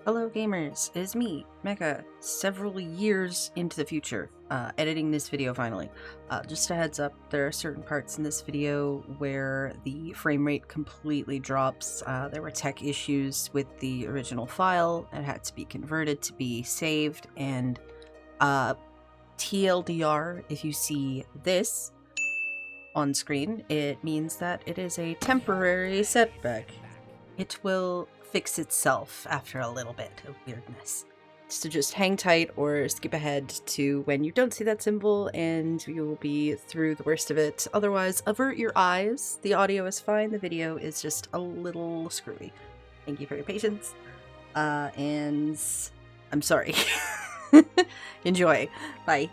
Hello gamers, it is me, Meka, several years into the future, editing this video finally. Just a heads up, there are certain parts in this video where the frame rate completely drops. There were tech issues with the original file, it had to be converted to be saved, and TLDR, if you see this on screen, it means that it is a temporary setback. It will fix itself after a little bit of weirdness. So just hang tight or skip ahead to when you don't see that symbol and you will be through the worst of it. Otherwise, avert your eyes. The audio is fine, the video is just a little screwy. Thank you for your patience. And I'm sorry. Enjoy. Bye.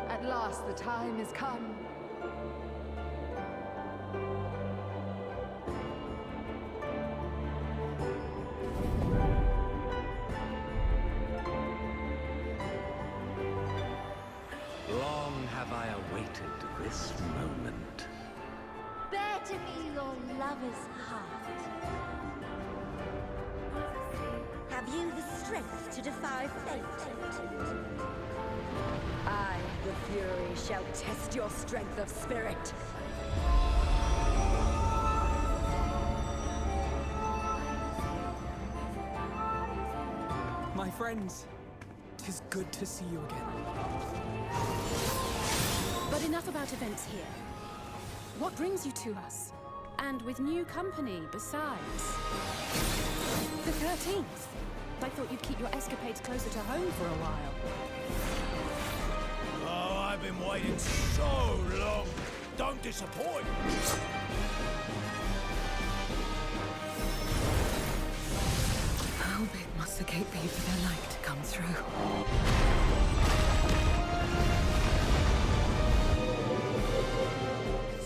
At last, the time has come. Long have I awaited this moment. Bear to me your lover's heart. Have you the strength to defy fate? I, the Fury, shall test your strength of spirit. My friends, 'tis good to see you again. But enough about events here. What brings you to us? And with new company besides? The 13th. I thought you'd keep your escapades closer to home for a while. Oh, I've been waiting so long. Don't disappoint. How big must the gate be for their light to come through?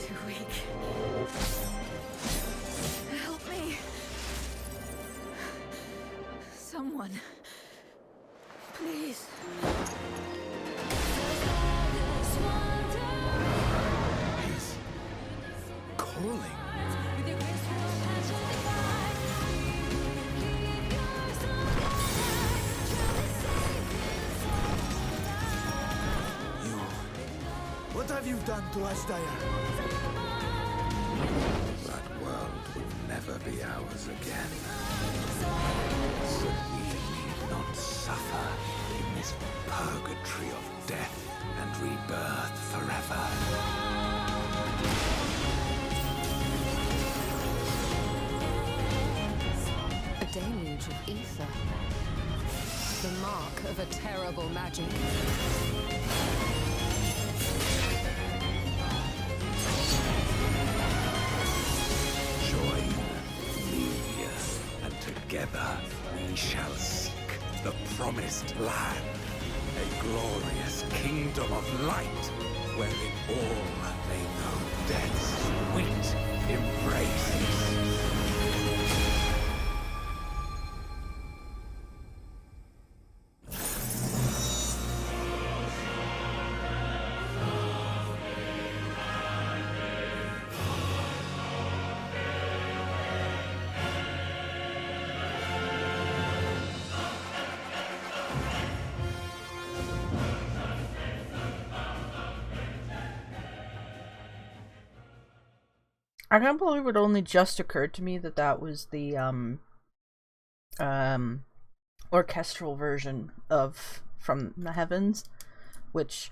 Too weak. Help me. Someone. Please. He's calling. You. What have you done to us, Daya? That world would never be ours again. But we need not suffer in this purgatory of death and rebirth forever. A deluge of ether. The mark of a terrible magic. Join me, and together we shall seek the promised land. A glorious kingdom of light, wherein all may know death's sweet embraces. I can't believe it only just occurred to me that that was the orchestral version of From the Heavens, which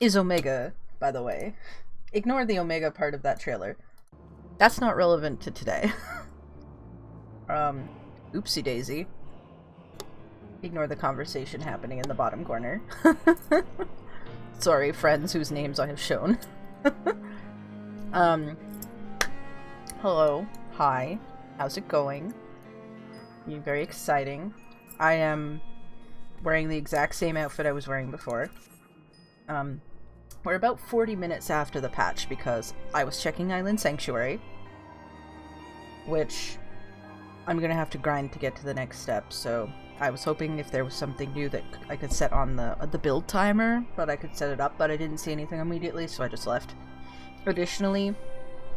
is Omega, by the way. Ignore the Omega part of that trailer. That's not relevant to today. Oopsie daisy. Ignore the conversation happening in the bottom corner. Sorry, friends whose names I have shown. Hello, hi, how's it going? You're very exciting. I am wearing the exact same outfit I was wearing before. We're about 40 minutes after the patch because I was checking Island Sanctuary, which I'm gonna have to grind to get to the next step, so I was hoping if there was something new that I could set on the build timer, but I could set it up, but I didn't see anything immediately, so I just left. Additionally,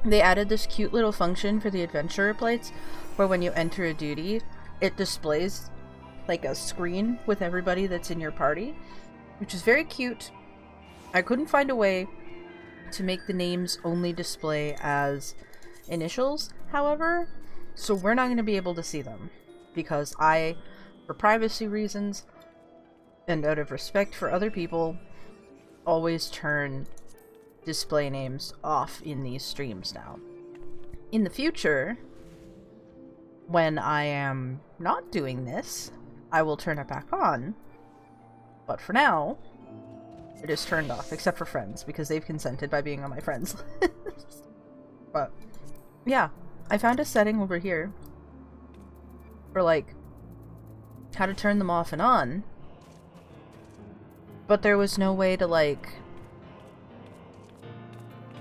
they added this cute little function for the adventurer plates, where when you enter a duty, it displays like a screen with everybody that's in your party, which is very cute. I couldn't find a way to make the names only display as initials, however, so we're not going to be able to see them, because I, for privacy reasons, and out of respect for other people, always turn display names off in these streams now. In the future, when I am not doing this, I will turn it back on, but for now, it is turned off, except for friends, because they've consented by being on my friends list. But, yeah, I found a setting over here for, like, how to turn them off and on, but there was no way to, like,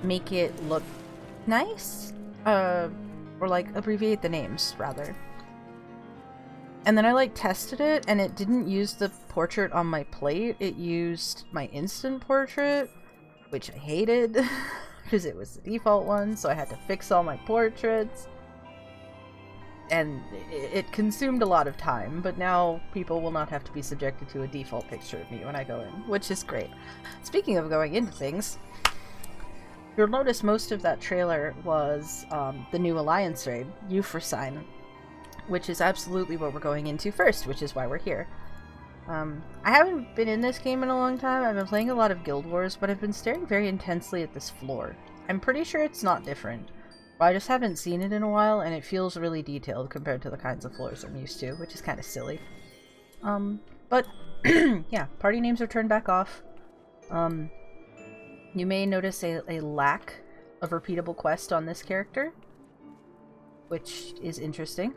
make it look nice, or, like, abbreviate the names, rather. And then I, like, tested it, and it didn't use the portrait on my plate, it used my instant portrait, which I hated, because it was the default one, so I had to fix all my portraits. And it consumed a lot of time, but now people will not have to be subjected to a default picture of me when I go in, which is great. Speaking of going into things, you'll notice most of that trailer was the new Alliance Raid, Euphrosyne, which is absolutely what we're going into first, which is why we're here. I haven't been in this game in a long time. I've been playing a lot of Guild Wars, but I've been staring very intensely at this floor. I'm pretty sure it's not different, but I just haven't seen it in a while, and it feels really detailed compared to the kinds of floors I'm used to, which is kind of silly. But, yeah, party names are turned back off. You may notice a lack of repeatable quest on this character, which is interesting.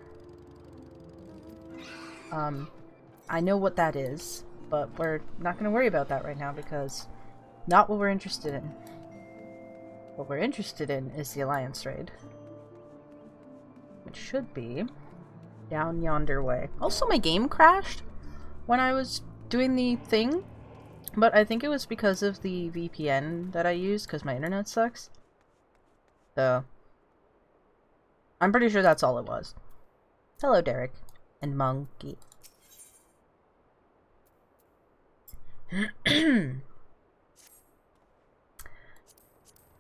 I know what that is, but we're not going to worry about that right now because not what we're interested in. What we're interested in is the Alliance Raid, which should be down yonder way. Also, my game crashed when I was doing the thing, but I think it was because of the VPN that I used because my internet sucks. So, I'm pretty sure that's all it was. Hello, Derek. And Monkey.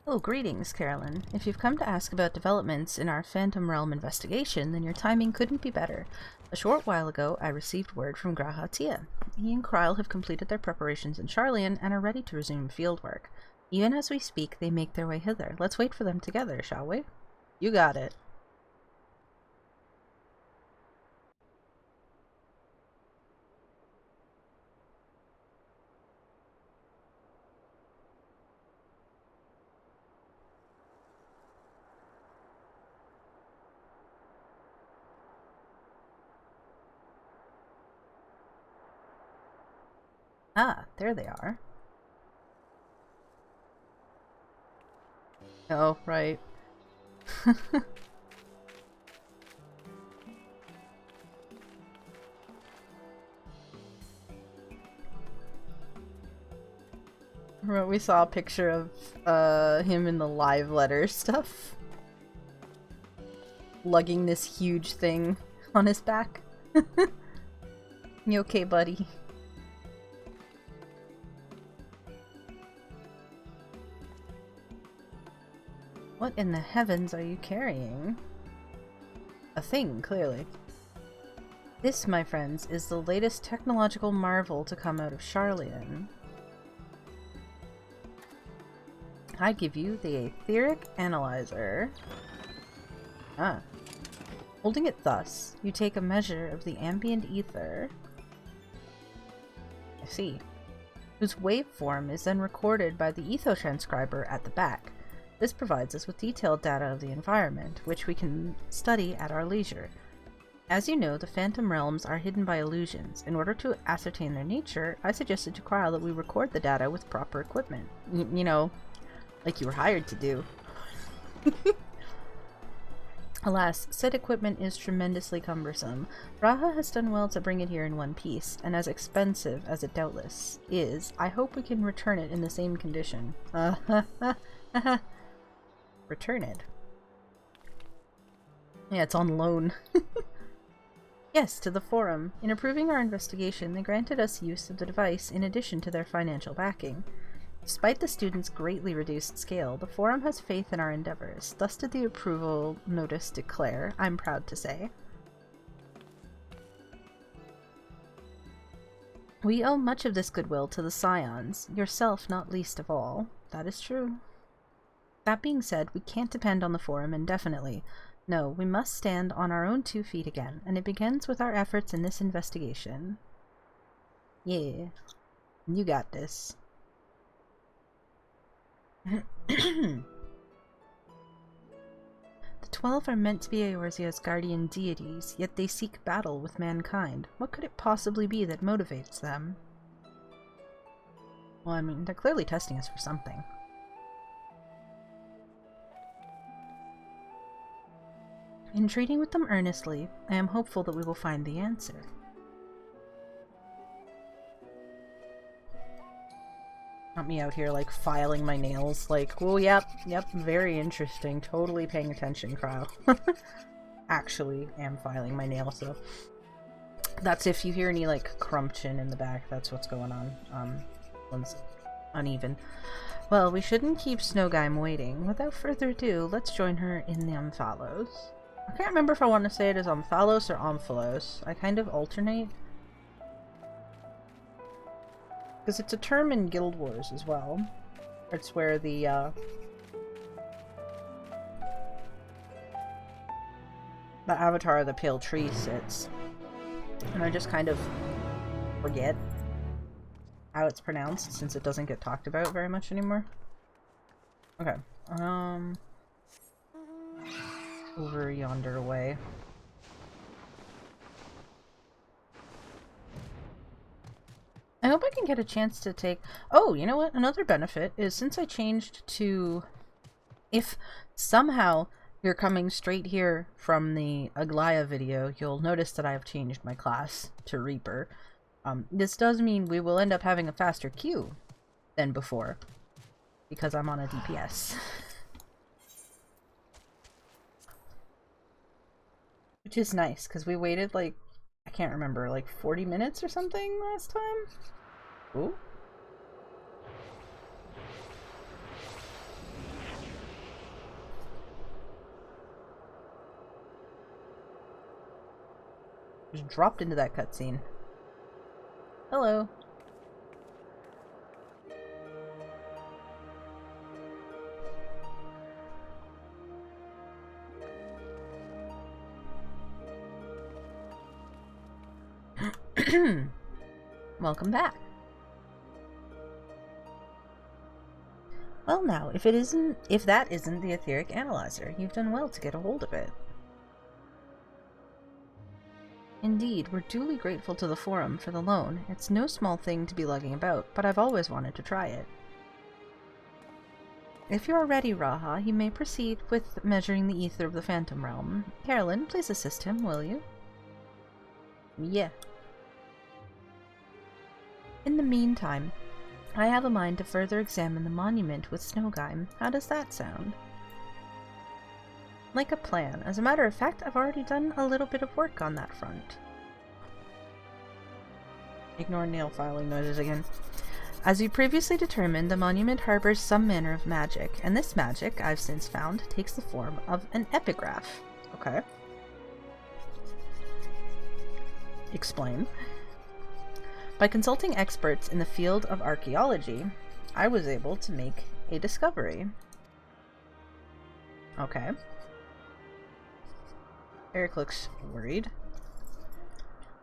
Oh, greetings, Carolyn. If you've come to ask about developments in our Phantom Realm investigation, then your timing couldn't be better. A short while ago, I received word from Grahatia. He and Kryle have completed their preparations in Charlian and are ready to resume fieldwork. Even as we speak, they make their way hither. Let's wait for them together, shall we? You got it. Ah, there they are. Oh, right. Remember we saw a picture of him in the live letter stuff? Lugging this huge thing on his back. You okay, buddy? What in the heavens are you carrying? A thing, clearly. This, my friends, is the latest technological marvel to come out of Charlian. I give you the etheric analyzer. Ah. Holding it thus, you take a measure of the ambient ether. I see. Whose waveform is then recorded by the ethotranscriber at the back. This provides us with detailed data of the environment, which we can study at our leisure. As you know, the Phantom Realms are hidden by illusions. In order to ascertain their nature, I suggested to Kryle that we record the data with proper equipment. You know, like you were hired to do. Alas, said equipment is tremendously cumbersome. Raha has done well to bring it here in one piece, and as expensive as it doubtless is, I hope we can return it in the same condition. Return it? Yeah, it's on loan. Yes, to the Forum. In approving our investigation, they granted us use of the device in addition to their financial backing. Despite the students' greatly reduced scale, the Forum has faith in our endeavors. Thus did the approval notice declare, I'm proud to say. We owe much of this goodwill to the Scions, yourself not least of all. That is true. That being said, we can't depend on the Forum indefinitely. No, we must stand on our own 2 feet again, and it begins with our efforts in this investigation. Yeah, you got this. The 12 are meant to be Eorzea's guardian deities, yet they seek battle with mankind. What could it possibly be that motivates them? Well, I mean, they're clearly testing us for something. In treating with them earnestly, I am hopeful that we will find the answer. Not me out here, like, filing my nails, like, oh, yep, very interesting, totally paying attention, Cryo. Actually am filing my nails, so. That's if you hear any, like, crumption in the back, that's what's going on. One's uneven. Well, we shouldn't keep Snowgime waiting. Without further ado, let's join her in the Omphalos. I can't remember if I want to say it as Omphalos or Omphalos. I kind of alternate. Because it's a term in Guild Wars as well. It's where the, avatar of the pale tree sits. And I just kind of forget how it's pronounced since it doesn't get talked about very much anymore. Okay. Over yonder way. I hope I can get a chance to take... Oh, you know what? Another benefit is since I changed to... If somehow you're coming straight here from the Aglaya video, you'll notice that I have changed my class to Reaper. This does mean we will end up having a faster queue than before, because I'm on a DPS. Which is nice, because we waited like, I can't remember, like 40 minutes or something last time? Ooh. Just dropped into that cutscene. Hello. Welcome back. Well now, if that isn't the etheric analyzer, you've done well to get a hold of it. Indeed, we're duly grateful to the Forum for the loan. It's no small thing to be lugging about, but I've always wanted to try it. If you are ready, Raha, you may proceed with measuring the ether of the Phantom Realm. Carolyn, please assist him, will you? Yeah. In the meantime, I have a mind to further examine the monument with Snowgime. How does that sound? Like a plan. As a matter of fact, I've already done a little bit of work on that front. Ignore nail filing noises again. As we previously determined, the monument harbors some manner of magic, and this magic, I've since found, takes the form of an epigraph. Okay. Explain. By consulting experts in the field of archaeology, I was able to make a discovery. Okay. Derek looks worried.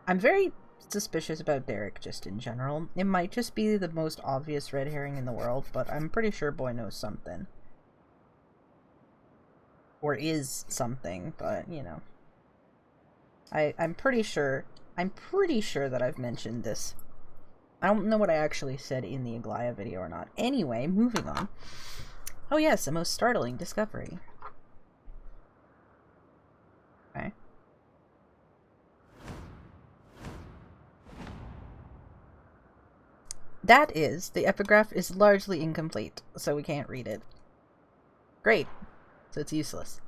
I'm very suspicious about Derek just in general. It might just be the most obvious red herring in the world, but I'm pretty sure boy knows something. Or is something, but you know. I'm pretty sure that I've mentioned this. I don't know what I actually said in the Aglaya video or not. Anyway, moving on. Oh yes, a most startling discovery. That is, the epigraph is largely incomplete, so we can't read it. Great. So it's useless.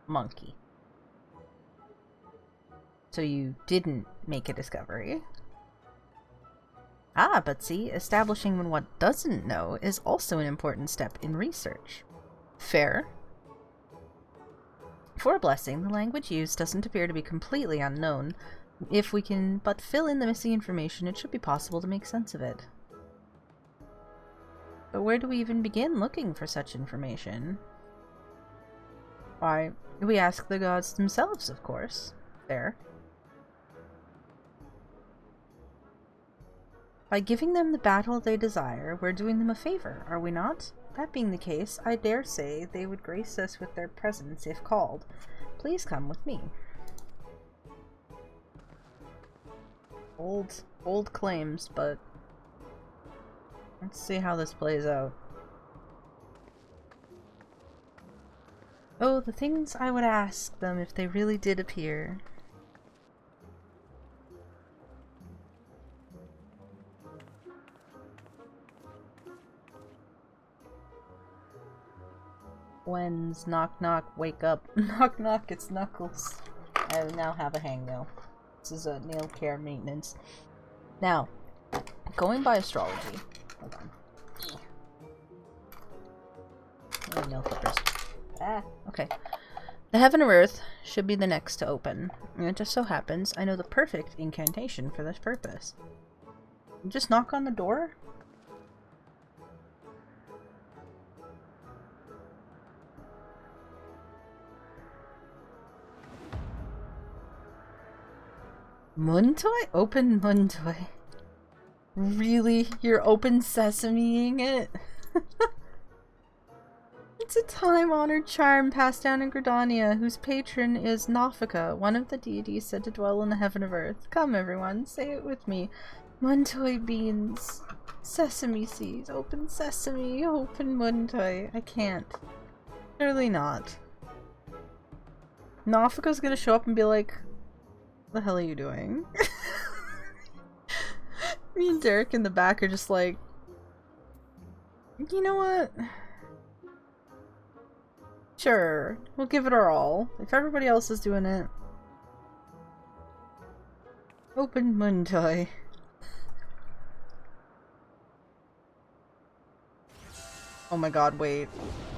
Monkey. So you didn't make a discovery. Ah, but see, establishing what doesn't know is also an important step in research. Fair. For a blessing, the language used doesn't appear to be completely unknown. If we can but fill in the missing information, it should be possible to make sense of it. But where do we even begin looking for such information? Why, we ask the gods themselves, of course. Fair. By giving them the battle they desire, we're doing them a favor, are we not? That being the case, I dare say they would grace us with their presence if called. Please come with me. Old claims, but let's see how this plays out. Oh, the things I would ask them if they really did appear. When's knock knock, wake up. Knock knock, it's Knuckles. I now have a hangnail. This is a nail care maintenance. Now, going by astrology. Hold on. Oh, nail clippers. Ah, okay. The heaven of earth should be the next to open. And it just so happens I know the perfect incantation for this purpose. Just knock on the door? Muntoy? Open Muntoy. Really? You're open sesameing it? It's a time-honored charm passed down in Gridania, whose patron is Nafika, one of the deities said to dwell in the heaven of earth. Come, everyone, say it with me. Muntoy beans. Sesame seeds. Open sesame. Open Muntoy. I can't. Surely not. Nafika's gonna show up and be like, what the hell are you doing? Me and Derek in the back are just like, you know what? Sure, we'll give it our all. If everybody else is doing it. Open Muntoy. Oh my god, wait.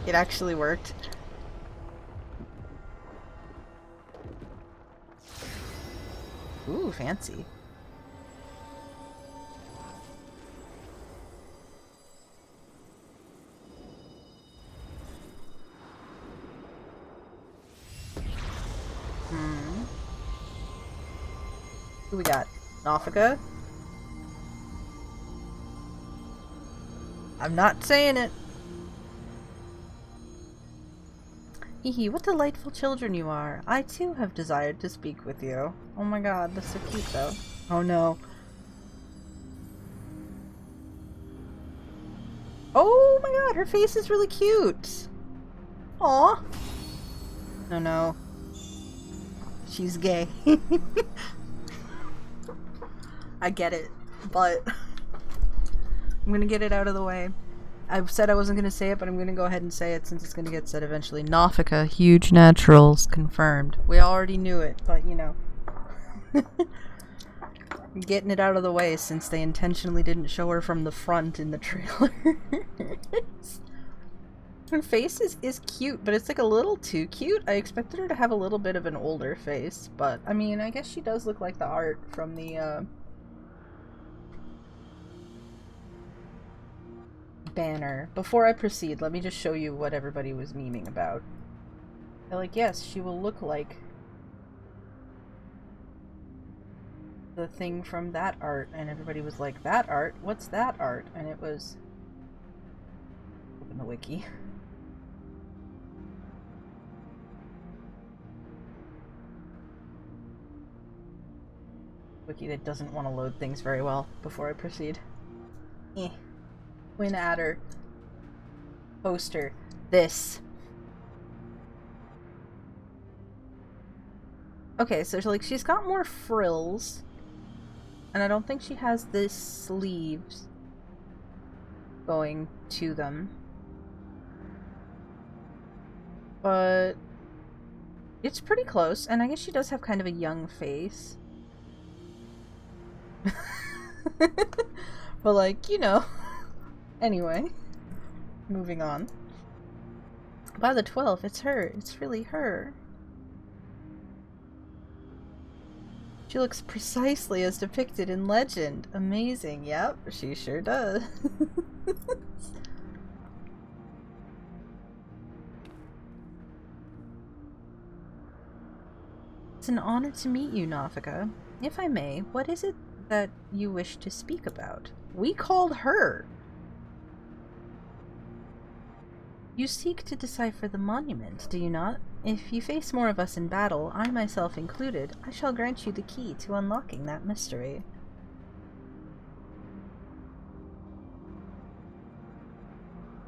It actually worked. Ooh, fancy. Who we got? Nafika? I'm not saying it. Hee, what delightful children you are. I too have desired to speak with you. Oh my god, that's so cute though. Oh no. Oh my god, her face is really cute. Aw. Oh no. She's gay. I get it, but I'm gonna get it out of the way. I said I wasn't gonna say it, but I'm gonna go ahead and say it since it's gonna get said eventually. Nafika, huge naturals, confirmed. We already knew it, but you know. I'm getting it out of the way since they intentionally didn't show her from the front in the trailer. Her face is cute, but it's like a little too cute. I expected her to have a little bit of an older face, but I mean, I guess she does look like the art from the banner. Before I proceed, let me just show you what everybody was memeing about. They're like, yes, she will look like the thing from that art, and everybody was like, that art? What's that art? And it was... Open the wiki. Wiki that doesn't want to load things very well before I proceed. Twin Adder. Poster. This. Okay, so like she's got more frills. And I don't think she has the sleeves going to them. But it's pretty close, and I guess she does have kind of a young face. But like, you know. Anyway, moving on. By the 12, it's her. It's really her. She looks precisely as depicted in legend. Amazing. Yep, she sure does. It's an honor to meet you, Nafika. If I may, what is it that you wish to speak about? We called her! You seek to decipher the monument, do you not? If you face more of us in battle, I myself included, I shall grant you the key to unlocking that mystery.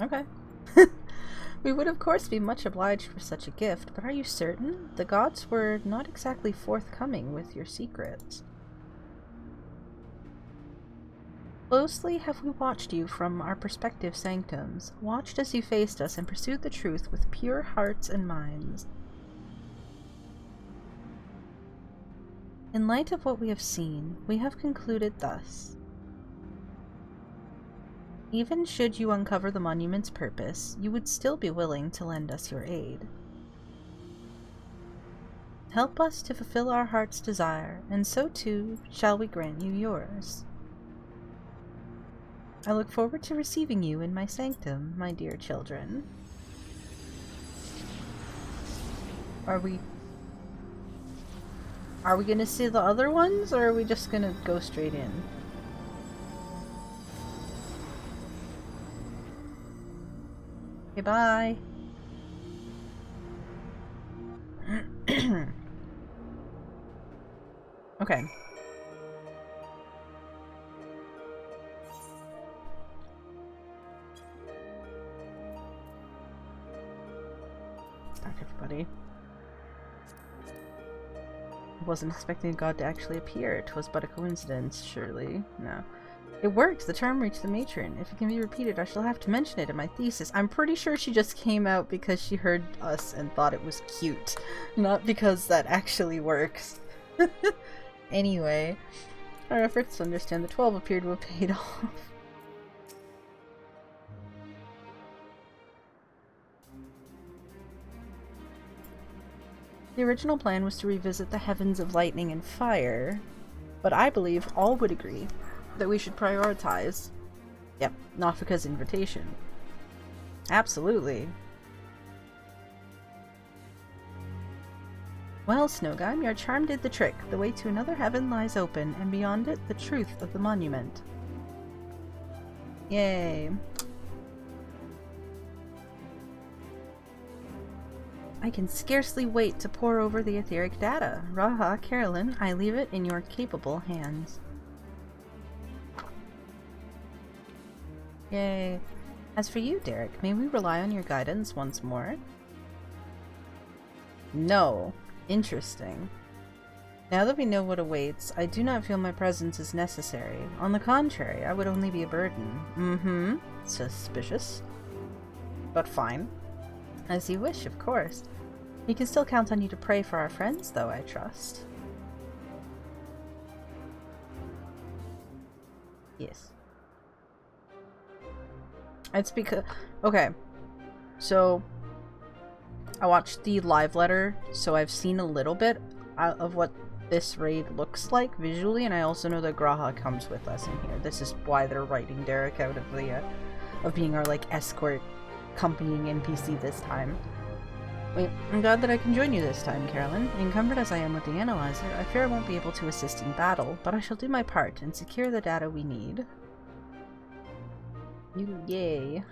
Okay. We would of course be much obliged for such a gift, but are you certain? The gods were not exactly forthcoming with your secrets. Closely have we watched you from our prospective sanctums, watched as you faced us and pursued the truth with pure hearts and minds. In light of what we have seen, we have concluded thus. Even should you uncover the monument's purpose, you would still be willing to lend us your aid. Help us to fulfill our heart's desire, and so too shall we grant you yours. I look forward to receiving you in my sanctum, my dear children. Are we gonna see the other ones, or are we just gonna go straight in? Okay, bye. Okay. Back, everybody. I wasn't expecting a god to actually appear. 'Twas but a coincidence, surely. No. It works! The charm reached the matron. If it can be repeated, I shall have to mention it in my thesis. I'm pretty sure she just came out because she heard us and thought it was cute. Not because that actually works. Anyway, our efforts to understand the 12 appear to have paid off. The original plan was to revisit the heavens of lightning and fire, but I believe all would agree that we should prioritize, Nafika's invitation. Absolutely. Well, Snowgime, your charm did the trick. The way to another heaven lies open, and beyond it, the truth of the monument. Yay. I can scarcely wait to pore over the etheric data. Raha, Carolyn, I leave it in your capable hands. Yay. As for you, Derek, may we rely on your guidance once more? No. Interesting. Now that we know what awaits, I do not feel my presence is necessary. On the contrary, I would only be a burden. Suspicious. But fine. As you wish, of course. We can still count on you to pray for our friends, though, I trust. Yes. It's because... Okay. So, I watched the live letter, so I've seen a little bit of what this raid looks like visually, and I also know that Graha comes with us in here. This is why they're writing Derek out of the, of being our, like, escort accompanying NPC this time. Wait, I'm glad that I can join you this time, Carolyn. Encumbered as I am with the analyzer, I fear I won't be able to assist in battle, but I shall do my part and secure the data we need. Yay.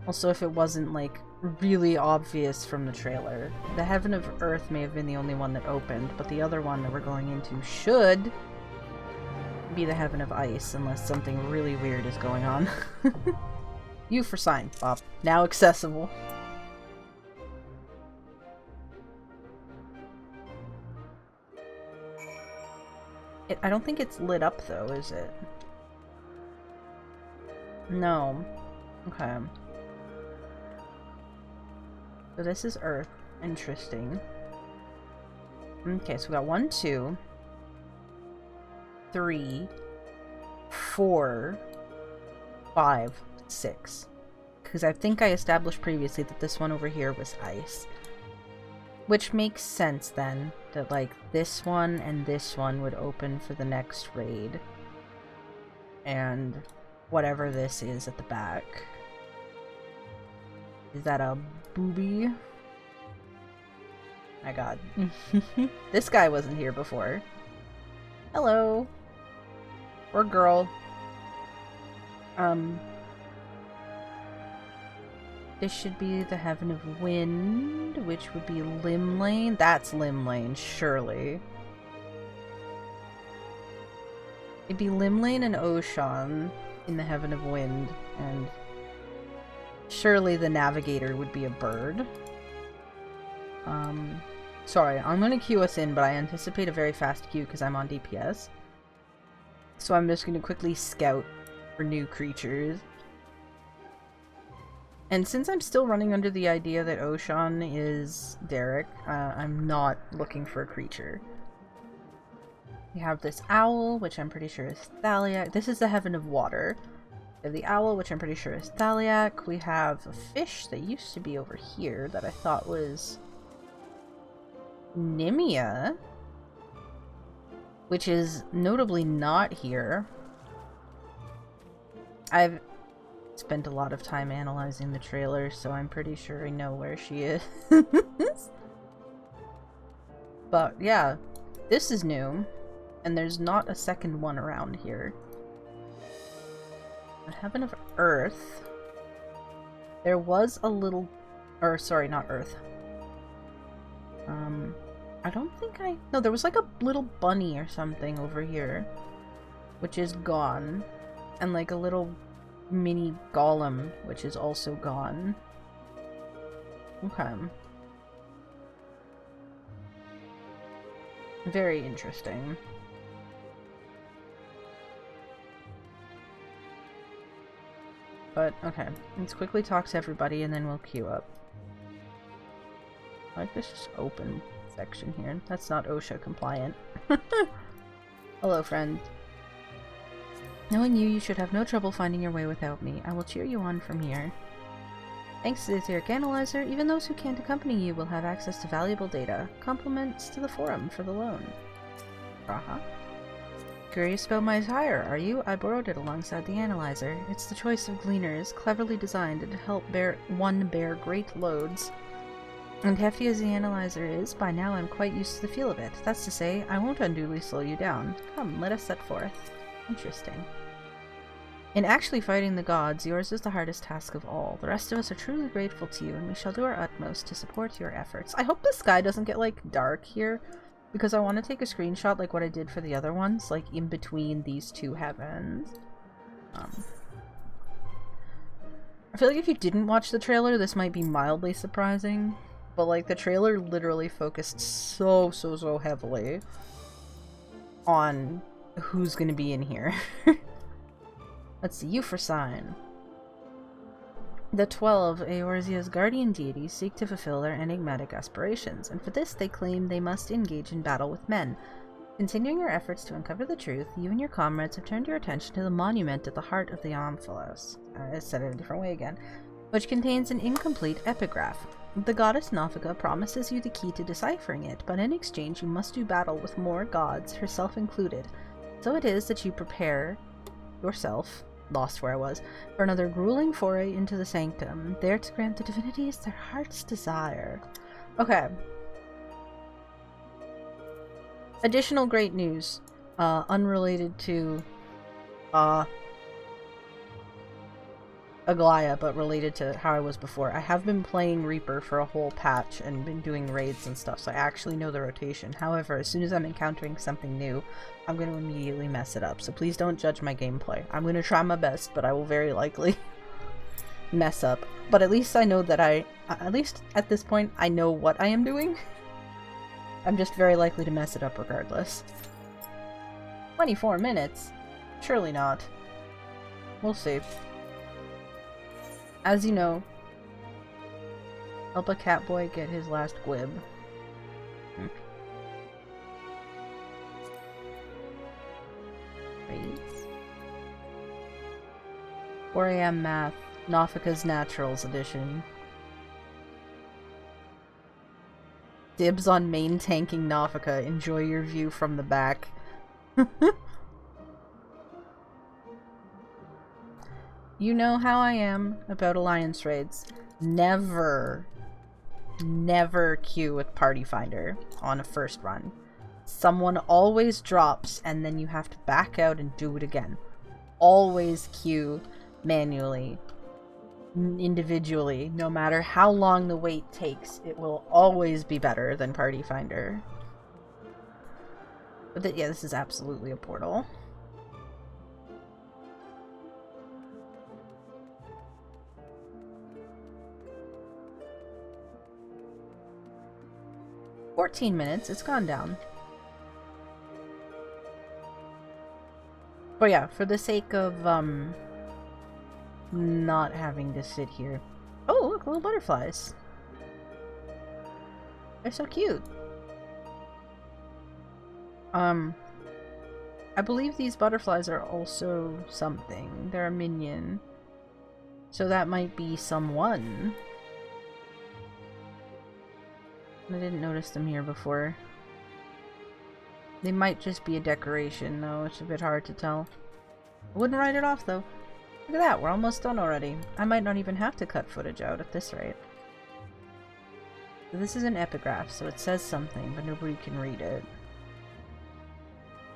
Also, if it wasn't, like, really obvious from the trailer, the Heaven of Earth may have been the only one that opened, but the other one that we're going into should be the Heaven of Ice, unless something really weird is going on. Euphrosyne, Bob. Now accessible. I don't think it's lit up though, is it? No. Okay. So this is Earth. Interesting. Okay, so we got 1, 2, 3, 4, 5, 6. Because I think I established previously that this one over here was ice. Which makes sense then, that like this one and this one would open for the next raid. And whatever this is at the back. Is that a booby? My god. This guy wasn't here before. Hello. Or girl. This should be the Heaven of Wind, which would be Limb Lane. That's Limb Lane, surely. It'd be Limb Lane and Ocean in the Heaven of Wind, and surely the Navigator would be a bird. Sorry, I'm gonna queue us in, but I anticipate a very fast queue because I'm on DPS. So I'm just gonna quickly scout for new creatures. And since I'm still running under the idea that Ocean is Derek, I'm not looking for a creature. We have this owl, which I'm pretty sure is Thaliac. This is the Heaven of Water. We have the owl, which I'm pretty sure is Thaliac. We have a fish that used to be over here that I thought was Nimia, which is notably not here. I've spent a lot of time analyzing the trailer, so I'm pretty sure I know where she is. But yeah, this is new, and there's not a second one around here. The Heaven of Earth. There was a little... or, sorry, not Earth. I don't think I... no, there was like a little bunny or something over here, which is gone. And like a little mini golem, which is also gone. Okay. Very interesting. But, okay. Let's quickly talk to everybody and then we'll queue up. I like this just open section here. That's not OSHA compliant. Hello, friend. Knowing you, you should have no trouble finding your way without me. I will cheer you on from here. Thanks to the Etheric Analyzer, even those who can't accompany you will have access to valuable data. Compliments to the forum for the loan. Curious about my attire, are you? I borrowed it alongside the Analyzer. It's the choice of gleaners, cleverly designed to help bear great loads. And hefty as the Analyzer is, by now I'm quite used to the feel of it. That's to say, I won't unduly slow you down. Come, let us set forth. Interesting. In actually fighting the gods, yours is the hardest task of all. The rest of us are truly grateful to you, and we shall do our utmost to support your efforts. I hope the sky doesn't get, like, dark here, because I want to take a screenshot like what I did for the other ones, like, in between these two heavens. I feel like if you didn't watch the trailer, this might be mildly surprising, but, like, the trailer literally focused so heavily on who's gonna be in here. Let's see, Euphrosyne. The 12 Eorzea's guardian deities seek to fulfill their enigmatic aspirations, and for this they claim they must engage in battle with men. Continuing your efforts to uncover the truth, you and your comrades have turned your attention to the monument at the heart of the Omphalos. I said it a different way again. Which contains an incomplete epigraph. The goddess Nafika promises you the key to deciphering it, but in exchange you must do battle with more gods, herself included. So it is that you prepare yourself, lost where I was, for another grueling foray into the sanctum, there to grant the divinities their heart's desire. Okay. Additional great news, unrelated to, Aglaya, but related to how I was before. I have been playing Reaper for a whole patch and been doing raids and stuff, so I actually know the rotation. However, as soon as I'm encountering something new, I'm going to immediately mess it up, so please don't judge my gameplay. I'm going to try my best, but I will very likely mess up. But at least I know that at least at this point, I know what I am doing. I'm just very likely to mess it up regardless. 24 minutes? Surely not. We'll see. As you know, help a catboy get his last gwib. 4 AM math, Nafika's Naturals edition. Dibs on main tanking Nafika. Enjoy your view from the back. You know how I am about alliance raids. Never queue with Party Finder on a first run. Someone always drops and then you have to back out and do it again. Always queue manually, individually. No matter how long the wait takes, it will always be better than Party Finder. But yeah, this is absolutely a portal. "14 minutes, it's gone down." But yeah, for the sake of not having to sit here. Oh, look, little butterflies. They're so cute. I believe these butterflies are also something. They're a minion. So that might be someone. I didn't notice them here before. They might just be a decoration, though. It's a bit hard to tell. I wouldn't write it off, though. Look at that, we're almost done already. I might not even have to cut footage out at this rate. So this is an epigraph, so it says something, but nobody can read it.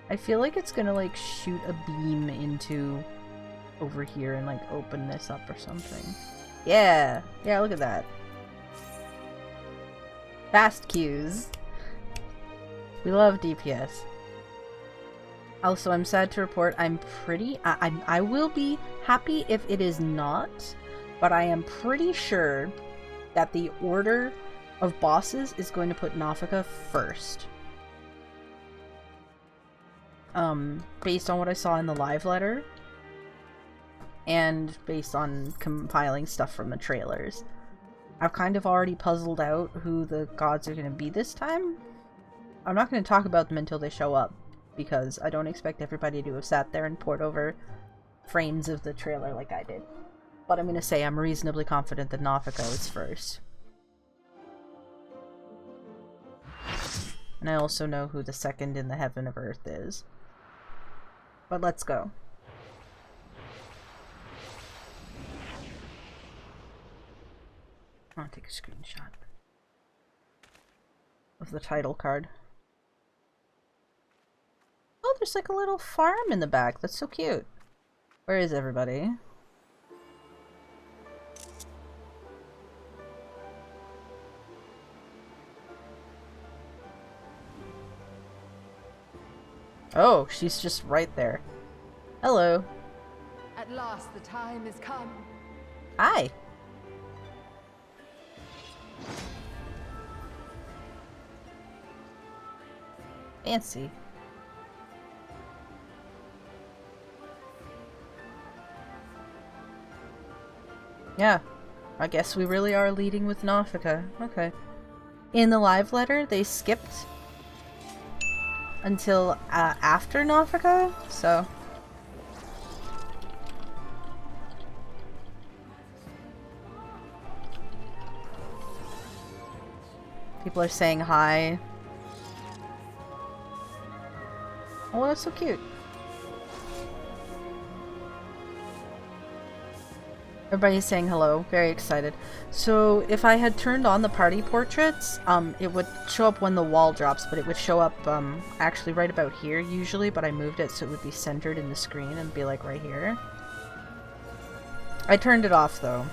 I feel like it's gonna, like, shoot a beam into over here and, like, open this up or something. Yeah! Yeah, look at that. Fast queues. We love DPS. Also, I'm sad to report I will be happy if it is not, but I am pretty sure that the order of bosses is going to put Nafika first. Based on what I saw in the live letter, and based on compiling stuff from the trailers. I've kind of already puzzled out who the gods are going to be this time. I'm not going to talk about them until they show up, because I don't expect everybody to have sat there and poured over frames of the trailer like I did. But I'm going to say I'm reasonably confident that Nafika is first. And I also know who the second in the Heaven of Earth is. But let's go. I'll take a screenshot of the title card. Oh, there's like a little farm in the back. That's so cute. Where is everybody? Oh, she's just right there. Hello. At last the time has come. Hi. Fancy. Yeah, I guess we really are leading with Nafika. Okay. In the live letter, they skipped until after Nafika, so... People are saying hi. Oh, that's so cute. Everybody's saying hello. Very excited. So, if I had turned on the party portraits, it would show up when the wall drops, but it would show up, actually right about here usually, but I moved it so it would be centered in the screen and be like right here. I turned it off, though.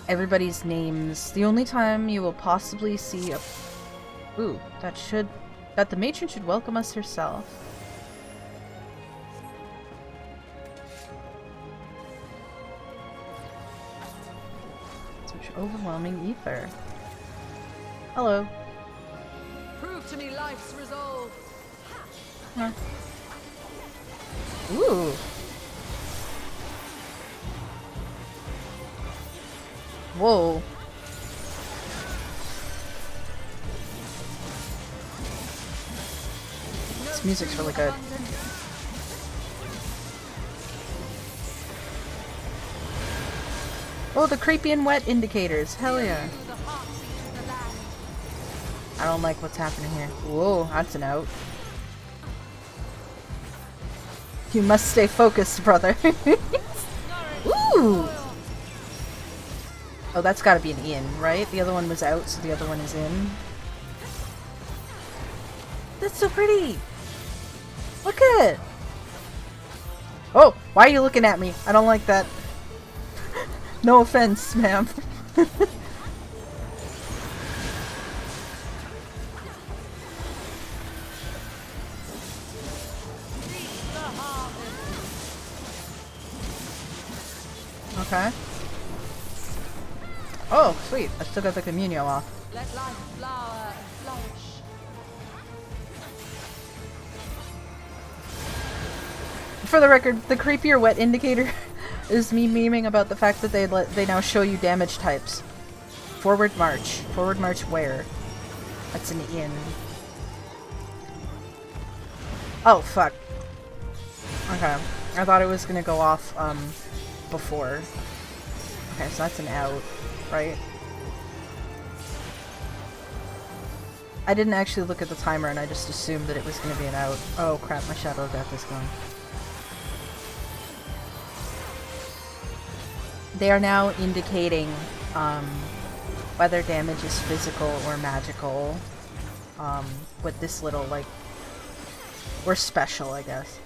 Everybody's names. The only time you will possibly see a... Ooh, that the matron should welcome us herself. Such overwhelming ether. Hello. Prove to me life's resolve. Huh. Ooh. Whoa. This music's really good. Oh, the creepy and wet indicators. Hell yeah. I don't like what's happening here. Whoa, that's an out. You must stay focused, brother. Ooh! Oh, that's gotta be an in, right? The other one was out, so the other one is in. That's so pretty! Look at it! Oh, why are you looking at me? I don't like that. No offense, ma'am. Okay. Oh, sweet. I still got the communio off. Let life flower and flourish. For the record, the creepier wet indicator is me memeing about the fact that they now show you damage types. Forward march. Forward march where? That's an in. Oh, fuck. Okay. I thought it was gonna go off, before. Okay, so that's an out, right? I didn't actually look at the timer and I just assumed that it was gonna be an out. Oh crap, my Shadow of Death is gone. They are now indicating, whether damage is physical or magical, with this little, like, or special, I guess.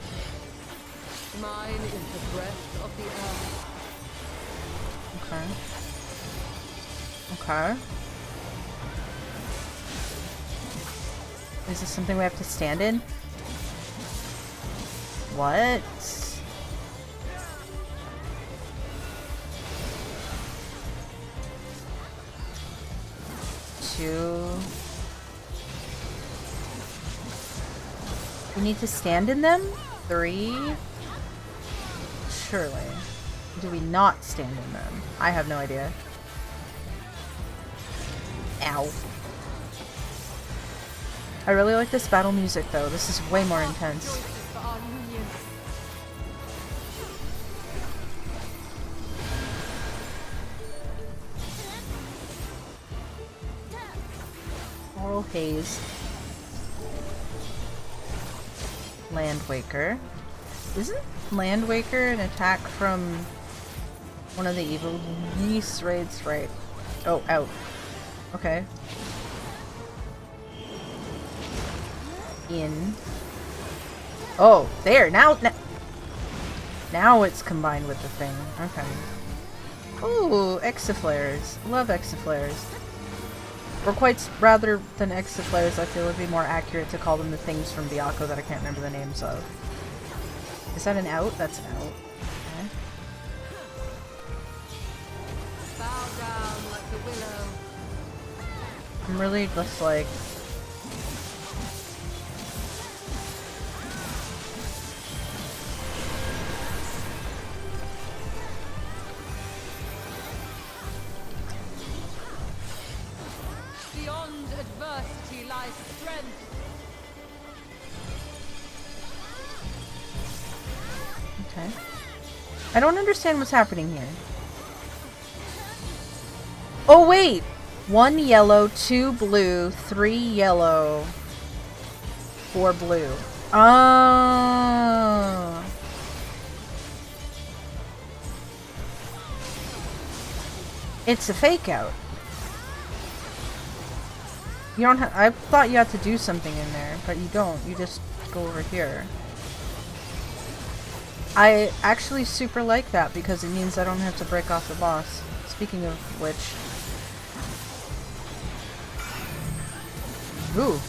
Mine is the breath of the earth. Okay. Okay. Is this something we have to stand in? What? We need to stand in them? 3? Surely. Do we not stand in them? I have no idea. Ow. I really like this battle music though. This is way more intense. Oral Haze. Landwaker. Isn't Landwaker an attack from one of the evil yeast raids? Right. Oh, out. Okay. In. Oh, there! Now it's combined with the thing. Okay. Ooh, Exiflares. Love Exiflares. Or quite rather than Exiflares, I feel it would be more accurate to call them the things from Byakko that I can't remember the names of. Is that an out? That's an out. Okay. Bow down like the willow. I'm really just like... Beyond adversity lies strength. Okay. I don't understand what's happening here. Oh wait! 1 yellow, 2 blue, 3 yellow, 4 blue. Oh. It's a fake out. You don't have- I thought you had to do something in there, but you don't. You just go over here. I actually super like that because it means I don't have to break off the boss. Speaking of which... Ooh.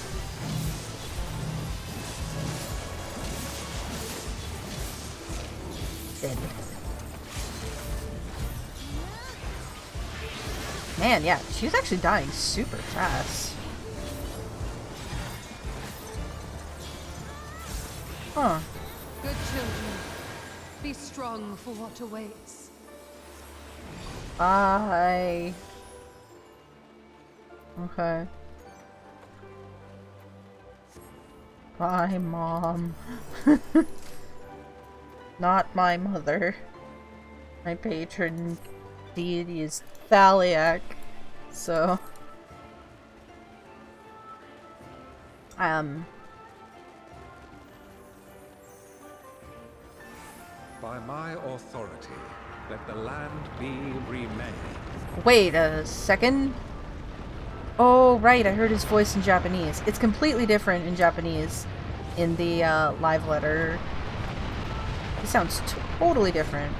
Dead. Man, yeah, she's actually dying super fast. Huh. Good children, be strong for what awaits. Bye. Okay. Bye, Mom. Not my mother. My patron deity is Thaliac, so... By my authority, let the land be remade. Wait a second. Oh, right, I heard his voice in Japanese. It's completely different in Japanese in the live letter. It sounds totally different.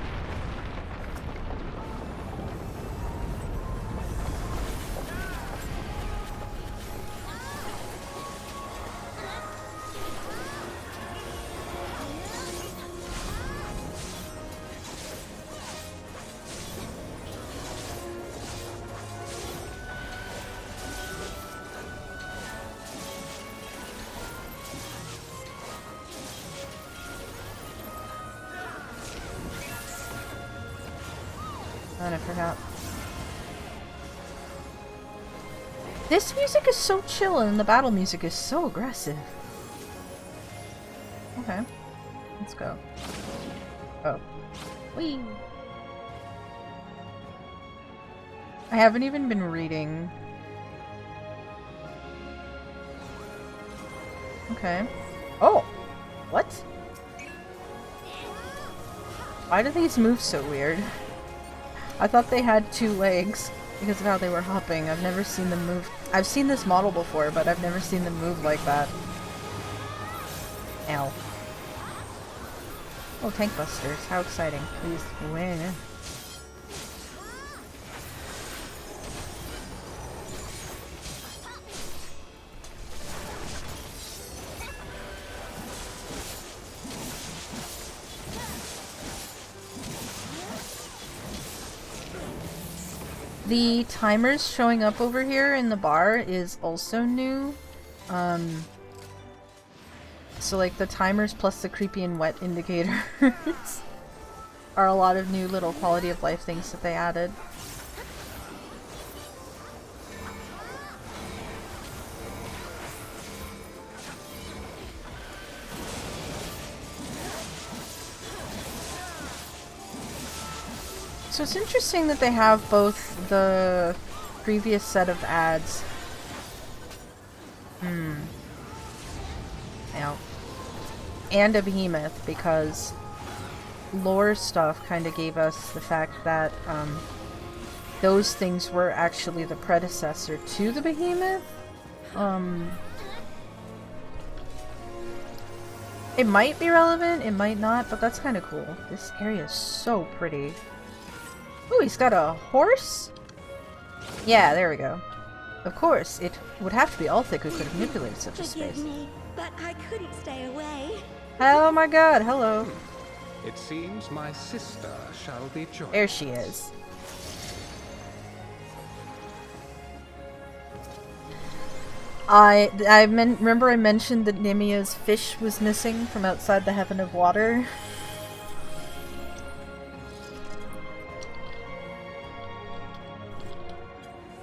I forgot. This music is so chill and the battle music is so aggressive. Okay. Let's go. Oh. Whee! I haven't even been reading. Okay. Oh! What? Why do these move so weird? I thought they had 2 legs because of how they were hopping. I've never seen them move. I've seen this model before, but I've never seen them move like that. Ow. Oh, tank busters. How exciting. Please win. The timers showing up over here in the bar is also new. So like the timers plus the creepy and wet indicators are a lot of new little quality of life things that they added. So it's interesting that they have both the previous set of ads. Now. And a behemoth, because lore stuff kind of gave us the fact that those things were actually the predecessor to the behemoth. It might be relevant, it might not, but that's kind of cool. This area is so pretty. Ooh, he's got a horse? Yeah, there we go. Of course, it would have to be Althic who could have manipulated such a space. Forgive me, but I couldn't stay away. Oh my god, hello. It seems my sister shall be joined. There she is. Remember I mentioned that Nimia's fish was missing from outside the Heaven of Water?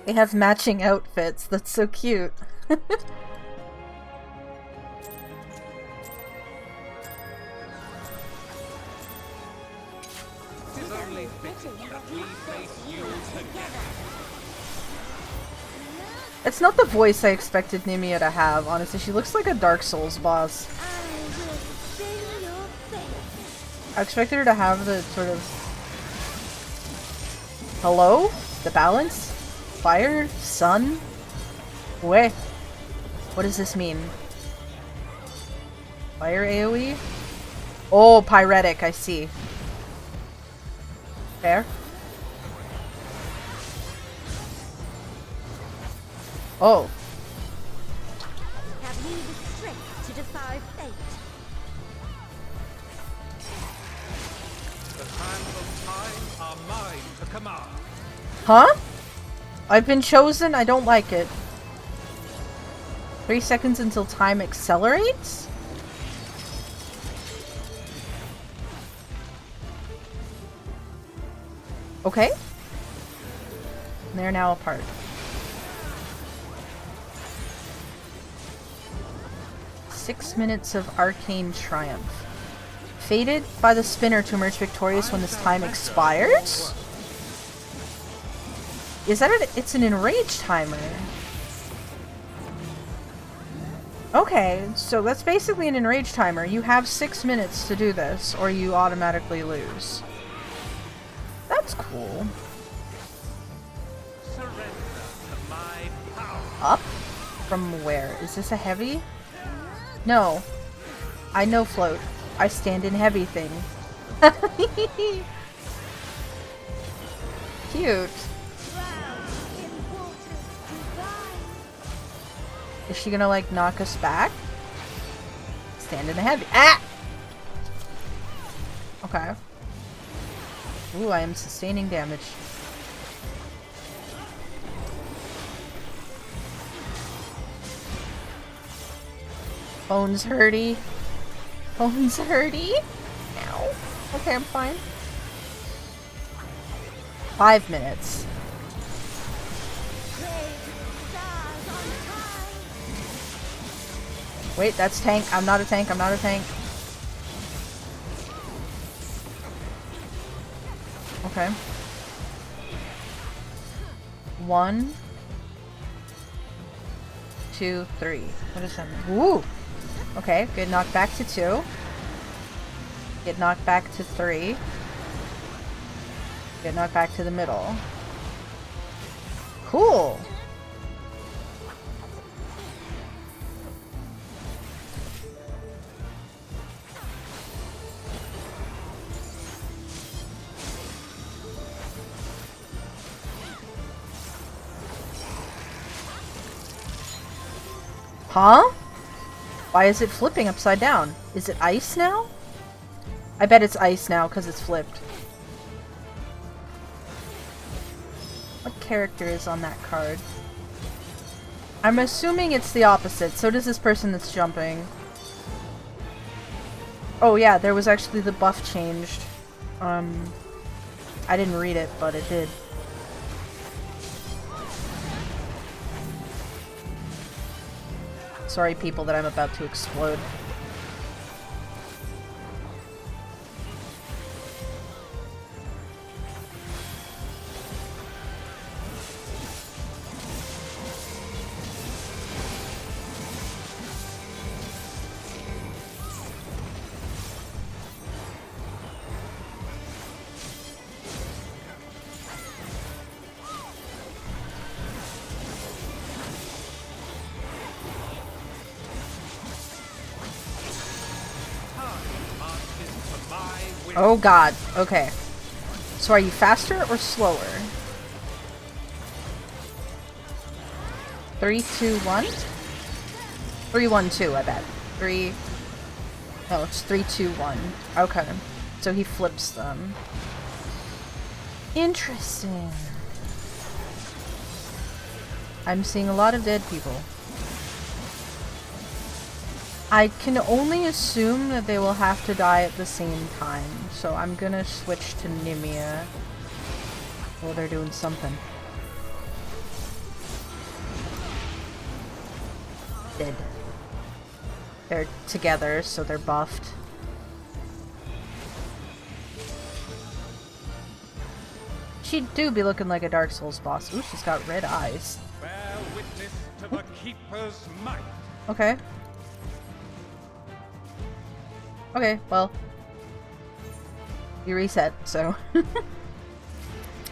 They have matching outfits. That's so cute. It's not the voice I expected Nimia to have, honestly. She looks like a Dark Souls boss. I expected her to have the sort of... Hello? The balance? Fire? Sun? Wait. What does this mean? Fire AoE? Oh, pyretic, I see. Fair. Oh. Have you the strength to defy fate? The hands of time are mine to command. Huh? I've been chosen? I don't like it. 3 seconds until time accelerates? Okay. They're now apart. "6 minutes of arcane triumph. Fated by the spinner to emerge victorious when this time expires?" Is that it? It's an enrage timer. Okay, so that's basically an enrage timer. You have 6 minutes to do this, or you automatically lose. That's cool. Up? From where? Is this a heavy? No. I no float. I stand in heavy thing. Cute. Is she gonna like knock us back? Stand in the heavy. Ah! Okay. Ooh, I am sustaining damage. Bones hurty. Bones hurty. Ow. Okay, I'm fine. 5 minutes. Wait, that's tank. I'm not a tank. I'm not a tank. Okay. 1, 2, 3. What is that? Woo! Okay, good. Knocked back to 2. Get knocked back to 3. Get knocked back to the middle. Cool! Huh? Why is it flipping upside down? Is it ice now? I bet it's ice now because it's flipped. What character is on that card? I'm assuming it's the opposite. So does this person that's jumping. Oh yeah, there was actually the buff changed. I didn't read it, but it did. Sorry, people, that I'm about to explode. Oh god, okay. So are you faster or slower? 3, 2, 1? 3, 1, 2, I bet. 3... Oh, it's 3, 2, 1. Okay. So he flips them. Interesting. I'm seeing a lot of dead people. I can only assume that they will have to die at the same time, so I'm gonna switch to Nimia. Well, they're doing something. Dead. They're together, so they're buffed. She'd do be looking like a Dark Souls boss. Ooh, she's got red eyes. Bear witness to the Keeper's might. Okay. Okay, well. You reset, so.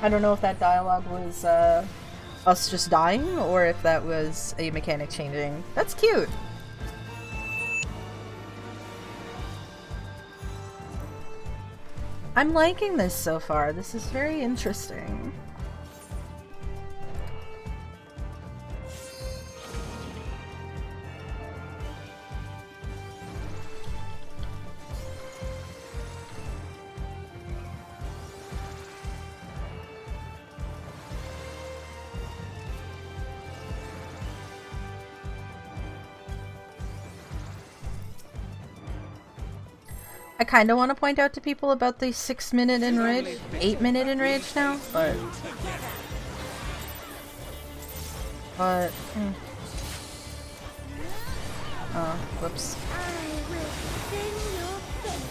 I don't know if that dialogue was us just dying, or if that was a mechanic changing. That's cute! I'm liking this so far. This is very interesting. I kind of want to point out to people about the 6-minute enrage, 8-minute enrage now, but oh, whoops. I will spin your face.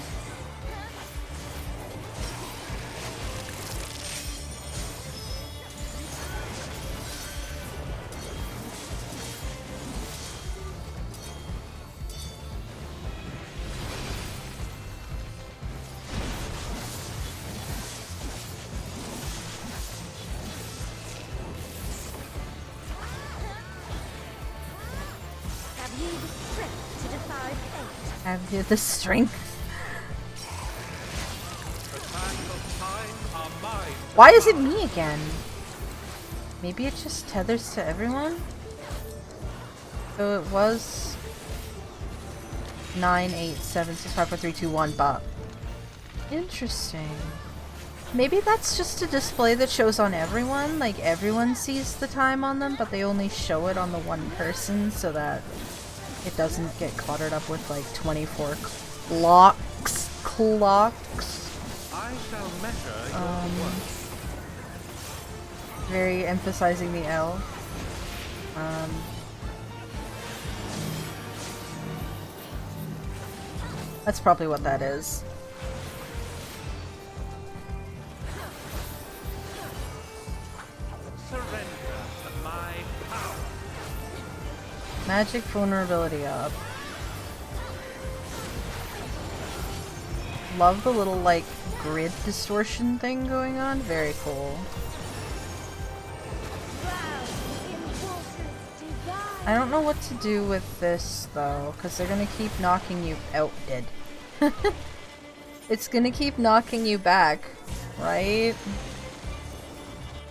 Have you the strength to defy fate? Have you the strength? The sands of time are mine. Why is it me again? Maybe it just tethers to everyone? So it was 9, 8, 7, 6, 5, 4, 3, 2, 1, but interesting. Maybe that's just a display that shows on everyone, like everyone sees the time on them, but they only show it on the one person so that it doesn't get cluttered up with like 24 clocks. I shall measure your work. Very emphasizing the L. That's probably what that is. Surrender to my power. Magic vulnerability up. Love the little like grid distortion thing going on. Very cool. I don't know what to do with this though, because they're gonna keep knocking you out dead. It's gonna keep knocking you back, right?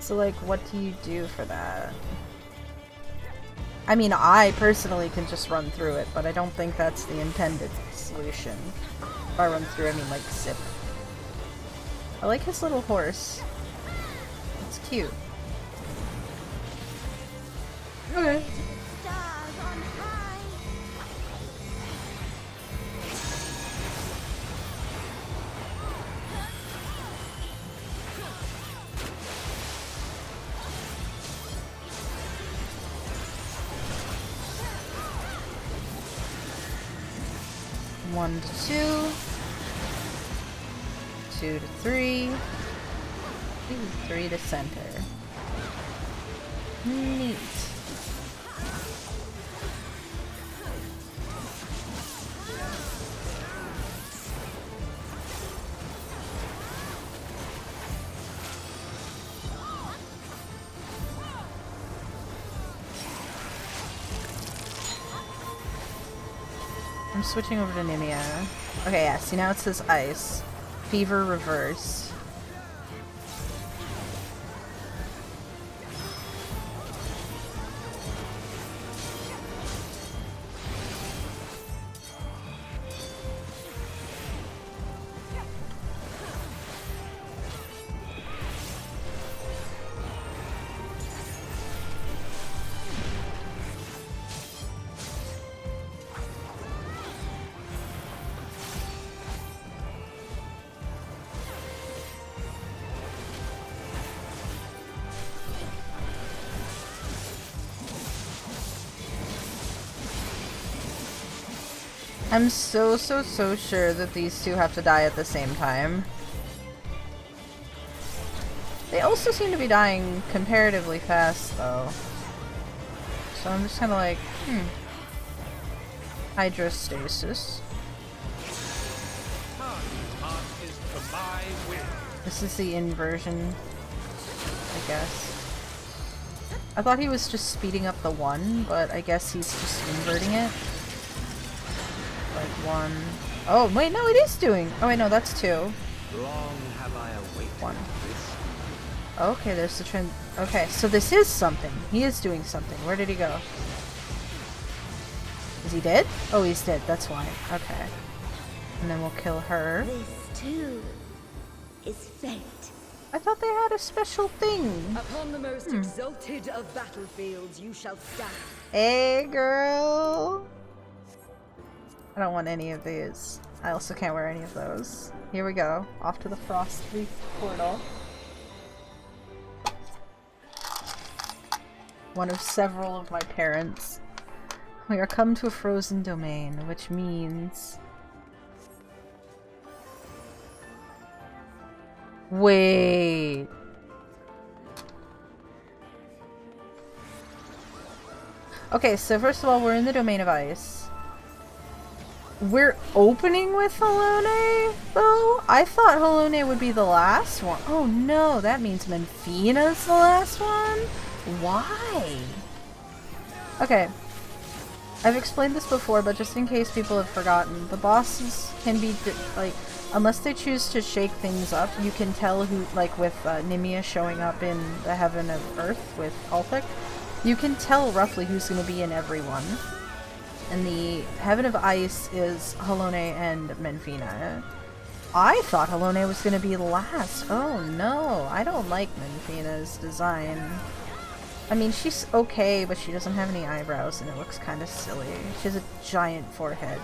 So like, what do you do for that? I mean, I personally can just run through it, but I don't think that's the intended solution. By run through, I mean like zip. I like his little horse. It's cute. Okay. Stars on high. One to 2. 2 to 3. 3 to center. Neat. I'm switching over to Nimia. Okay, yeah, see now it says ice. Fever reverse. I'm so sure that these two have to die at the same time. They also seem to be dying comparatively fast, though. So I'm just kind of like, Hydrostasis. This is the inversion, I guess. I thought he was just speeding up the 1, but I guess he's just inverting it. Like 1. Oh, wait, no, it is doing. Oh, wait, no, that's 2. Long have I awaited 1. this. Okay, there's the trend. Okay, so this is something. He is doing something. Where did he go? Is he dead? Oh, he's dead. That's why. Okay. And then we'll kill her. This too is fate. I thought they had a special thing. Upon the most exalted of battlefields you shall stand. Hey, girl. I don't want any of these. I also can't wear any of those. Here we go. Off to the Frost Reef portal. One of several of my parents. We are come to a frozen domain, which means... Wait... Okay, so first of all, we're in the domain of ice. We're opening with Halone, though? I thought Halone would be the last one. Oh no, that means Menfina's the last one? Why? Okay. I've explained this before, but just in case people have forgotten, the bosses can be, like, unless they choose to shake things up, you can tell who, like with Nimia showing up in the Heaven of Earth with Ultic, you can tell roughly who's going to be in every one. And the Heaven of Ice is Halone and Menfina. I thought Halone was going to be last. Oh no, I don't like Menfina's design. I mean, she's okay, but she doesn't have any eyebrows and it looks kind of silly. She has a giant forehead.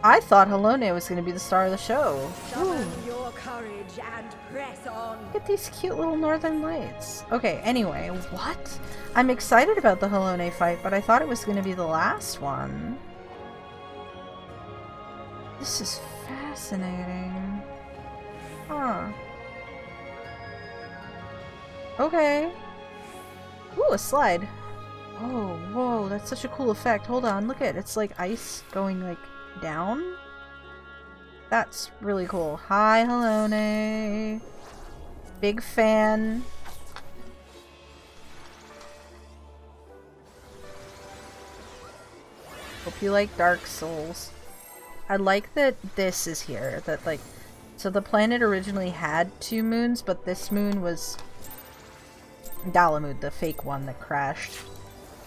I thought Halone was going to be the star of the show. Summon your courage and press on. Look at these cute little northern lights. Okay, anyway, what? I'm excited about the Halone fight, but I thought it was going to be the last one. This is fascinating. Huh. Okay. Ooh, a slide. Oh, whoa, that's such a cool effect. Hold on, look at it. It's like ice going, like, down? That's really cool. Hi, Halone. Big fan. Hope you like Dark Souls. I like that this is here. That, like, so the planet originally had 2 moons, but this moon was Dalamud, the fake one that crashed.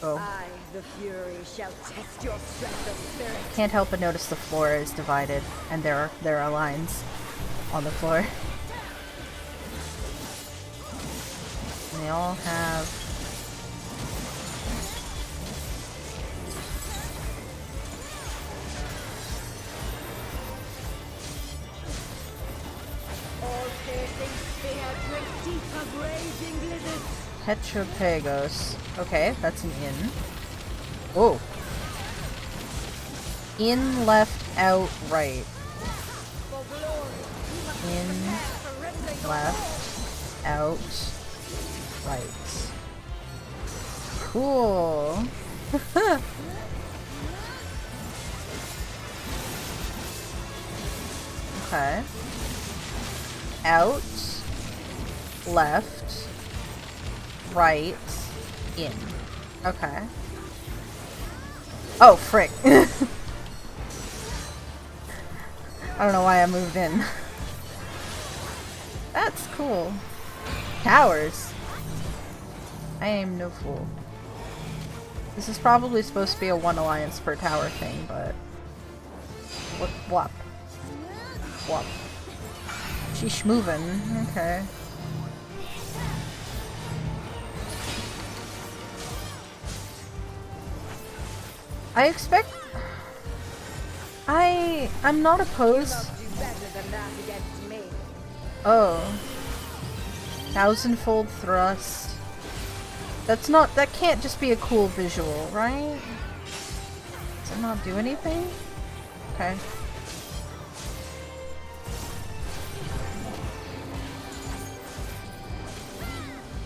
Oh. I, the Fury, shall test your strength of spirit. Can't help but notice the floor is divided, and there are lines on the floor. And they all have... All piercing spear drinks deep of raging blizzards. Petropagos. Okay, that's an in. Whoa. In, left, out, right. In, left, out, right. Cool. Okay. Out, left, right, in. Okay. Oh, frick. I don't know why I moved in. That's cool. Towers. I am no fool. This is probably supposed to be a 1 alliance per tower thing, but... Whop. Whop. Sheesh moving. Okay. I expect... I'm not opposed... Do better than that against me. Oh. 1000-fold thrust. That's not... That can't just be a cool visual, right? Does it not do anything? Okay.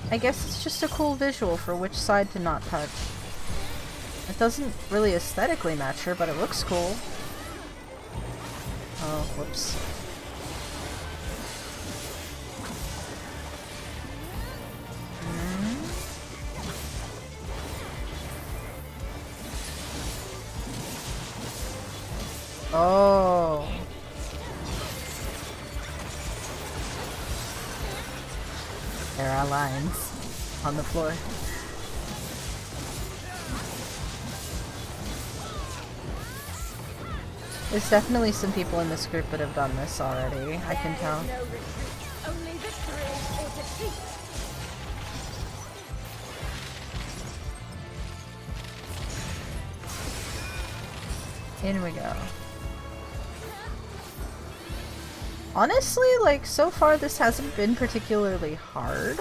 I guess it's just a cool visual for which side to not touch. It doesn't really aesthetically match her, but it looks cool. Oh, whoops. Oh. There are lines on the floor. There's definitely some people in this group that have done this already, I can tell. No retreat, only victory or defeat. In we go. Honestly, like, so far this hasn't been particularly hard.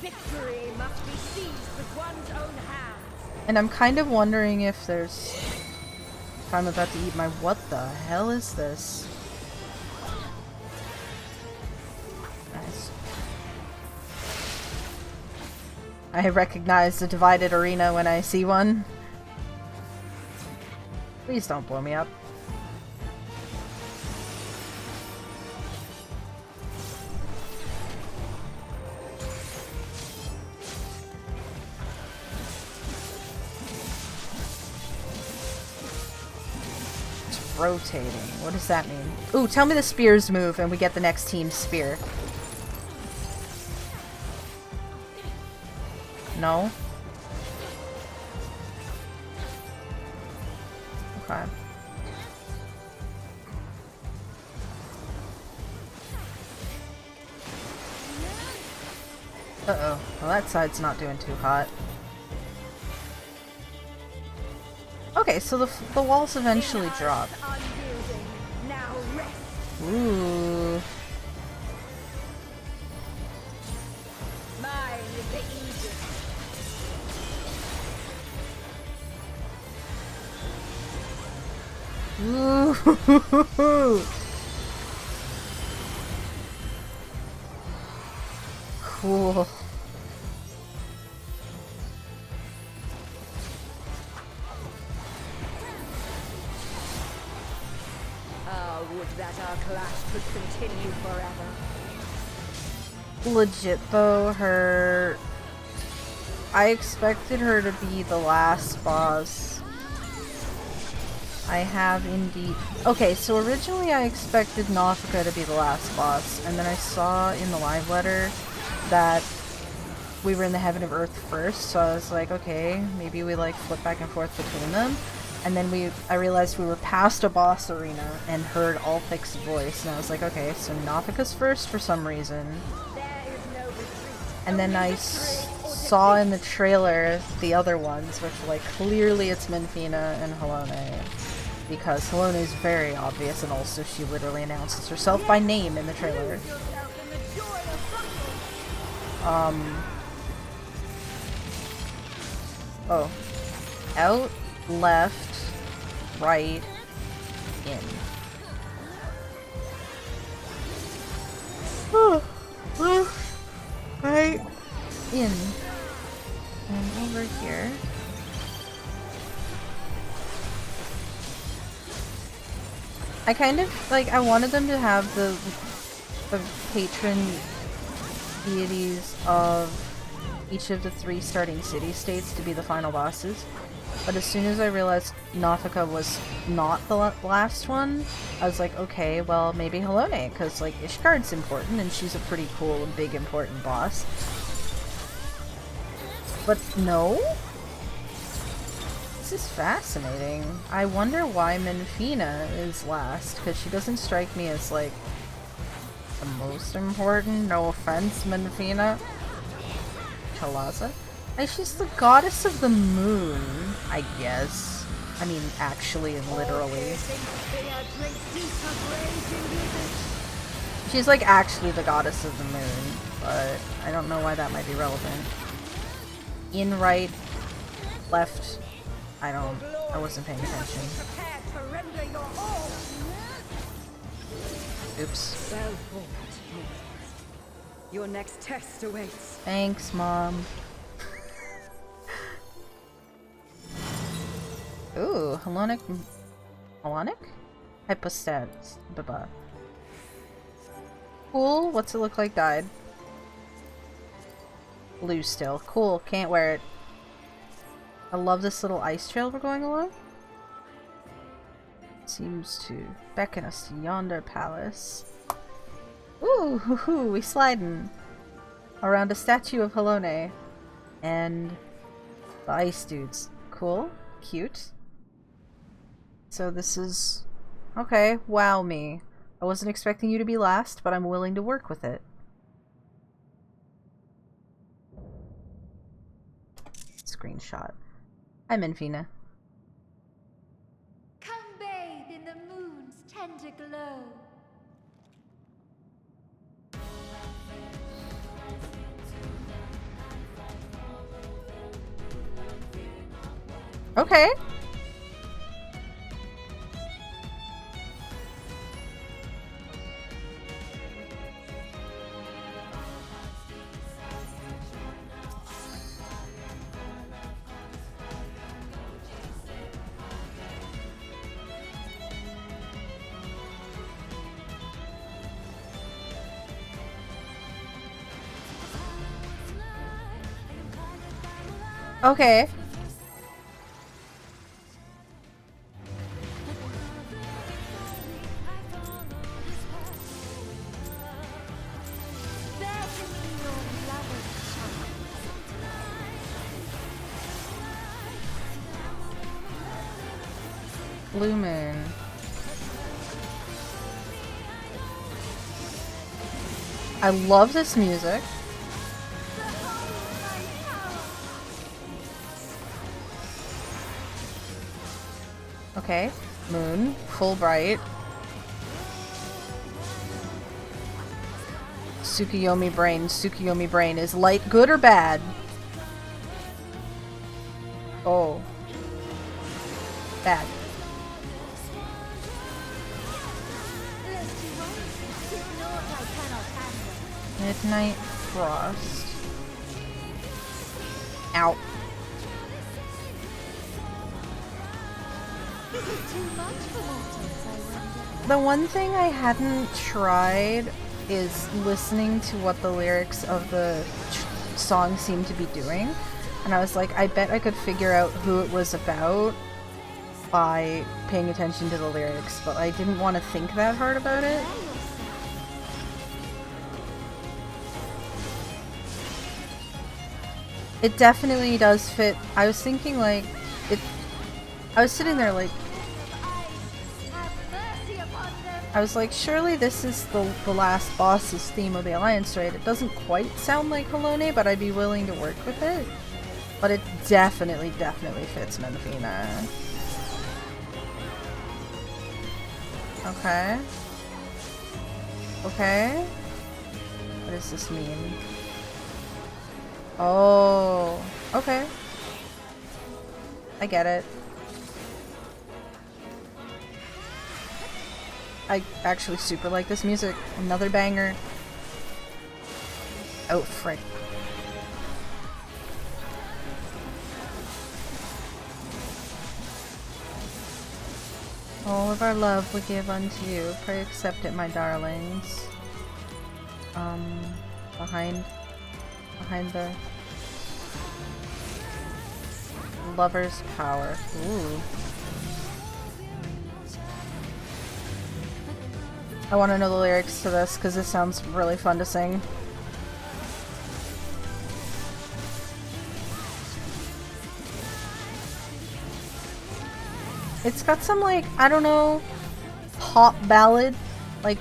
Victory must be seized with one's own hands. And I'm kind of wondering if there's... If I'm about to eat my... What the hell is this? Nice. I recognize the divided arena when I see one. Please don't blow me up. It's rotating. What does that mean? Ooh, tell me the spears move and we get the next team's spear. No? Okay. Uh-oh. Well, that side's not doing too hot. Okay, so the walls eventually drop. Now rest. Ooh. Mine is the Aegis. Ooh. Cool. Would that our clash could continue forever. Legit though, I expected her to be the last boss. I have indeed. Okay, so originally I expected Naufika to be the last boss, and then I saw in the live letter that we were in the Heaven of Earth first, so I was like, okay, maybe we like flip back and forth between them. And then I realized we were past a boss arena and heard Althic's voice, and I was like, okay, so Naufika's first for some reason. And then I saw in the trailer the other ones, which like clearly it's Minfina and Halone, because Halone is very obvious, and also she literally announces herself by name in the trailer. Oh. Out, left, right, in. Left, right, in. And over here. I kind of, like, I wanted them to have the patron deities of each of the 3 starting city-states to be the final bosses. But as soon as I realized Naufika was not the last one, I was like, okay, well, maybe Halone, because, like, Ishgard's important, and she's a pretty cool and big important boss. But no? This is fascinating. I wonder why Minfina is last, because she doesn't strike me as, like, the most important. No offense, Minfina. Chalaza? Like, she's the goddess of the moon, I guess. I mean, actually and literally. She's, like, actually the goddess of the moon, but I don't know why that might be relevant. In, right, left, I wasn't paying attention. Oops. Well fought. Your next test awaits. Thanks, Mom. Ooh, Halonic? Hypostats. Baba. Cool. What's it look like dyed? Blue still. Cool. Can't wear it. I love this little ice trail we're going along. Seems to beckon us to yonder palace. Ooh, hoo hoo, we sliding around a statue of Halone and the ice dudes. Cool. Cute. So this is... okay, wow me. I wasn't expecting you to be last, but I'm willing to work with it. screenshot. Hi, Minfina. Come bathe in the moon's tender glow. Okay. Okay. Blue Moon. I love this music. Okay, moon, full bright. Tsukuyomi brain. Tsukuyomi brain. Is light good or bad? Oh. Bad. Midnight Frost. Ow. The one thing I hadn't tried is listening to what the lyrics of the song seemed to be doing. And I was like, I bet I could figure out who it was about by paying attention to the lyrics, but I didn't want to think that hard about it. It definitely does fit. I was thinking like, I was sitting there like, I was like, surely this is the last boss's theme of the Alliance Raid. It doesn't quite sound like Halone, but I'd be willing to work with it. But it definitely fits Minfina. Okay. Okay. What does this mean? Oh. Okay. I get it. I actually super like this music. Another banger. Oh, frick. All of our love we give unto you. Pray accept it, my darlings. Behind the lover's power. Ooh. I want to know the lyrics to this because this sounds really fun to sing. It's got some, like, I don't know, pop ballad. Like,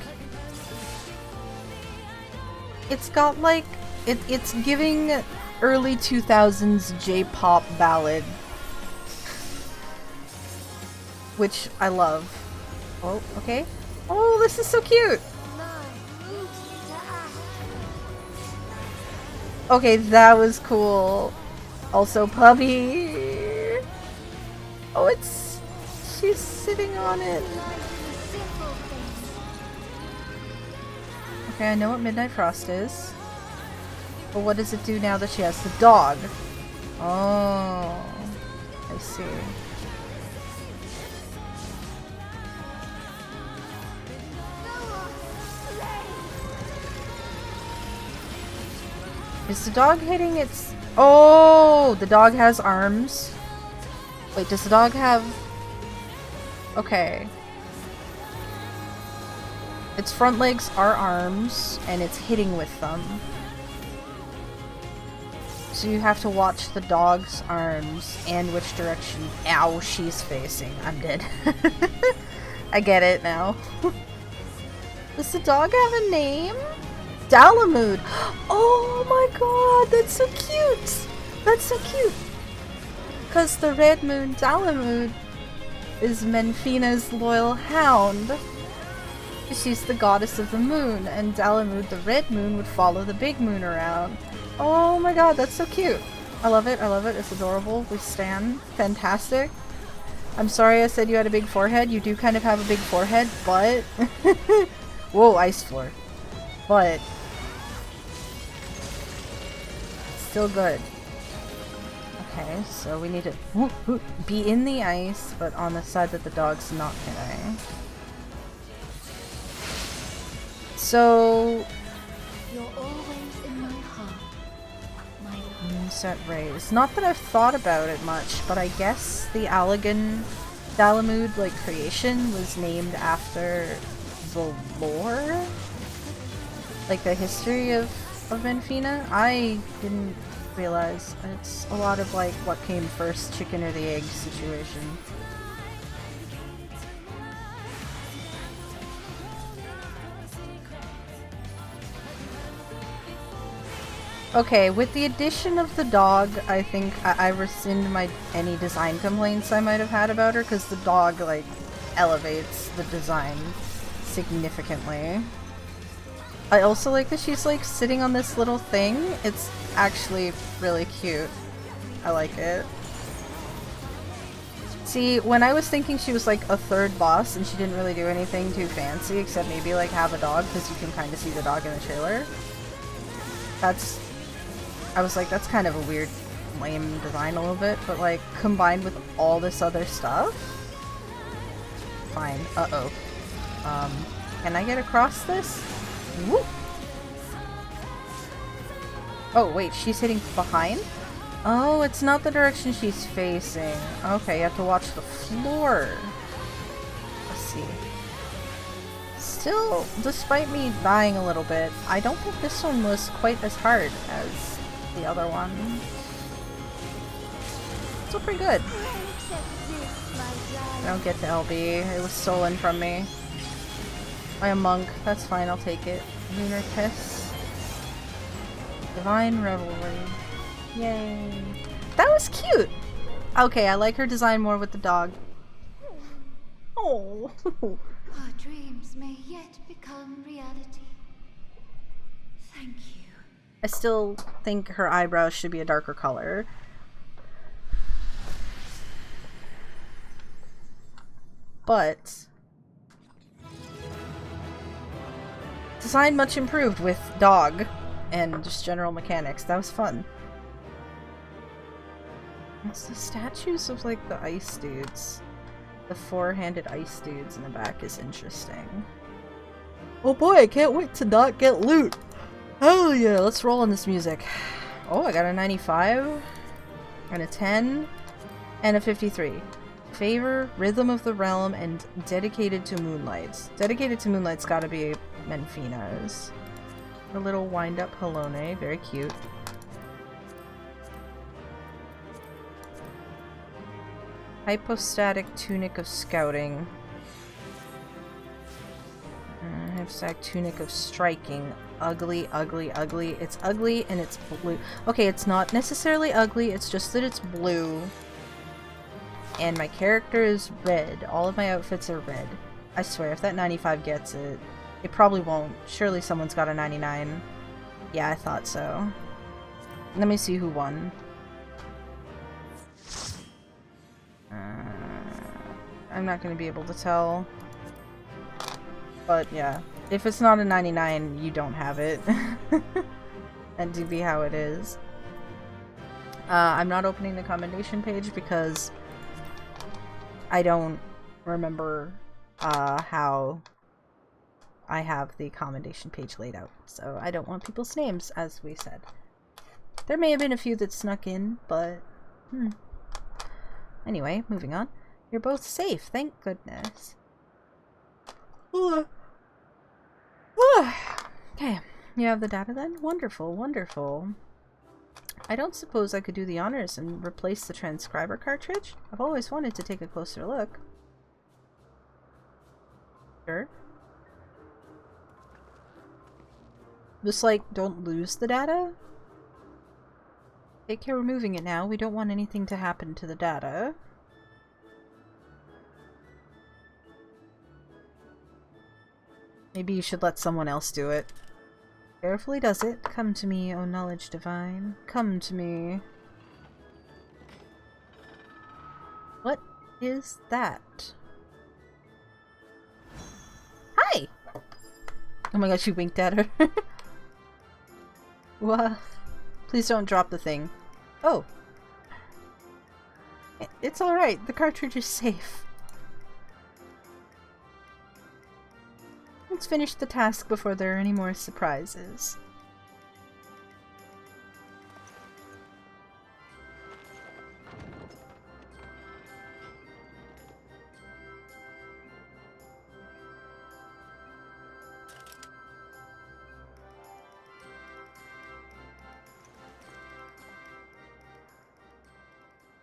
it's got, like, it's giving early 2000s J-pop ballad. Which I love. Oh, okay. Oh, this is so cute! Okay, that was cool. Also, puppy! Oh, it's... she's sitting on it. Okay, I know what Midnight Frost is. But what does it do now that she has the dog? Oh, I see. Is the dog hitting its... oh, the dog has arms. Wait, does the dog have... okay. Its front legs are arms, and it's hitting with them. So you have to watch the dog's arms and which direction, ow, she's facing. I'm dead. I get it now. Does the dog have a name? Dalamud. Oh my god, that's so cute. That's so cute. Because the red moon, Dalamud, is Menfina's loyal hound. She's the goddess of the moon, and Dalamud, the red moon, would follow the big moon around. Oh my god, that's so cute. I love it, it's adorable. We stan. Fantastic. I'm sorry I said you had a big forehead. You do kind of have a big forehead, but... Whoa, ice floor. But... still good. Okay, so we need to be in the ice, but on the side that the dog's not hitting. So... You're always in my heart, my love. Moonset rays. Not that I've thought about it much, but I guess the Dalamud, like, creation was named after the lore? Like, the history of Menfina? I didn't realize. It's a lot of, like, what came first, chicken or the egg situation. Okay, with the addition of the dog, I think I rescind any design complaints I might have had about her, because the dog, like, elevates the design significantly. I also like that she's, like, sitting on this little thing. It's actually really cute. I like it. See, when I was thinking she was, like, a third boss, and she didn't really do anything too fancy, except maybe, like, have a dog, because you can kind of see the dog in the trailer. I was like, that's kind of a weird, lame design a little bit, but like, combined with all this other stuff? Fine. Uh-oh. Can I get across this? Whoop! Oh, wait, she's hitting behind? Oh, it's not the direction she's facing. Okay, you have to watch the floor. Let's see. Still, despite me dying a little bit, I don't think this one was quite as hard as the other one. Still pretty good. I don't get to LB. It was stolen from me by a monk. That's fine, I'll take it. Lunar Kiss. Divine Revelry. Yay. That was cute! Okay, I like her design more with the dog. Oh. Our dreams may yet become reality. Thank you. I still think her eyebrows should be a darker color. But design much improved with dog and just general mechanics. That was fun. It's the statues of, like, the ice dudes. The four-handed ice dudes in the back is interesting. Oh boy, I can't wait to not get loot! Hell yeah, let's roll on this music. Oh, I got a 95, and a 10, and a 53. Favor, Rhythm of the Realm, and Dedicated to Moonlight. Dedicated to Moonlight's gotta be Menfina's. A little wind-up Halone, very cute. Hypostatic Tunic of Scouting. Hypostatic Tunic of Striking. Ugly, ugly, ugly. It's ugly and it's blue. Okay, it's not necessarily ugly, it's just that it's blue. And my character is red. All of my outfits are red. I swear, if that 95 gets it, it probably won't. Surely someone's got a 99. Yeah, I thought so. Let me see who won. I'm not going to be able to tell. But yeah, if it's not a 99, you don't have it. And to be how it is. I'm not opening the commendation page because I don't remember how I have the commendation page laid out. So I don't want people's names, as we said. There may have been a few that snuck in, but anyway, moving on. You're both safe, thank goodness. Okay, you have the data then? Wonderful, wonderful. I don't suppose I could do the honors and replace the transcriber cartridge? I've always wanted to take a closer look. Sure. Just like, don't lose the data? Take care removing it now. We don't want anything to happen to the data. Maybe you should let someone else do it. Carefully does it. Come to me, O knowledge divine. Come to me. What is that? Hi! Oh my god, she winked at her. What? Please don't drop the thing. Oh. It's alright. The cartridge is safe. Let's finish the task before there are any more surprises.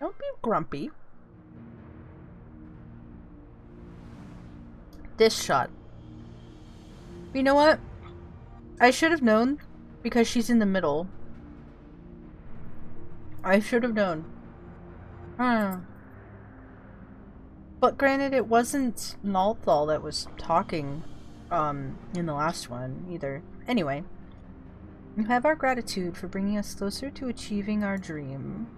Don't be grumpy. This shot. You know what? I should have known because she's in the middle. I should have known. But granted, it wasn't Nalthal that was talking in the last one either. Anyway, you have our gratitude for bringing us closer to achieving our dream.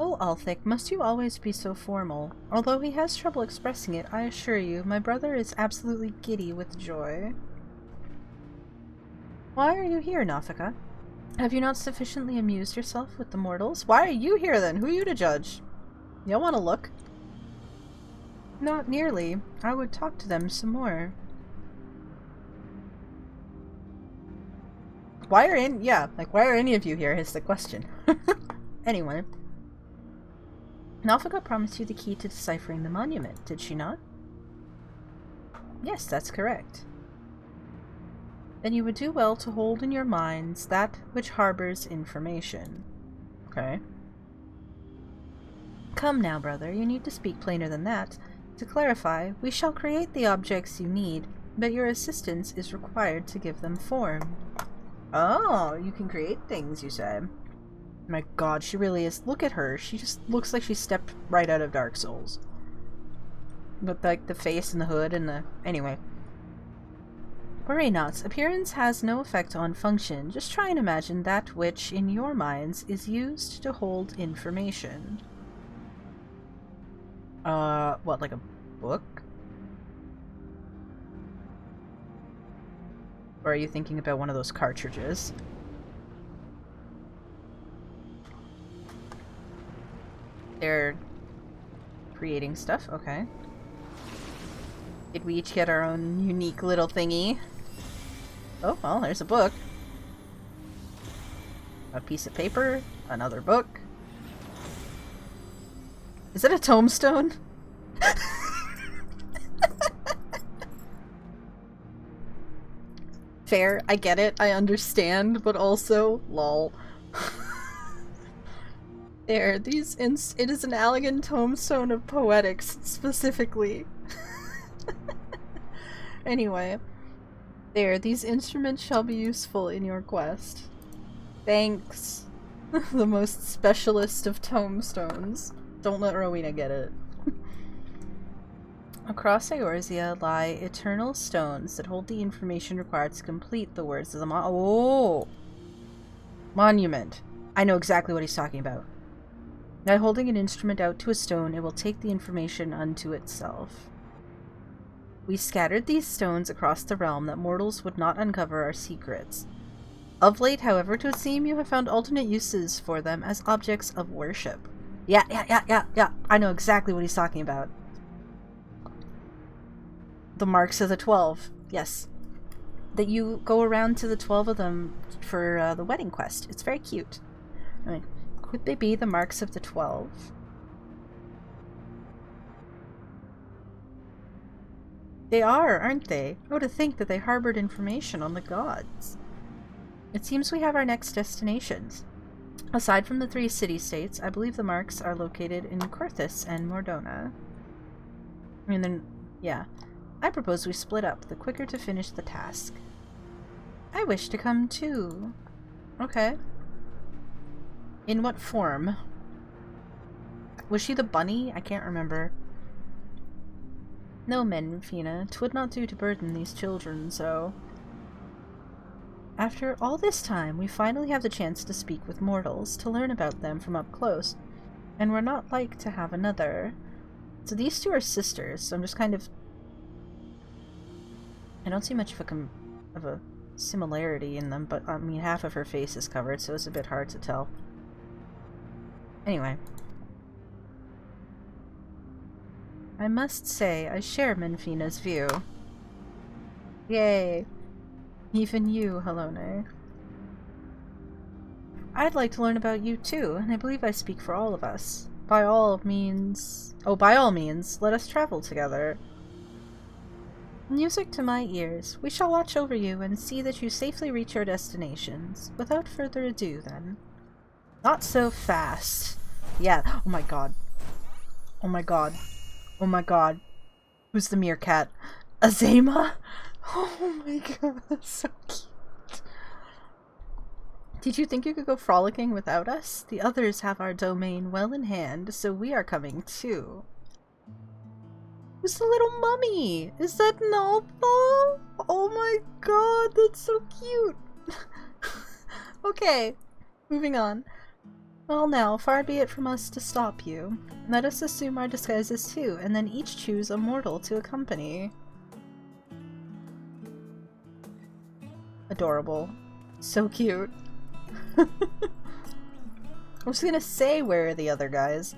Oh, Althik, must you always be so formal? Although he has trouble expressing it, I assure you, my brother is absolutely giddy with joy. Why are you here, Nafika? Have you not sufficiently amused yourself with the mortals? Why are you here then? Who are you to judge? You don't want to look? Not nearly. I would talk to them some more. Why are any of you here is the question. Anyway. Nafika promised you the key to deciphering the monument, did she not? Yes, that's correct. Then you would do well to hold in your minds that which harbors information. Okay. Come now, brother, you need to speak plainer than that. To clarify, we shall create the objects you need, but your assistance is required to give them form. Oh, you can create things, you say. My god, she really is. Look at her. She just looks like she stepped right out of Dark Souls. With like the face and the hood and the... Anyway. Worry not. Appearance has no effect on function. Just try and imagine that which, in your minds, is used to hold information. What, like a book? Or are you thinking about one of those cartridges? They're creating stuff? Okay. Did we each get our own unique little thingy? Oh, well, there's a book. A piece of paper. Another book. Is it a tombstone? Fair, I get it, I understand, but also, lol. There, it is an Allegan tombstone of poetics, specifically. Anyway. There, these instruments shall be useful in your quest. Thanks. The most specialist of tombstones. Don't let Rowena get it. Across Eorzea lie eternal stones that hold the information required to complete the words of the monument. I know exactly what he's talking about. By holding an instrument out to a stone, it will take the information unto itself. We scattered these stones across the realm that mortals would not uncover our secrets. Of late, however, it would seem you have found alternate uses for them as objects of worship. Yeah. I know exactly what he's talking about. The marks of the 12. Yes. That you go around to the 12 of them for the wedding quest. It's very cute. I mean, could they be the marks of the 12? They are, aren't they? Oh, to think that they harbored information on the gods. It seems we have our next destinations. Aside from the 3 city-states, I believe the marks are located in Korthus and Mordona. And then, yeah. I propose we split up, the quicker to finish the task. I wish to come too. Okay. In what form? Was she the bunny? I can't remember. No, Menfina, 'twould not do to burden these children so. After all this time, we finally have the chance to speak with mortals, to learn about them from up close. And we're not like to have another. So these two are sisters, so I'm just kind of... I don't see much of a similarity in them, but I mean half of her face is covered, so it's a bit hard to tell. Anyway. I must say, I share Menfina's view. Yay! Even you, Halone. I'd like to learn about you too, and I believe I speak for all of us. By all means, let us travel together. Music to my ears. We shall watch over you and see that you safely reach your destinations. Without further ado, then. Not so fast. Yeah, oh my god. Oh my god. Oh my god. Who's the meerkat? Azema? Oh my god, that's so cute. Did you think you could go frolicking without us? The others have our domain well in hand, so we are coming too. Who's the little mummy? Is that Nalpa? Oh my god, that's so cute. Okay, moving on. Well now, far be it from us to stop you. Let us assume our disguises too, and then each choose a mortal to accompany. Adorable. So cute. I was gonna say, where are the other guys?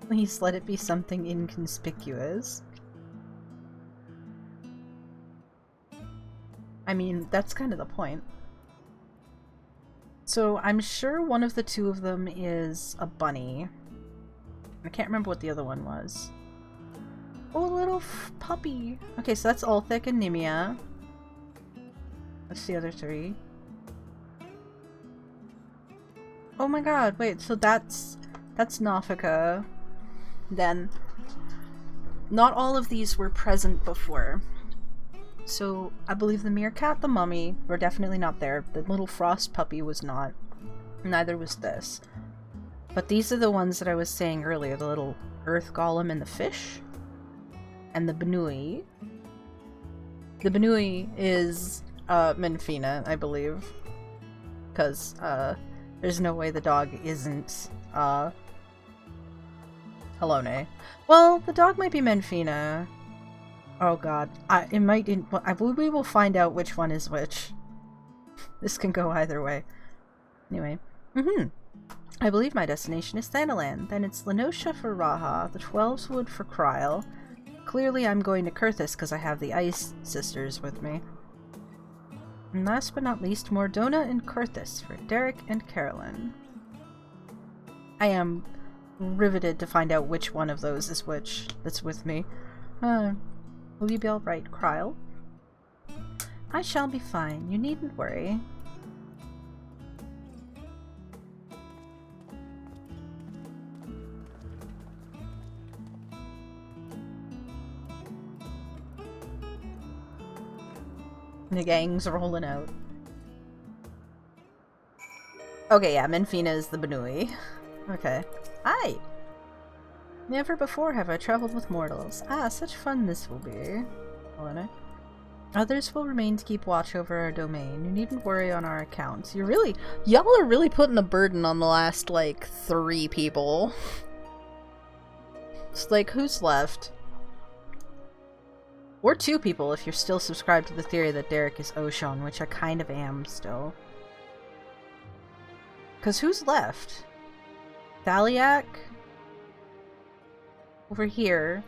Please let it be something inconspicuous. I mean, that's kind of the point. So I'm sure one of the two of them is a bunny. I can't remember what the other one was. Oh, a little puppy. Okay, so that's Ulthik and Nimia. That's the other three. Oh my god, wait, so that's Nafika. Then, not all of these were present before. So, I believe the meerkat, the mummy, were definitely not there. The little frost puppy was not. Neither was this. But these are the ones that I was saying earlier. The little earth golem and the fish. And the Benui. The Benui is Menfina, I believe. Because there's no way the dog isn't Halone. Well, the dog might be Menfina. Oh god. We will find out which one is which. This can go either way. Anyway. I believe my destination is Thanalan. Then it's Lenosha for Raha, the 12's Wood for Kryl. Clearly I'm going to Kurthis because I have the Ice Sisters with me. And last but not least, Mordona and Kurthis for Derek and Carolyn. I am riveted to find out which one of those is which that's with me. Will you be alright, Kryl? I shall be fine. You needn't worry. The gang's rolling out. Okay, yeah, Menfina is the Benui. Okay. Hi! Never before have I traveled with mortals. Ah, such fun this will be. Helena. Others will remain to keep watch over our domain. You needn't worry on our account. Y'all are really putting the burden on the last, like, 3 people. It's like, who's left? Or 2 people if you're still subscribed to the theory that Derek is Oshon, which I kind of am still. Because who's left? Thaliak? Over here.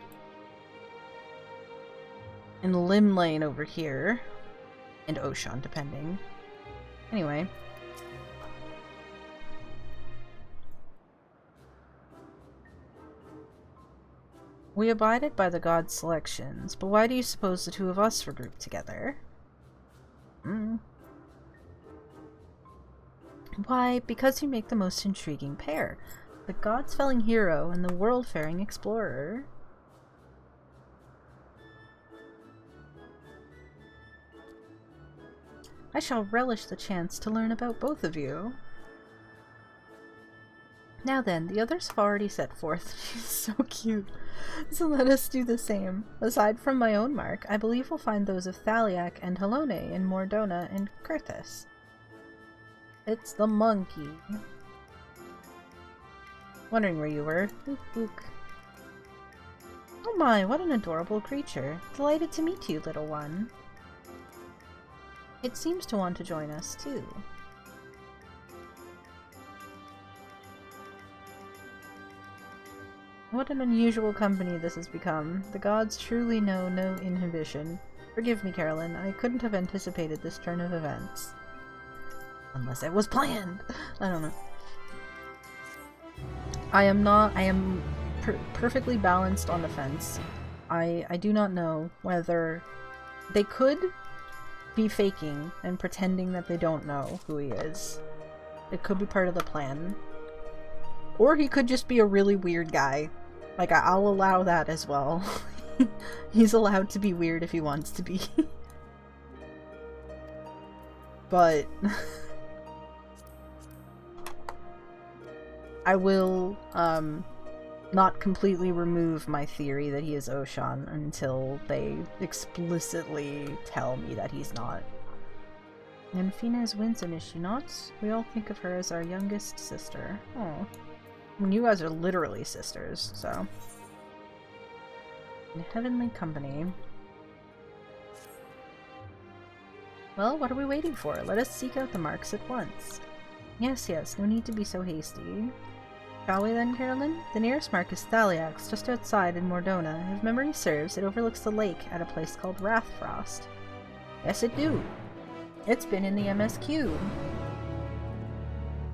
And Limlane over here. And Oshon, depending. Anyway. We abided by the god's selections, but why do you suppose the 2 of us were grouped together? Why, because you make the most intriguing pair. The god's-felling hero and the world-faring explorer. I shall relish the chance to learn about both of you. Now then, the others have already set forth. She's so cute. So let us do the same. Aside from my own mark, I believe we'll find those of Thaliak and Halone in Mordona and Kurthus. It's the monkey. Wondering where you were. Ook, ook. Oh my, what an adorable creature. Delighted to meet you, little one. It seems to want to join us, too. What an unusual company this has become. The gods truly know no inhibition. Forgive me, Carolyn, I couldn't have anticipated this turn of events. Unless it was planned! I don't know. I am perfectly balanced on the fence. I do not know whether they could be faking and pretending that they don't know who he is. It could be part of the plan. Or he could just be a really weird guy. Like, I'll allow that as well. He's allowed to be weird if he wants to be. But I will not completely remove my theory that he is Oshan until they explicitly tell me that he's not. And Fina is winsome, is she not? We all think of her as our youngest sister. Oh. I mean, you guys are literally sisters, so. In heavenly company. Well, what are we waiting for? Let us seek out the marks at once. Yes, yes, no need to be so hasty. Shall we then, Carolyn? The nearest mark is Thaliak's, just outside in Mordona. If memory serves, it overlooks the lake at a place called Wrathfrost. Yes, it do. It's been in the MSQ.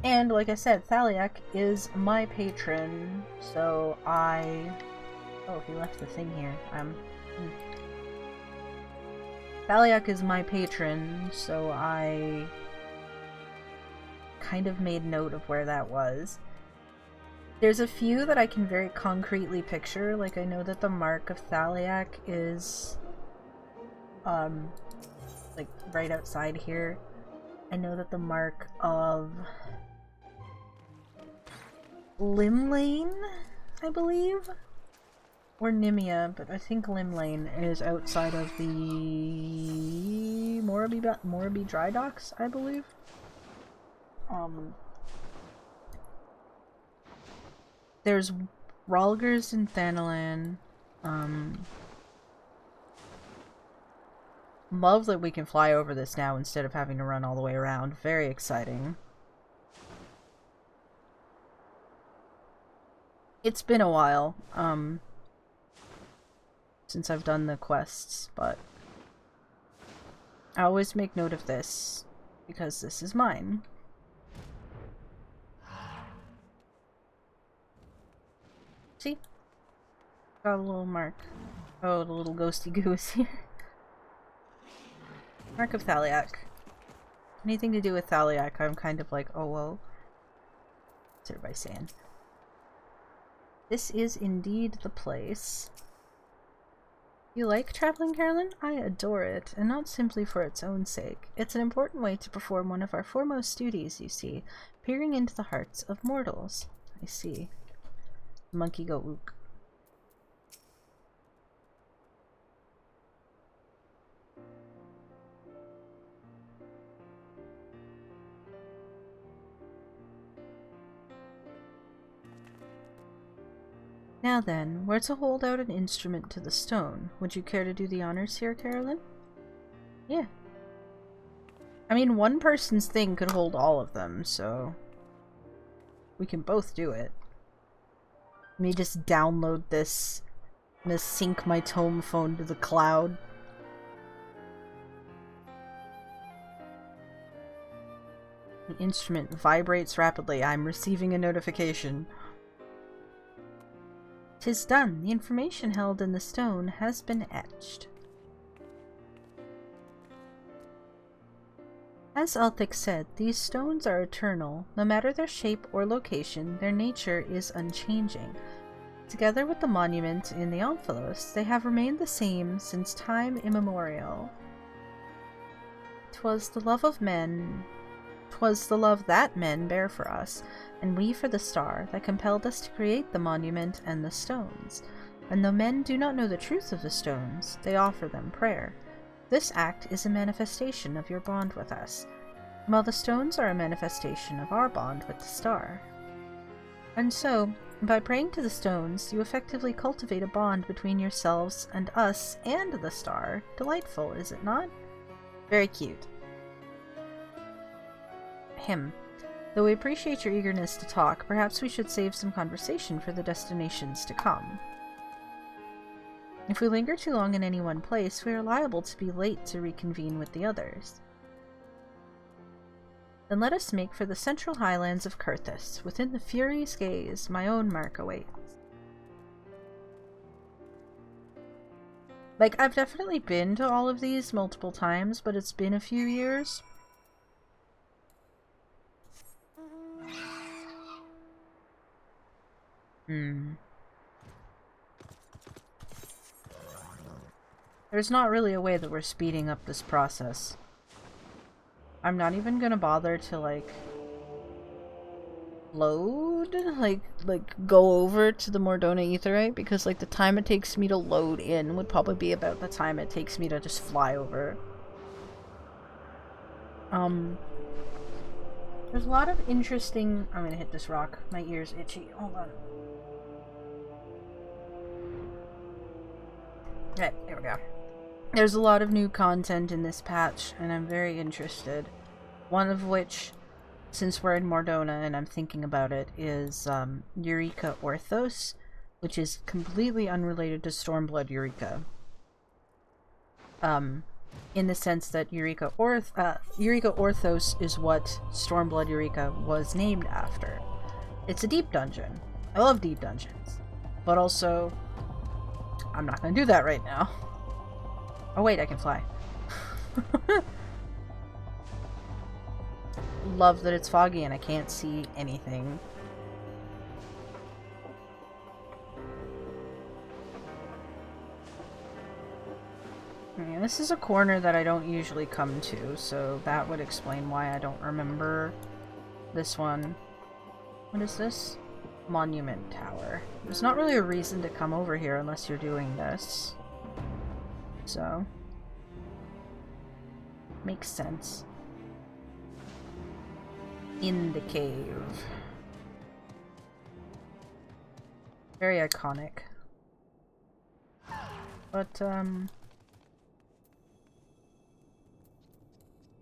And, like I said, Thaliak is my patron, so I... Oh, he left the thing here. Thaliak is my patron, so I kind of made note of where that was. There's a few that I can very concretely picture, like I know that the mark of Thaliak is, like, right outside here. I know that the mark of Limlane, I believe? Or Nimia, but I think Limlane is outside of the Moraby Dry Docks, I believe. There's Ralgers in Thanalan. Love that we can fly over this now instead of having to run all the way around. Very exciting. It's been a while, since I've done the quests, but I always make note of this, because this is mine. See? Got a little mark. Oh, the little ghosty goo is here. Mark of Thaliak. Anything to do with Thaliak, I'm kind of like, oh well. What's everybody saying? This is indeed the place. You like traveling, Carolyn? I adore it, and not simply for its own sake. It's an important way to perform one of our foremost duties, you see, peering into the hearts of mortals. I see. Monkey go ook. Now then, we're to hold out an instrument to the stone. Would you care to do the honors here, Carolyn? Yeah. I mean, one person's thing could hold all of them, so we can both do it. Let me just download this. I'm gonna sync my tome phone to the cloud. The instrument vibrates rapidly. I'm receiving a notification. 'Tis done. The information held in the stone has been etched. As Althic said, these stones are eternal. No matter their shape or location, their nature is unchanging. Together with the monument in the Omphalos, they have remained the same since time immemorial. 'Twas the love of men, 'twas the love that men bear for us, and we for the star, that compelled us to create the monument and the stones. And though men do not know the truth of the stones, they offer them prayer. This act is a manifestation of your bond with us, while the stones are a manifestation of our bond with the star. And so, by praying to the stones, you effectively cultivate a bond between yourselves and us and the star. Delightful, is it not? Very cute. Though we appreciate your eagerness to talk, perhaps we should save some conversation for the destinations to come. If we linger too long in any one place, we are liable to be late to reconvene with the others. Then let us make for the central highlands of Kurthus. Within the Fury's gaze, my own mark awaits. Like, I've definitely been to all of these multiple times, but it's been a few years. There's not really a way that we're speeding up this process. I'm not even gonna bother to, like, load? Like, go over to the Mordona Aetheryte, because, like, the time it takes me to load in would probably be about the time it takes me to just fly over. There's a lot of interesting... I'm gonna hit this rock. My ear's itchy. Hold on. Right, there we go. There's a lot of new content in this patch, and I'm very interested. One of which, since we're in Mordona and I'm thinking about it, is Eureka Orthos, which is completely unrelated to Stormblood Eureka. In the sense that Eureka Orthos is what Stormblood Eureka was named after. It's a deep dungeon. I love deep dungeons. But also, I'm not gonna do that right now. Oh wait, I can fly. Love that it's foggy and I can't see anything. Yeah, this is a corner that I don't usually come to, so that would explain why I don't remember this one. What is this? Monument Tower. There's not really a reason to come over here unless you're doing this. So, makes sense. In the cave. Very iconic. But,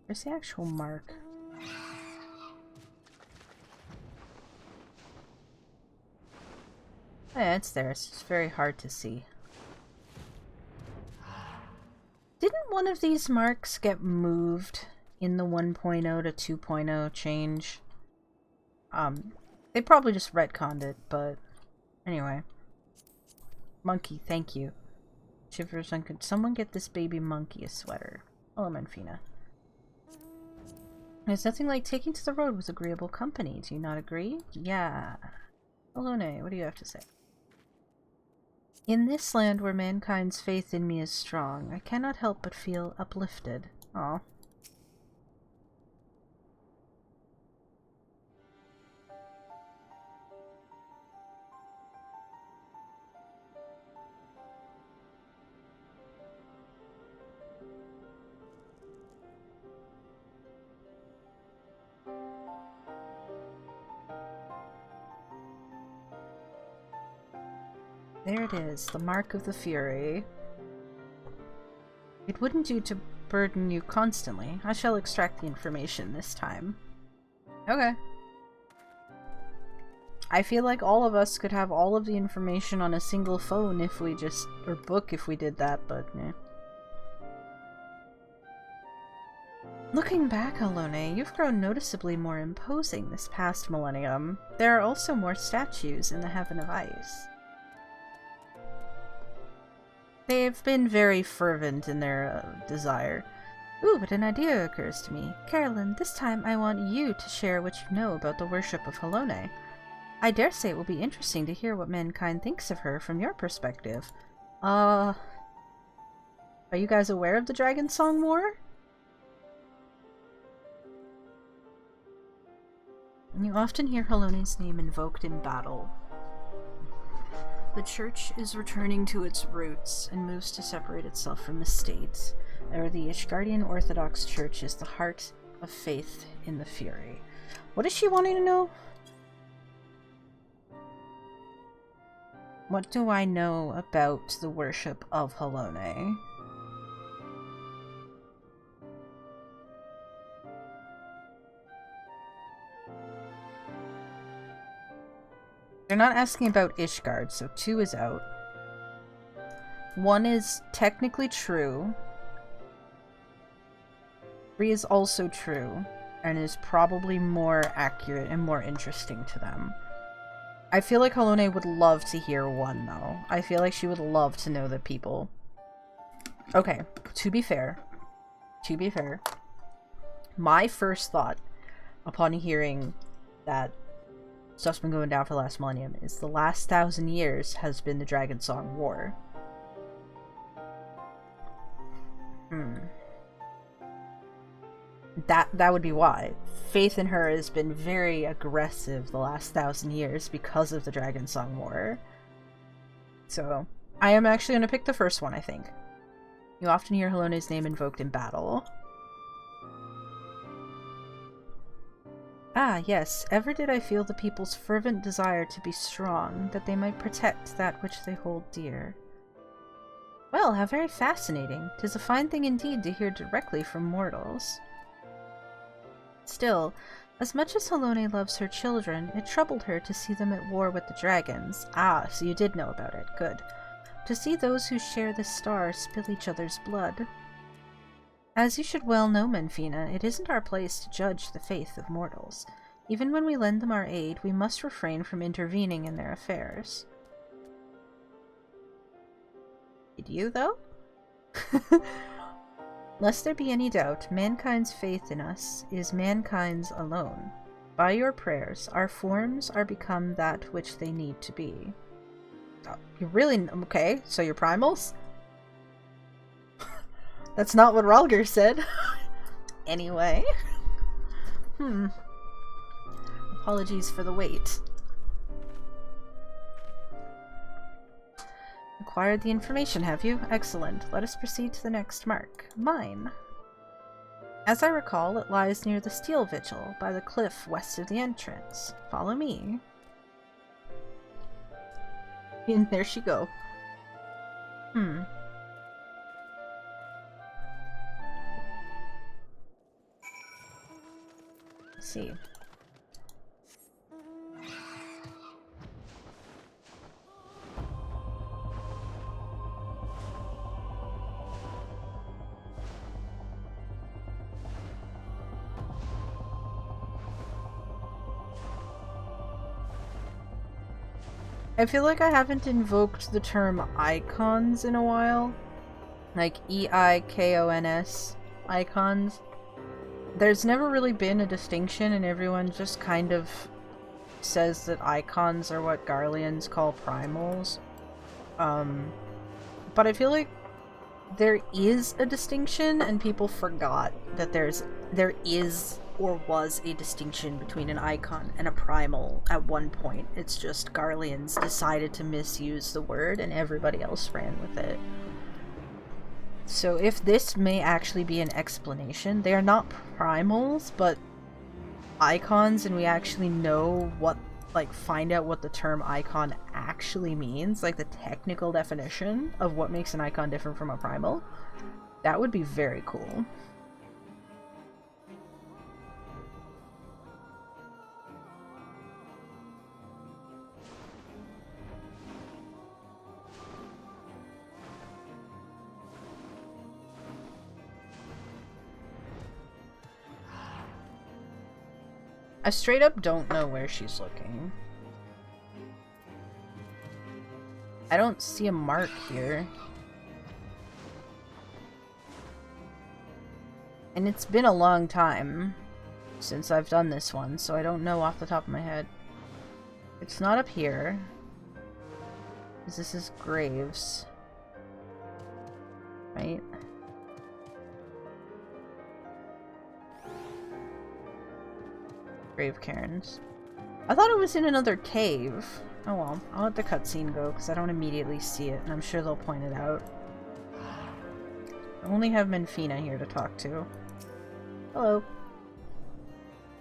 where's the actual mark? Yeah, it's there. It's just very hard to see. Didn't one of these marks get moved in the 1.0 to 2.0 change? They probably just retconned it, but anyway. Monkey, thank you. Euphrosyne, could someone get this baby monkey a sweater? Oh, Menfina. There's nothing like taking to the road with agreeable company. Do you not agree? Yeah. Alone, what do you have to say? In this land where mankind's faith in me is strong, I cannot help but feel uplifted. Aw. There it is, the Mark of the Fury. It wouldn't do to burden you constantly. I shall extract the information this time. Okay. I feel like all of us could have all of the information on a single phone if we just... or book if we did that, but eh. Looking back, Alone, you've grown noticeably more imposing this past millennium. There are also more statues in the Heaven of Ice. They've been very fervent in their desire. Ooh, but an idea occurs to me. Carolyn, this time I want you to share what you know about the worship of Halone. I dare say it will be interesting to hear what mankind thinks of her from your perspective. Are you guys aware of the Dragon Song War? You often hear Halone's name invoked in battle. The church is returning to its roots and moves to separate itself from the state. Or the Ishgardian Orthodox Church is the heart of faith in the Fury. What is she wanting to know? What do I know about the worship of Halone? They're not asking about Ishgard, so 2 is out. 1 is technically true. 3 is also true, and is probably more accurate and more interesting to them. I feel like Halone would love to hear 1, though. I feel like she would love to know the people. Okay, to be fair, my first thought upon hearing that stuff's been going down for the last millennium is the last 1,000 years has been the Dragon Song War. That would be why. Faith in her has been very aggressive the last 1,000 years because of the Dragon Song War. So, I am actually going to pick the first one, I think. You often hear Halone's name invoked in battle. Ah, yes. Ever did I feel the people's fervent desire to be strong, that they might protect that which they hold dear. Well, how very fascinating. 'Tis a fine thing indeed to hear directly from mortals. Still, as much as Halone loves her children, it troubled her to see them at war with the dragons. Ah, so you did know about it. Good. To see those who share this star spill each other's blood. As you should well know, Menfina, it isn't our place to judge the faith of mortals. Even when we lend them our aid, we must refrain from intervening in their affairs. Did you, though? Lest there be any doubt, mankind's faith in us is mankind's alone. By your prayers, our forms are become that which they need to be. Oh, you really... Okay, so you're primals? That's not what Ralger said. Anyway. Apologies for the wait. Acquired the information, have you? Excellent. Let us proceed to the next mark. Mine. As I recall, it lies near the Steel Vigil, by the cliff west of the entrance. Follow me. And there she go. Let's see. I feel like I haven't invoked the term icons in a while. Like E-I-K-O-N-S icons. There's never really been a distinction, and everyone just kind of says that icons are what Garleans call primals. But I feel like there is a distinction, and people forgot that there is or was a distinction between an icon and a primal at one point. It's just Garleans decided to misuse the word, and everybody else ran with it. So if this may actually be an explanation, they are not primals, but icons, and we actually know what, like, find out what the term icon actually means, like the technical definition of what makes an icon different from a primal, that would be very cool. I straight up don't know where she's looking. I don't see a mark here. And it's been a long time since I've done this one, so I don't know off the top of my head. It's not up here. This is graves. Right? Grave cairns. I thought it was in another cave. Oh well, I'll let the cutscene go because I don't immediately see it, and I'm sure they'll point it out. I only have Menfina here to talk to. Hello.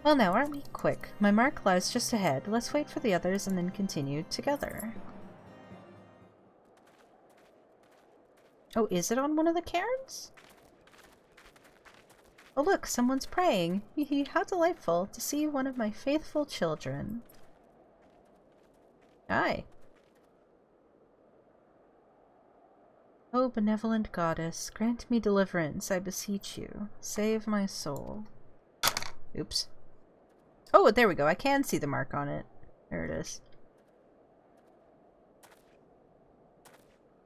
Well now, aren't we quick? My mark lies just ahead. Let's wait for the others and then continue together. Oh, is it on one of the cairns? Oh look, someone's praying. Hee how delightful to see one of my faithful children. Hi. Oh, benevolent goddess, grant me deliverance, I beseech you. Save my soul. Oops. Oh, there we go. I can see the mark on it. There it is.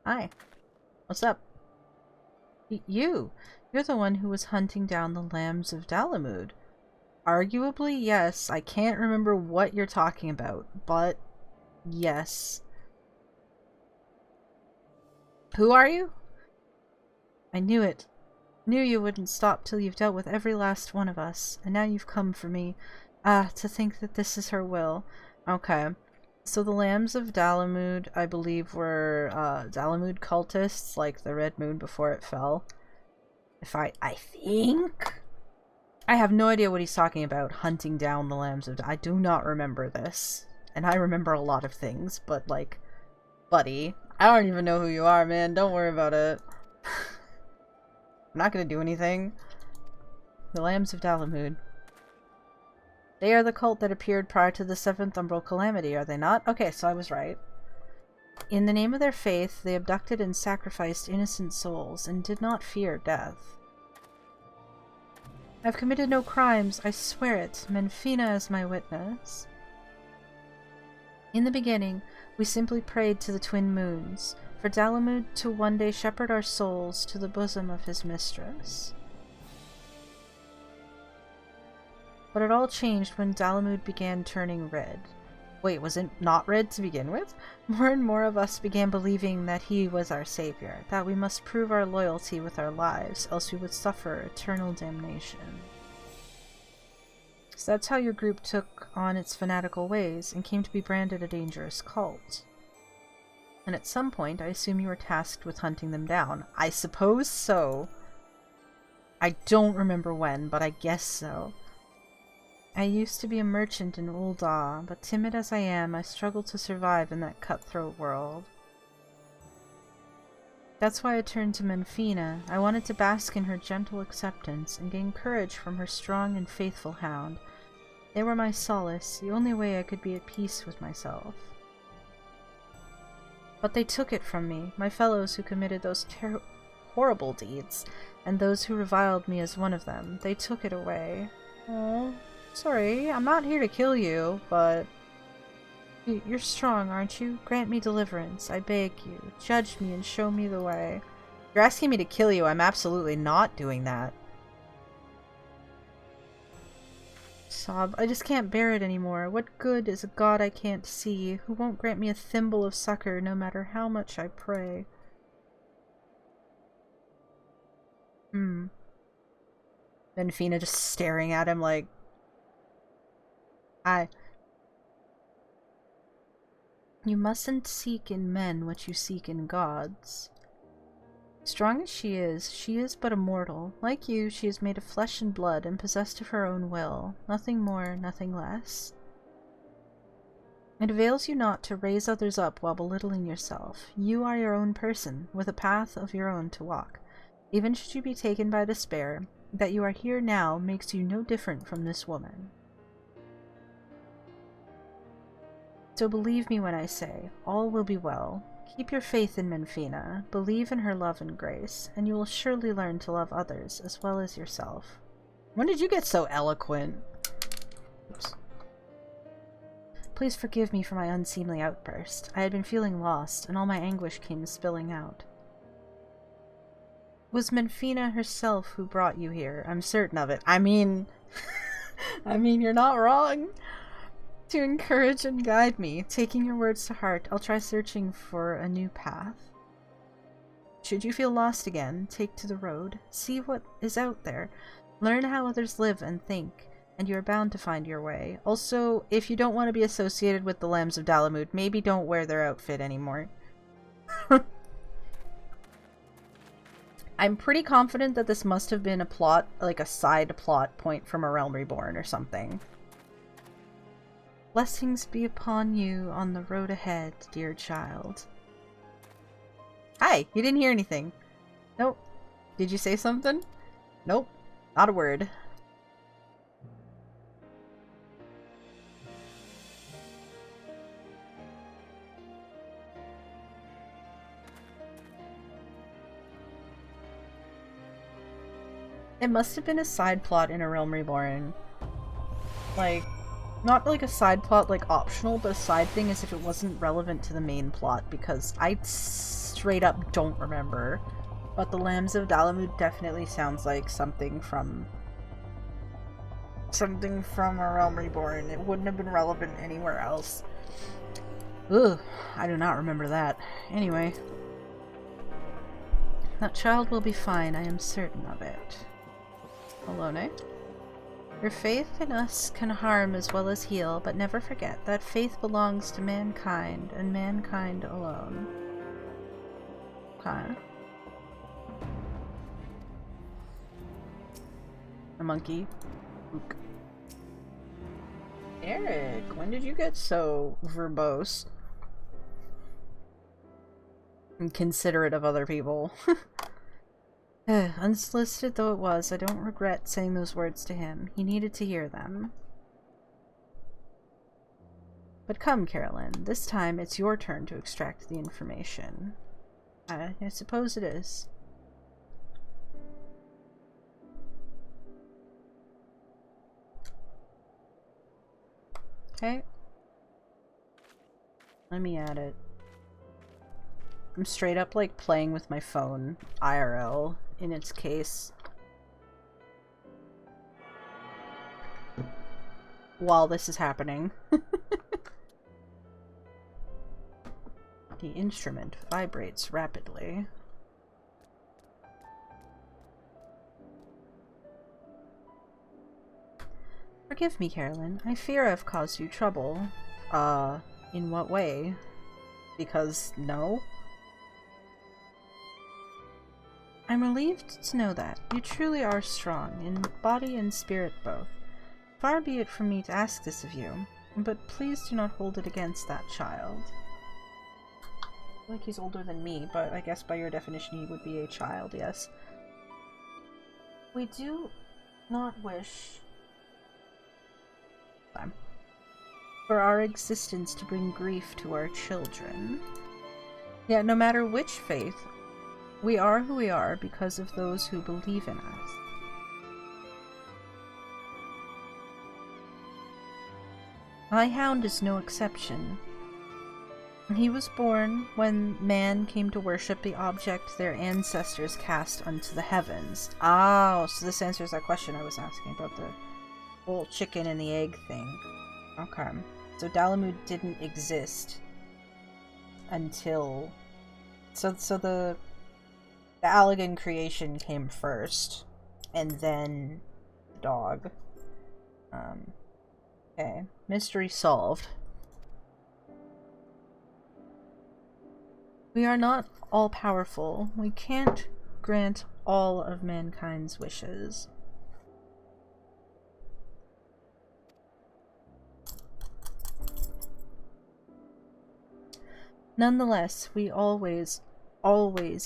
Hi. What's up? You're the one who was hunting down the lambs of Dalamud. Arguably, yes. I can't remember what you're talking about, but yes. Who are you? I knew it. Knew you wouldn't stop till you've dealt with every last one of us, and now you've come for me. Ah, to think that this is her will. Okay. So the Lambs of Dalamud, I believe, were Dalamud cultists, like the Red Moon before it fell. If I think? I have no idea what he's talking about, hunting down the Lambs of I do not remember this. And I remember a lot of things, but like, buddy, I don't even know who you are, man. Don't worry about it. I'm not gonna do anything. The Lambs of Dalamud. They are the cult that appeared prior to the 7th Umbral Calamity, are they not? Okay, so I was right. In the name of their faith, they abducted and sacrificed innocent souls, and did not fear death. I've committed no crimes, I swear it. Menfina is my witness. In the beginning, we simply prayed to the twin moons, for Dalamud to one day shepherd our souls to the bosom of his mistress. But it all changed when Dalamud began turning red. Wait, was it not red to begin with? More and more of us began believing that he was our savior, that we must prove our loyalty with our lives, else we would suffer eternal damnation. So that's how your group took on its fanatical ways and came to be branded a dangerous cult. And at some point, I assume you were tasked with hunting them down. I suppose so. I don't remember when, but I guess so. I used to be a merchant in Ul'dah, but timid as I am, I struggle to survive in that cutthroat world. That's why I turned to Menfina. I wanted to bask in her gentle acceptance and gain courage from her strong and faithful hound. They were my solace, the only way I could be at peace with myself. But they took it from me, my fellows who committed those horrible deeds, and those who reviled me as one of them. They took it away. Oh. Sorry, I'm not here to kill you, but you're strong, aren't you? Grant me deliverance, I beg you. Judge me and show me the way. You're asking me to kill you, I'm absolutely not doing that. Sob, I just can't bear it anymore. What good is a god I can't see, who won't grant me a thimble of succor no matter how much I pray? Menfina just staring at him like, you mustn't seek in men what you seek in gods. Strong as she is but a mortal. Like you, she is made of flesh and blood and possessed of her own will. Nothing more, nothing less. It avails you not to raise others up while belittling yourself. You are your own person, with a path of your own to walk. Even should you be taken by despair, that you are here now makes you no different from this woman. So believe me when I say, all will be well. Keep your faith in Menfina, believe in her love and grace, and you will surely learn to love others as well as yourself. When did you get so eloquent? Oops. Please forgive me for my unseemly outburst. I had been feeling lost, and all my anguish came spilling out. It was Menfina herself who brought you here. I'm certain of it. I mean, you're not wrong. To encourage and guide me, taking your words to heart, I'll try searching for a new path. Should you feel lost again, take to the road, see what is out there, learn how others live and think, and you are bound to find your way. Also, if you don't want to be associated with the Lambs of Dalamud, maybe don't wear their outfit anymore. I'm pretty confident that this must have been a plot, like a side plot point from A Realm Reborn or something. Blessings be upon you on the road ahead, dear child. Hi, you didn't hear anything. Nope. Did you say something? Nope. Not a word. It must have been a side plot in A Realm Reborn. Like, not like a side plot like optional, but a side thing as if it wasn't relevant to the main plot, because I straight up don't remember. But the Lambs of Dalamud definitely sounds like something from A Realm Reborn. It wouldn't have been relevant anywhere else. Ugh, I do not remember that. Anyway. That child will be fine, I am certain of it. Alone. Your faith in us can harm as well as heal, but never forget that faith belongs to mankind, and mankind alone. Okay. A monkey. Ook. Eric, when did you get so verbose? And considerate of other people. Unsolicited though it was, I don't regret saying those words to him. He needed to hear them. But come, Carolyn, this time it's your turn to extract the information. I suppose it is. Okay. Let me add it. I'm straight up like playing with my phone, IRL, in its case. While this is happening. The instrument vibrates rapidly. Forgive me, Carolyn. I fear I've caused you trouble. In what way? Because no? I'm relieved to know that. You truly are strong, in body and spirit both. Far be it from me to ask this of you, but please do not hold it against that child. I feel like he's older than me, but I guess by your definition he would be a child, yes. We do not wish for our existence to bring grief to our children. Yet no matter which faith, we are who we are because of those who believe in us. My hound is no exception. He was born when man came to worship the object their ancestors cast unto the heavens. Oh, so this answers that question I was asking about the whole chicken and the egg thing. Okay. So Dalamud didn't exist until... So the Allagan creation came first, and then the dog. Okay. Mystery solved. We are not all-powerful. We can't grant all of mankind's wishes. Nonetheless, we always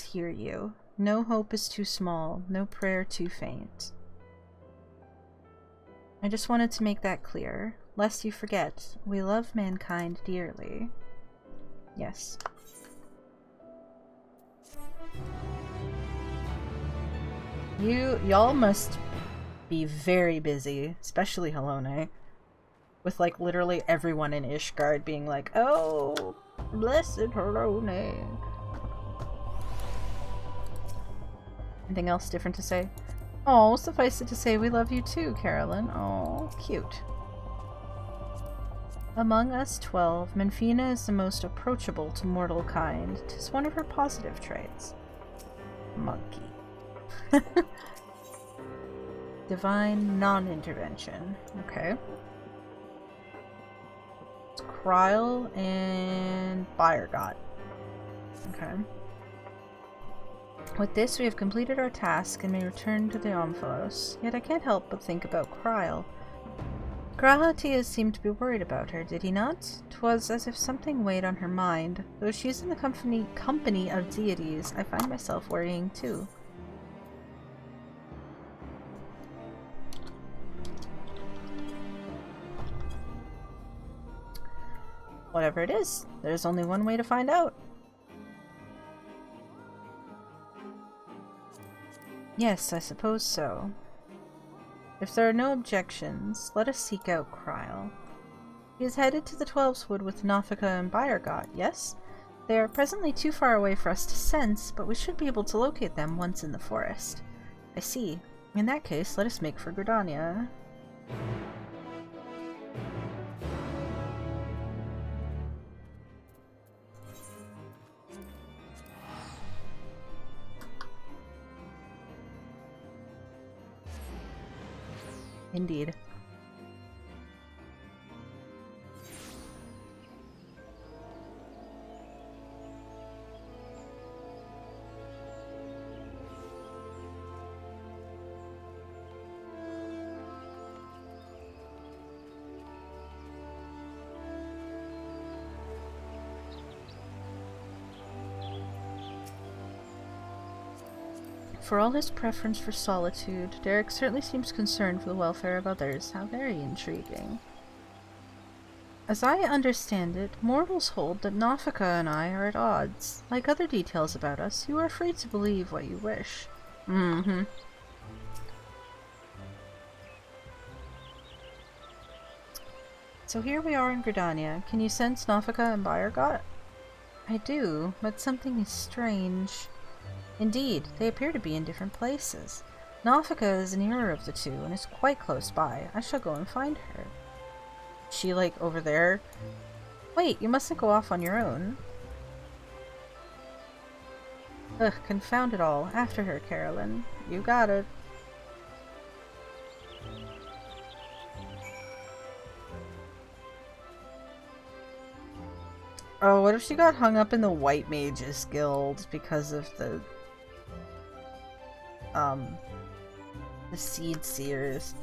hear you. No hope is too small, no prayer too faint. I just wanted to make that clear, lest you forget, we love mankind dearly. Yes. Y'all must be very busy, especially Helone, with like literally everyone in Ishgard being like, oh, blessed Helone. Anything else different to say? Oh, suffice it to say we love you too, Carolyn. Oh, cute. Among us 12, Menfina is the most approachable to mortal kind. 'Tis one of her positive traits. Monkey. Divine non-intervention. Okay. It's Kryle and Bayergot. Okay. With this, we have completed our task and may return to the Omphalos. Yet I can't help but think about Kryle. Grahatias seemed to be worried about her, did he not? 'Twas as if something weighed on her mind. Though she is in the company of deities, I find myself worrying too. Whatever it is, there's only one way to find out. Yes, I suppose so. If there are no objections, let us seek out Kryle. He is headed to the Twelveswood with Nafika and Bayergot, yes? They are presently too far away for us to sense, but we should be able to locate them once in the forest. I see. In that case, let us make for Gridania. Indeed. For all his preference for solitude, Derek certainly seems concerned for the welfare of others. How very intriguing. As I understand it, mortals hold that Nafika and I are at odds. Like other details about us, you are free to believe what you wish. Mm-hmm. So here we are in Gridania. Can you sense Nafika and Bayergot? I do, but something is strange. Indeed, they appear to be in different places. Nafika is nearer of the two and is quite close by. I shall go and find her. She, like, over there? Wait, you mustn't go off on your own. Ugh, confound it all. After her, Carolyn. You got it. Oh, what if she got hung up in the White Mages Guild because of the Seed Seers?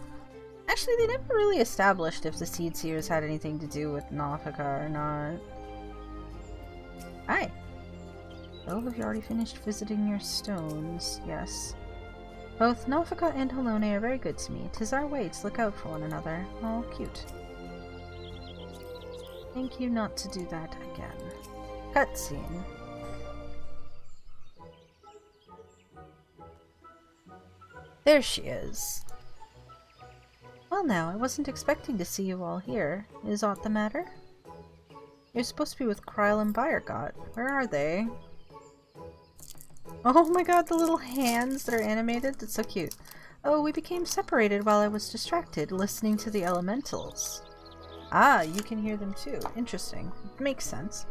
Actually, they never really established if the Seed Seers had anything to do with Nafika or not. Hi. Oh, have you already finished visiting your stones? Yes. Both Nafika and Halone are very good to me. 'Tis our way to look out for one another. Oh, cute. Thank you not to do that again. Cutscene. There she is. Well now, I wasn't expecting to see you all here. Is aught the matter? You're supposed to be with Kryle and Bayergot. Where are they? Oh my god, the little hands that are animated. That's so cute. Oh, we became separated while I was distracted, listening to the elementals. Ah, you can hear them too. Interesting. Makes sense.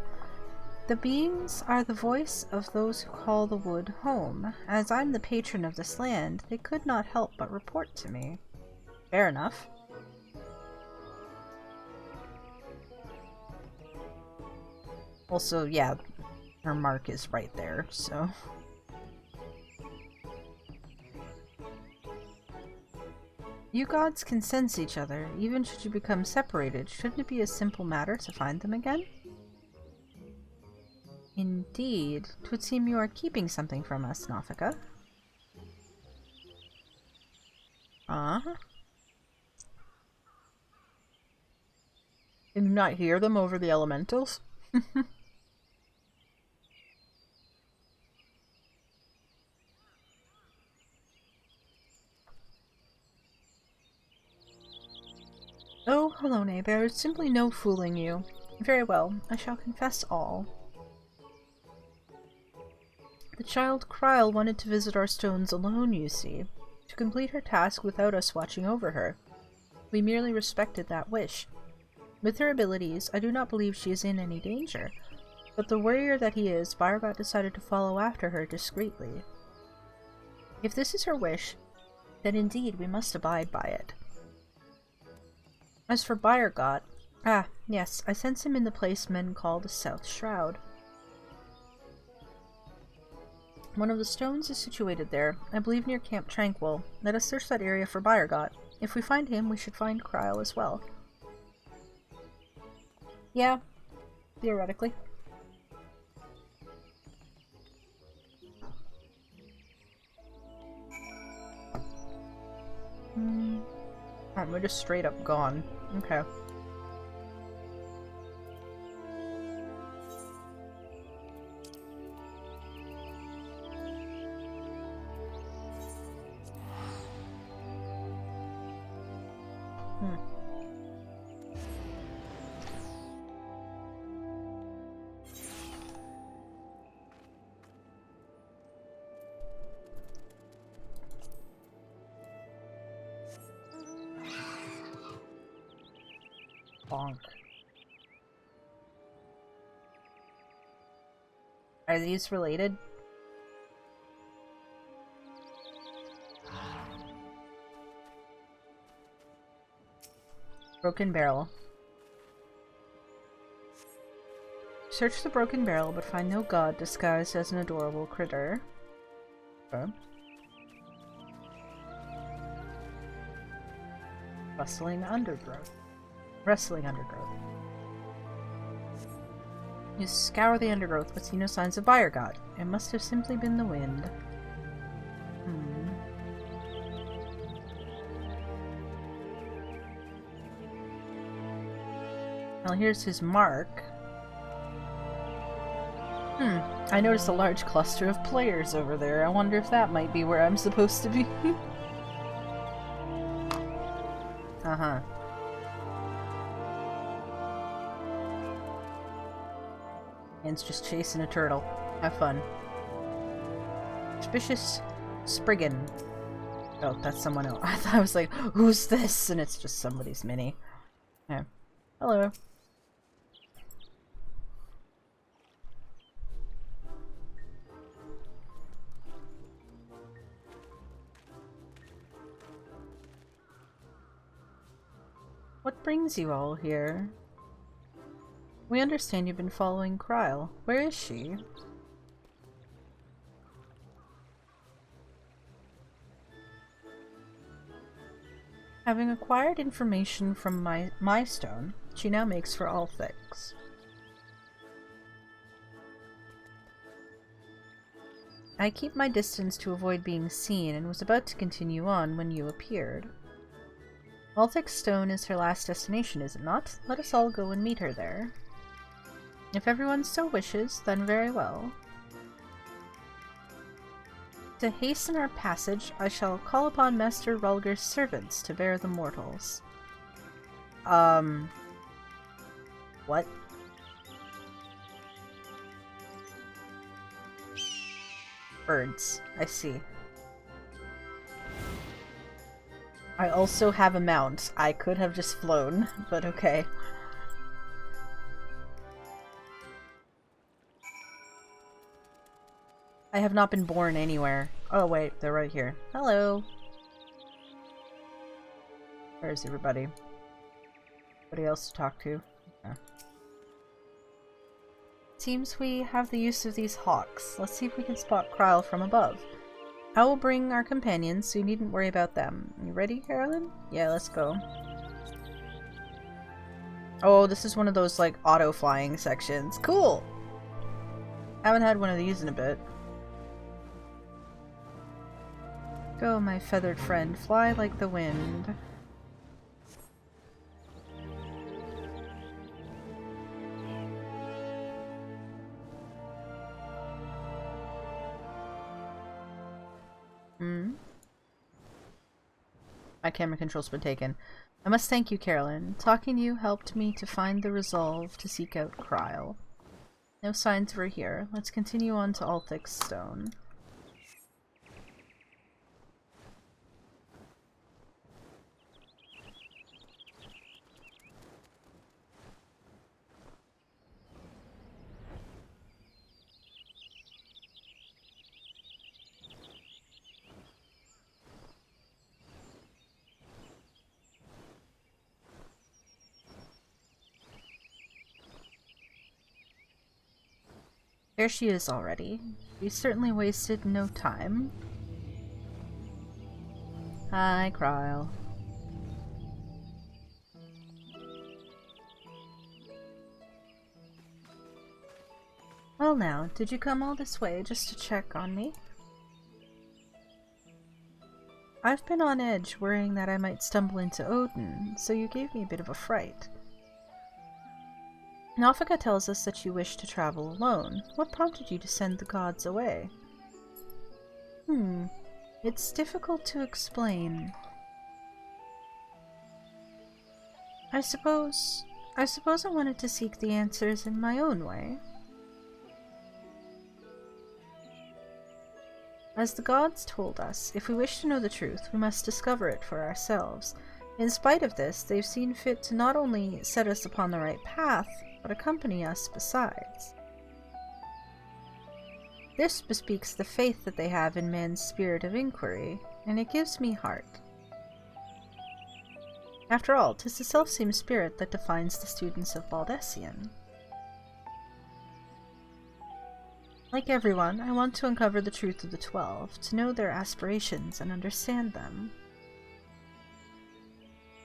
The beings are the voice of those who call the wood home. As I'm the patron of this land, they could not help but report to me. Fair enough. Also, yeah, her mark is right there, so... You gods can sense each other, even should you become separated. Shouldn't it be a simple matter to find them again? Indeed. 'Twould seem you are keeping something from us, Nafika. Can you not hear them over the elementals? Oh, Halone, there is simply no fooling you. Very well, I shall confess all. The child Kryle wanted to visit our stones alone, you see, to complete her task without us watching over her. We merely respected that wish. With her abilities, I do not believe she is in any danger, but the warrior that he is, Bayergot decided to follow after her discreetly. If this is her wish, then indeed we must abide by it. As for Bayergot, yes, I sense him in the place men call the South Shroud. One of the stones is situated there, I believe near Camp Tranquil. Let us search that area for Bayergot. If we find him, we should find Kryle as well. Yeah, theoretically. Oh, we're just straight up gone. Okay. Bonk. Are these related? Broken barrel. Search the broken barrel, but find no god disguised as an adorable critter. Okay. Rustling undergrowth. Wrestling undergrowth. You scour the undergrowth, but see no signs of Bayergot. It must have simply been the wind. Well, here's his mark. I noticed a large cluster of players over there. I wonder if that might be where I'm supposed to be. Uh-huh. It's just chasing a turtle. Have fun. Suspicious Spriggan. Oh, that's someone else. I was like, who's this? And it's just somebody's mini. Yeah. Hello. What brings you all here? We understand you've been following Kryle. Where is she? Having acquired information from my stone, she now makes for all things. I keep my distance to avoid being seen and was about to continue on when you appeared. Althic's stone is her last destination, is it not? Let us all go and meet her there. If everyone so wishes, then very well. To hasten our passage, I shall call upon Master Rulger's servants to bear the mortals. What? Birds. I see. I also have a mount. I could have just flown, but okay. I have not been born anywhere. Oh wait, they're right here. Hello. Where's everybody? Anybody else to talk to? Okay. Seems we have the use of these hawks. Let's see if we can spot Kryle from above. I will bring our companions, so you needn't worry about them. You ready, Carolyn? Yeah, let's go. Oh, this is one of those, like, auto-flying sections. Cool! Haven't had one of these in a bit. Go, my feathered friend. Fly like the wind. My camera control's been taken. I must thank you, Carolyn. Talking to you helped me to find the resolve to seek out Kryle. No signs of her here. Let's continue on to Althic's stone. There she is already. We certainly wasted no time. Hi, Kryle. Well now, did you come all this way just to check on me? I've been on edge, worrying that I might stumble into Odin, so you gave me a bit of a fright. Nafika tells us that you wish to travel alone. What prompted you to send the gods away? It's difficult to explain. I suppose I wanted to seek the answers in my own way. As the gods told us, if we wish to know the truth, we must discover it for ourselves. In spite of this, they've seen fit to not only set us upon the right path, but accompany us besides. This bespeaks the faith that they have in man's spirit of inquiry, and it gives me heart. After all, 'tis the selfsame spirit that defines the students of Baldessian. Like everyone, I want to uncover the truth of the 12, to know their aspirations and understand them.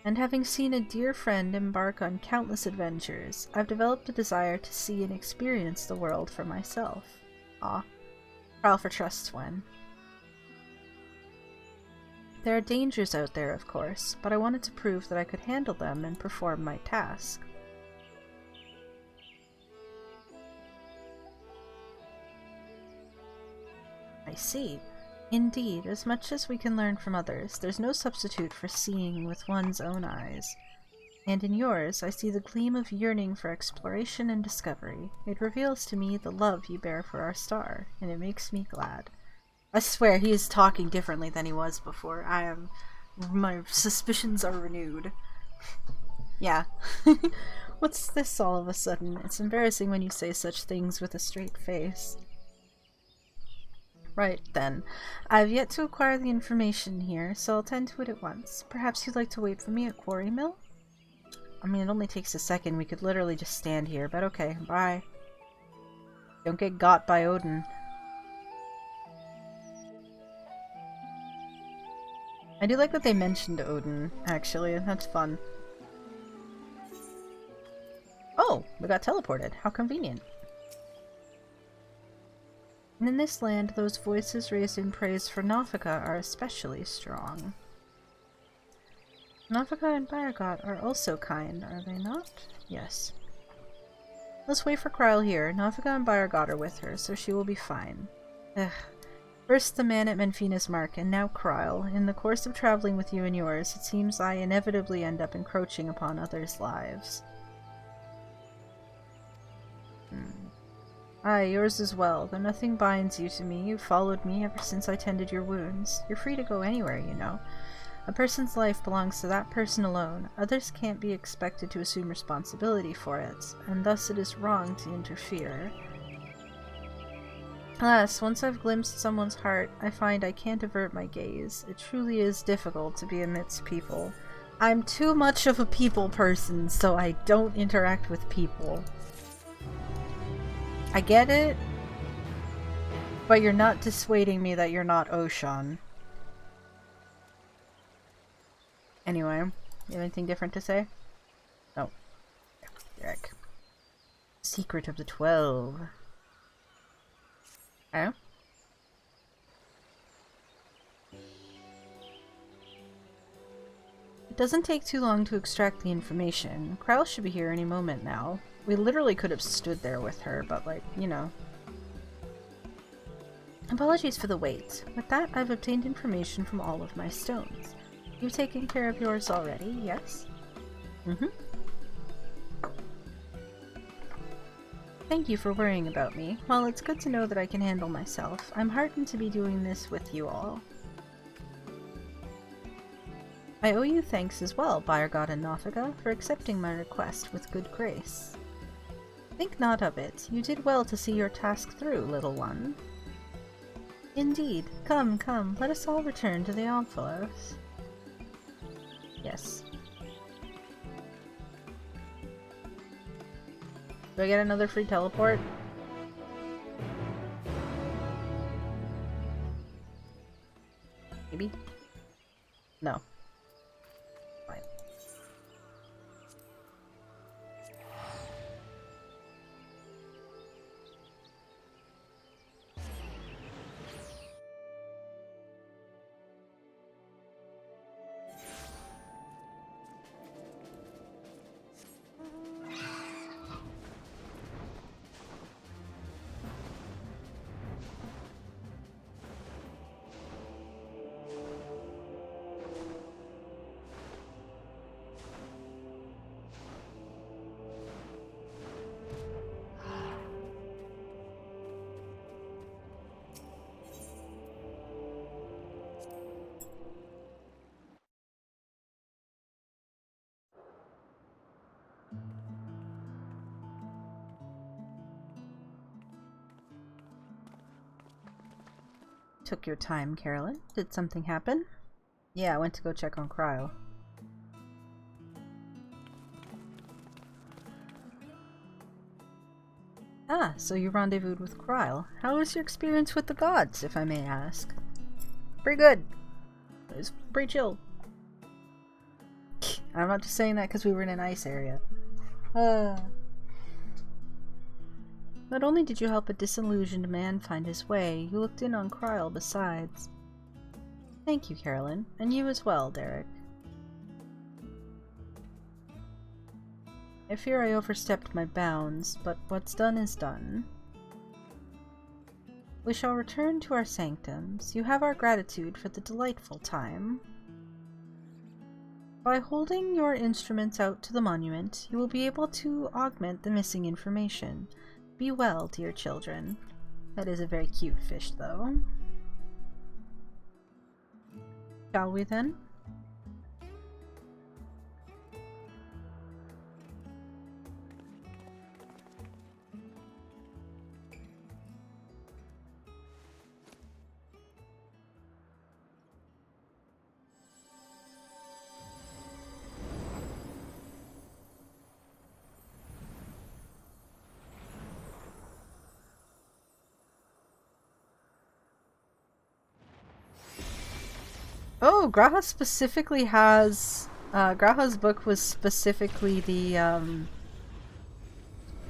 And having seen a dear friend embark on countless adventures, I've developed a desire to see and experience the world for myself. Ah, trial for trust when. There are dangers out there, of course, but I wanted to prove that I could handle them and perform my task. I see. Indeed, as much as we can learn from others, there's no substitute for seeing with one's own eyes. And in yours, I see the gleam of yearning for exploration and discovery. It reveals to me the love you bear for our star, and it makes me glad. I swear, he is talking differently than he was before. My suspicions are renewed. Yeah. What's this all of a sudden? It's embarrassing when you say such things with a straight face. Right, then. I've yet to acquire the information here, so I'll tend to it at once. Perhaps you'd like to wait for me at Quarry Mill? I mean, it only takes a second. We could literally just stand here, but okay, bye. Don't get got by Odin. I do like that they mentioned Odin, actually. That's fun. Oh, we got teleported. How convenient. And in this land, those voices raised in praise for Nafika are especially strong. Nafika and Bayergot are also kind, are they not? Yes. Let's wait for Kryle here. Nafika and Bayergot are with her, so she will be fine. Ugh. First the man at Menfina's Mark, and now Kryle. In the course of traveling with you and yours, it seems I inevitably end up encroaching upon others' lives. Aye, yours as well, though nothing binds you to me. You've followed me ever since I tended your wounds. You're free to go anywhere, you know. A person's life belongs to that person alone. Others can't be expected to assume responsibility for it, and thus it is wrong to interfere. Alas, once I've glimpsed someone's heart, I find I can't avert my gaze. It truly is difficult to be amidst people. I'm too much of a people person, so I don't interact with people. I get it, but you're not dissuading me that you're not Oshan. Anyway, you have anything different to say? No. Eric. Secret of the 12. Oh? It doesn't take too long to extract the information. Kryle should be here any moment now. We literally could have stood there with her, but like, you know. Apologies for the wait. With that, I've obtained information from all of my stones. You've taken care of yours already, yes? Mm-hmm. Thank you for worrying about me. While it's good to know that I can handle myself, I'm heartened to be doing this with you all. I owe you thanks as well, Bayergot and Nafika, for accepting my request with good grace. Think not of it. You did well to see your task through, little one. Indeed. Come, come, let us all return to the Omphalos. Yes. Do I get another free teleport? Took your time, Carolyn. Did something happen? Yeah, I went to go check on Cryo. Ah, so you rendezvoused with Cryo. How was your experience with the gods, if I may ask? Pretty good. It was pretty chill. I'm not just saying that because we were in an ice area. Not only did you help a disillusioned man find his way, you looked in on Cryle besides. Thank you, Carolyn. And you as well, Derek. I fear I overstepped my bounds, but what's done is done. We shall return to our sanctums. You have our gratitude for the delightful time. By holding your instruments out to the monument, you will be able to augment the missing information. Be well, dear children. That is a very cute fish, though. Shall we, then? Oh, Graha specifically has... Graha's book was specifically the,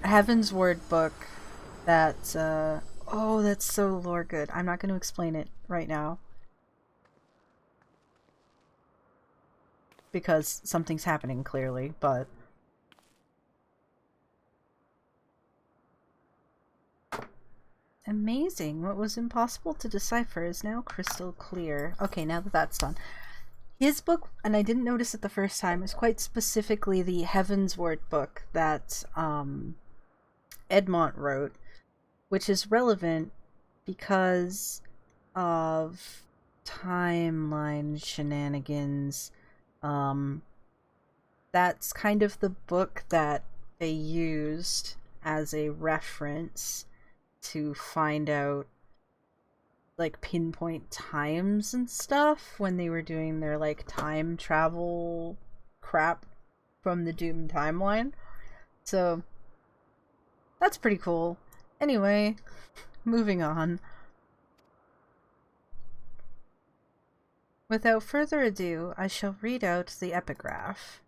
Heaven's Word book that, oh, that's so lore good. I'm not going to explain it right now. Because something's happening, clearly, but... Amazing. What was impossible to decipher is now crystal clear. Okay, now that that's done. His book, and I didn't notice it the first time, is quite specifically the Heaven's Word book that Edmont wrote, which is relevant because of timeline shenanigans. That's kind of the book that they used as a reference to find out, like, pinpoint times and stuff when they were doing their, like, time travel crap from the Doom timeline. So, that's pretty cool. Anyway, moving on. Without further ado, I shall read out the epigraph.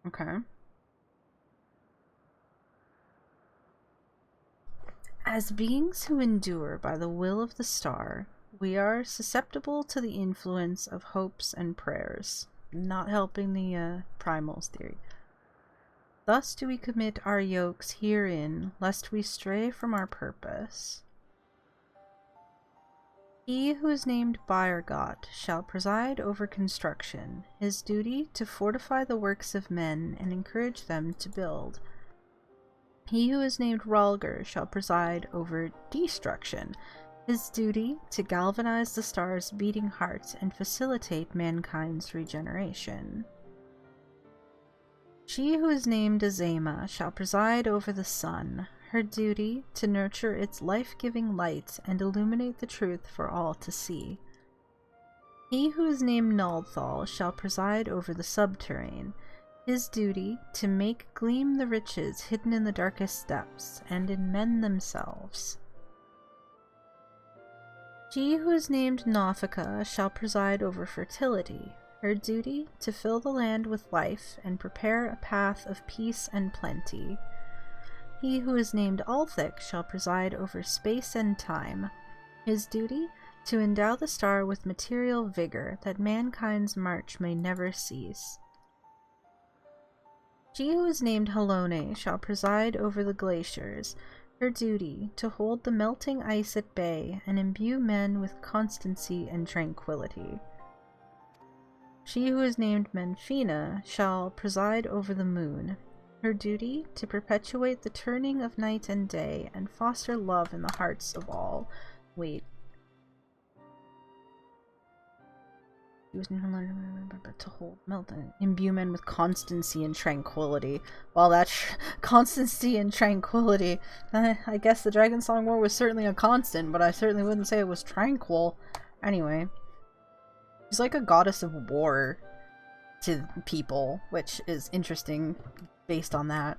Okay. As beings who endure by the will of the star, we are susceptible to the influence of hopes and prayers, not helping the primals theory. Thus do we commit our yokes herein, lest we stray from our purpose. He who is named Bayergot shall preside over construction, his duty to fortify the works of men and encourage them to build. He who is named Ralger shall preside over destruction, his duty to galvanize the star's beating heart and facilitate mankind's regeneration. She who is named Azema shall preside over the sun, her duty to nurture its life-giving light and illuminate the truth for all to see. He who is named Naldthal shall preside over the subterrane, his duty to make gleam the riches hidden in the darkest depths and in men themselves. She who is named Naufika shall preside over fertility, her duty to fill the land with life and prepare a path of peace and plenty. He who is named Althik shall preside over space and time, his duty to endow the star with material vigor that mankind's march may never cease. She who is named Halone shall preside over the glaciers, her duty to hold the melting ice at bay and imbue men with constancy and tranquility. She who is named Menfina shall preside over the moon, her duty to perpetuate the turning of night and day and foster love in the hearts of all. Wait. He was to hold, melt, and imbue men with constancy and tranquility. Well, that constancy and tranquility. I guess the Dragon Song War was certainly a constant, but I certainly wouldn't say it was tranquil. Anyway, she's like a goddess of war to people, which is interesting based on that.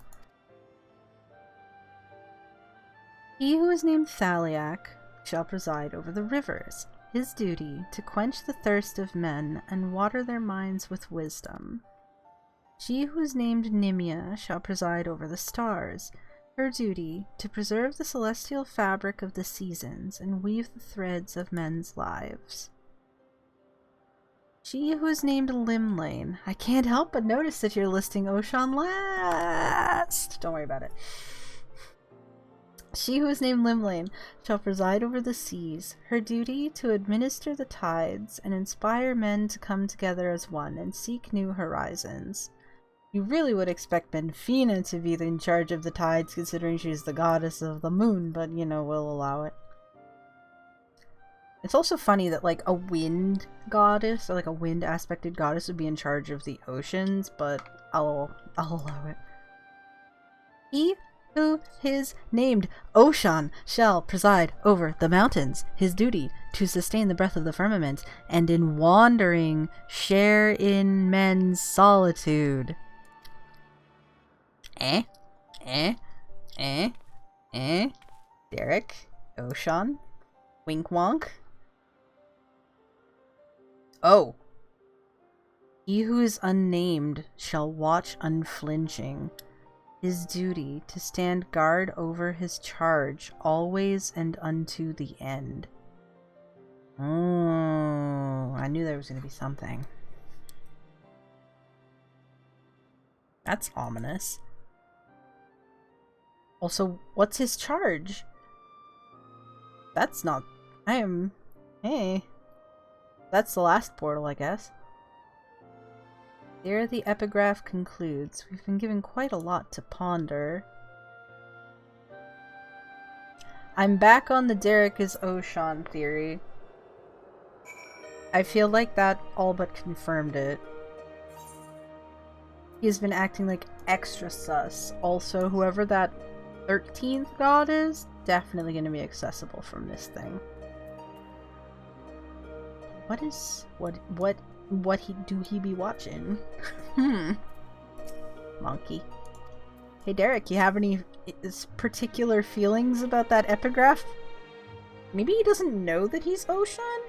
He who is named Thaliak shall preside over the rivers. His duty to quench the thirst of men and water their minds with wisdom. She who is named Nimia shall preside over the stars. Her duty to preserve the celestial fabric of the seasons and weave the threads of men's lives. She who is named Limlane. I can't help but notice that you're listing Oshan last. Don't worry about it. She who is named Limlane shall preside over the seas, her duty to administer the tides and inspire men to come together as one and seek new horizons. You really would expect Benfina to be in charge of the tides considering she's the goddess of the moon, but you know, we'll allow it. It's also funny that like a wind goddess, or like a wind aspected goddess would be in charge of the oceans, but I'll allow it. He who is named Oshan shall preside over the mountains, his duty to sustain the breath of the firmament, and in wandering share in men's solitude. Derek, Oshan, wink wonk. Oh. He who is unnamed shall watch unflinching. His duty to stand guard over his charge, always and unto the end. Oh, I knew there was going to be something. That's ominous. Also, what's his charge? That's not... Hey. That's the last portal, I guess. There the epigraph concludes. We've been given quite a lot to ponder. I'm back on the Derek is Oshan theory. I feel like that all but confirmed it. He's been acting like extra sus. Also, whoever that 13th god is, definitely going to be accessible from this thing. What he be watching? Monkey. Hey Derek, you have any particular feelings about that epigraph? Maybe he doesn't know that he's Oshan?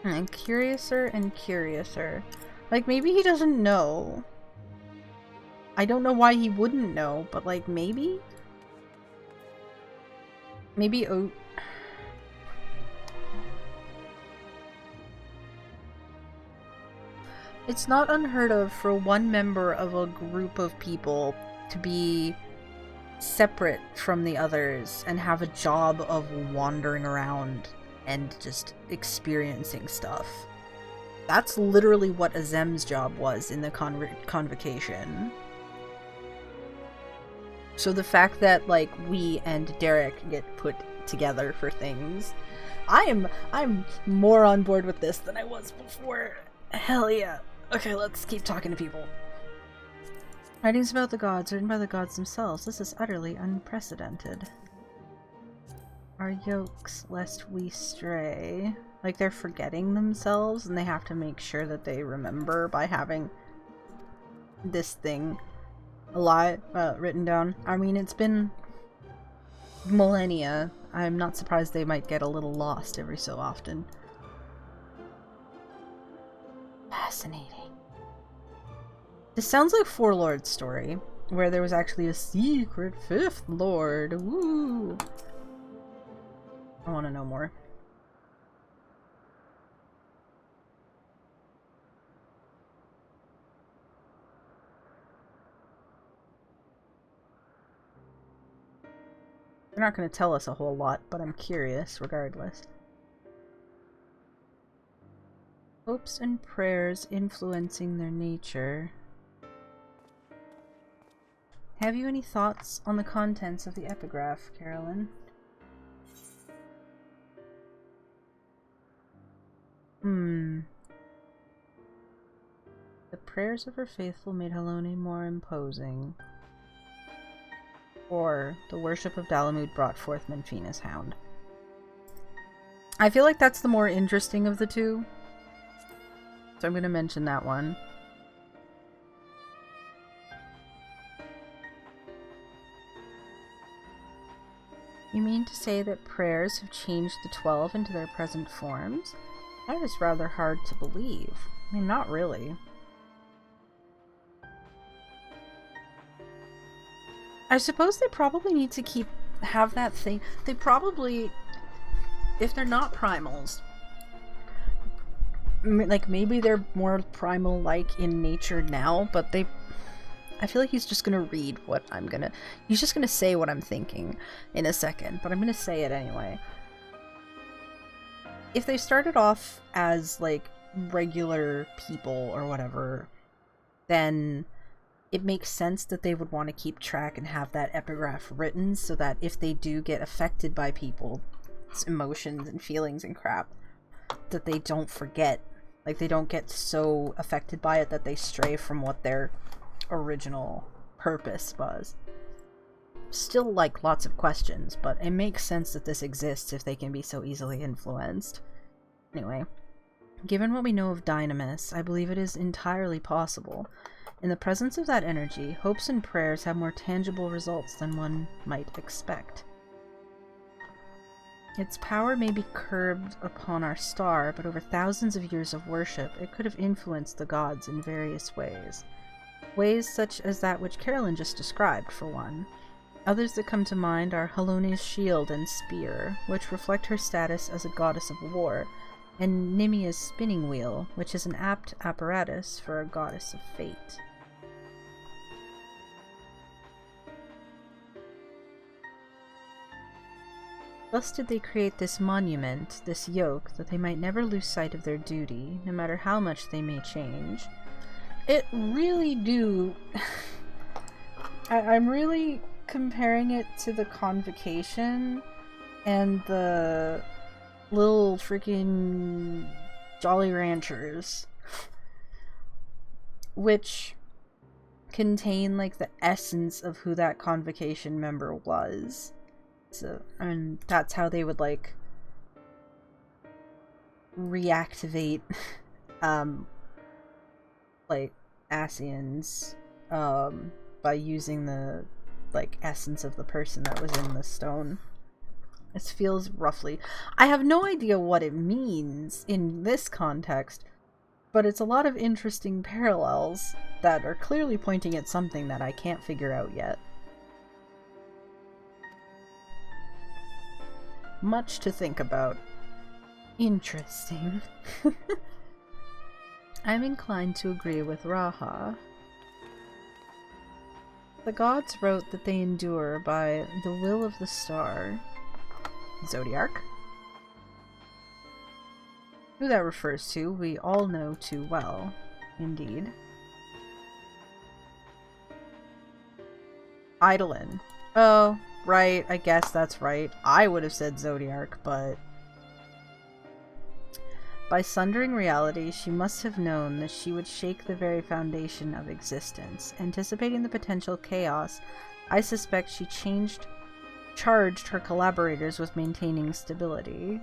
I'm curiouser and curiouser. Like, maybe he doesn't know. I don't know why he wouldn't know, but like, maybe? Maybe It's not unheard of for one member of a group of people to be separate from the others and have a job of wandering around and just experiencing stuff. That's literally what Azem's job was in the convocation. So the fact that, like, we and Derek get put together for things, I'm more on board with this than I was before. Hell yeah. Okay, let's keep talking to people. Writings about the gods, written by the gods themselves. This is utterly unprecedented. Our yokes, lest we stray. Like, they're forgetting themselves, and they have to make sure that they remember by having this thing alive, written down. I mean, it's been millennia. I'm not surprised they might get a little lost every so often. Fascinating. This sounds like Four Lords' story, where there was actually a secret fifth lord. Woo! I want to know more. They're not going to tell us a whole lot, but I'm curious regardless. Hopes and prayers influencing their nature. Have you any thoughts on the contents of the epigraph, Carolyn? The prayers of her faithful made Halone more imposing. Or the worship of Dalamud brought forth Menfina's hound. I feel like that's the more interesting of the two. So I'm going to mention that one. You mean to say that prayers have changed the 12 into their present forms? That is rather hard to believe. I mean, not really. I suppose they probably need to have that thing. They probably, if they're not primals, like maybe they're more primal-like in nature now, but I feel like he's just gonna read what he's just gonna say what I'm thinking in a second, but I'm gonna say it anyway. If they started off as like regular people or whatever, then it makes sense that they would want to keep track and have that epigraph written so that if they do get affected by people's emotions and feelings and crap, that they don't forget. Like, they don't get so affected by it that they stray from what their original purpose was. Still, like, lots of questions, but it makes sense that this exists if they can be so easily influenced. Anyway, given what we know of Dynamis, I believe it is entirely possible. In the presence of that energy, hopes and prayers have more tangible results than one might expect. Its power may be curbed upon our star, but over thousands of years of worship, it could have influenced the gods in various ways. Ways such as that which Carolyn just described, for one. Others that come to mind are Halone's shield and spear, which reflect her status as a goddess of war, and Nimia's spinning wheel, which is an apt apparatus for a goddess of fate. Thus did they create this monument, this yoke, that they might never lose sight of their duty, no matter how much they may change. It really do... I'm really comparing it to the Convocation and the little freaking Jolly Ranchers, which contain, like, the essence of who that Convocation member was. So, and that's how they would, like, reactivate, like, Asians, by using the, like, essence of the person that was in the stone. This feels roughly... I have no idea what it means in this context, but it's a lot of interesting parallels that are clearly pointing at something that I can't figure out yet. Much to think about. Interesting. I'm inclined to agree with Raha. The gods wrote that they endure by the will of the star. Zodiac? Who that refers to, we all know too well. Indeed. Eidolon. Oh, right, I guess that's right. I would have said Zodiac, but... By sundering reality, she must have known that she would shake the very foundation of existence. Anticipating the potential chaos, I suspect she charged her collaborators with maintaining stability.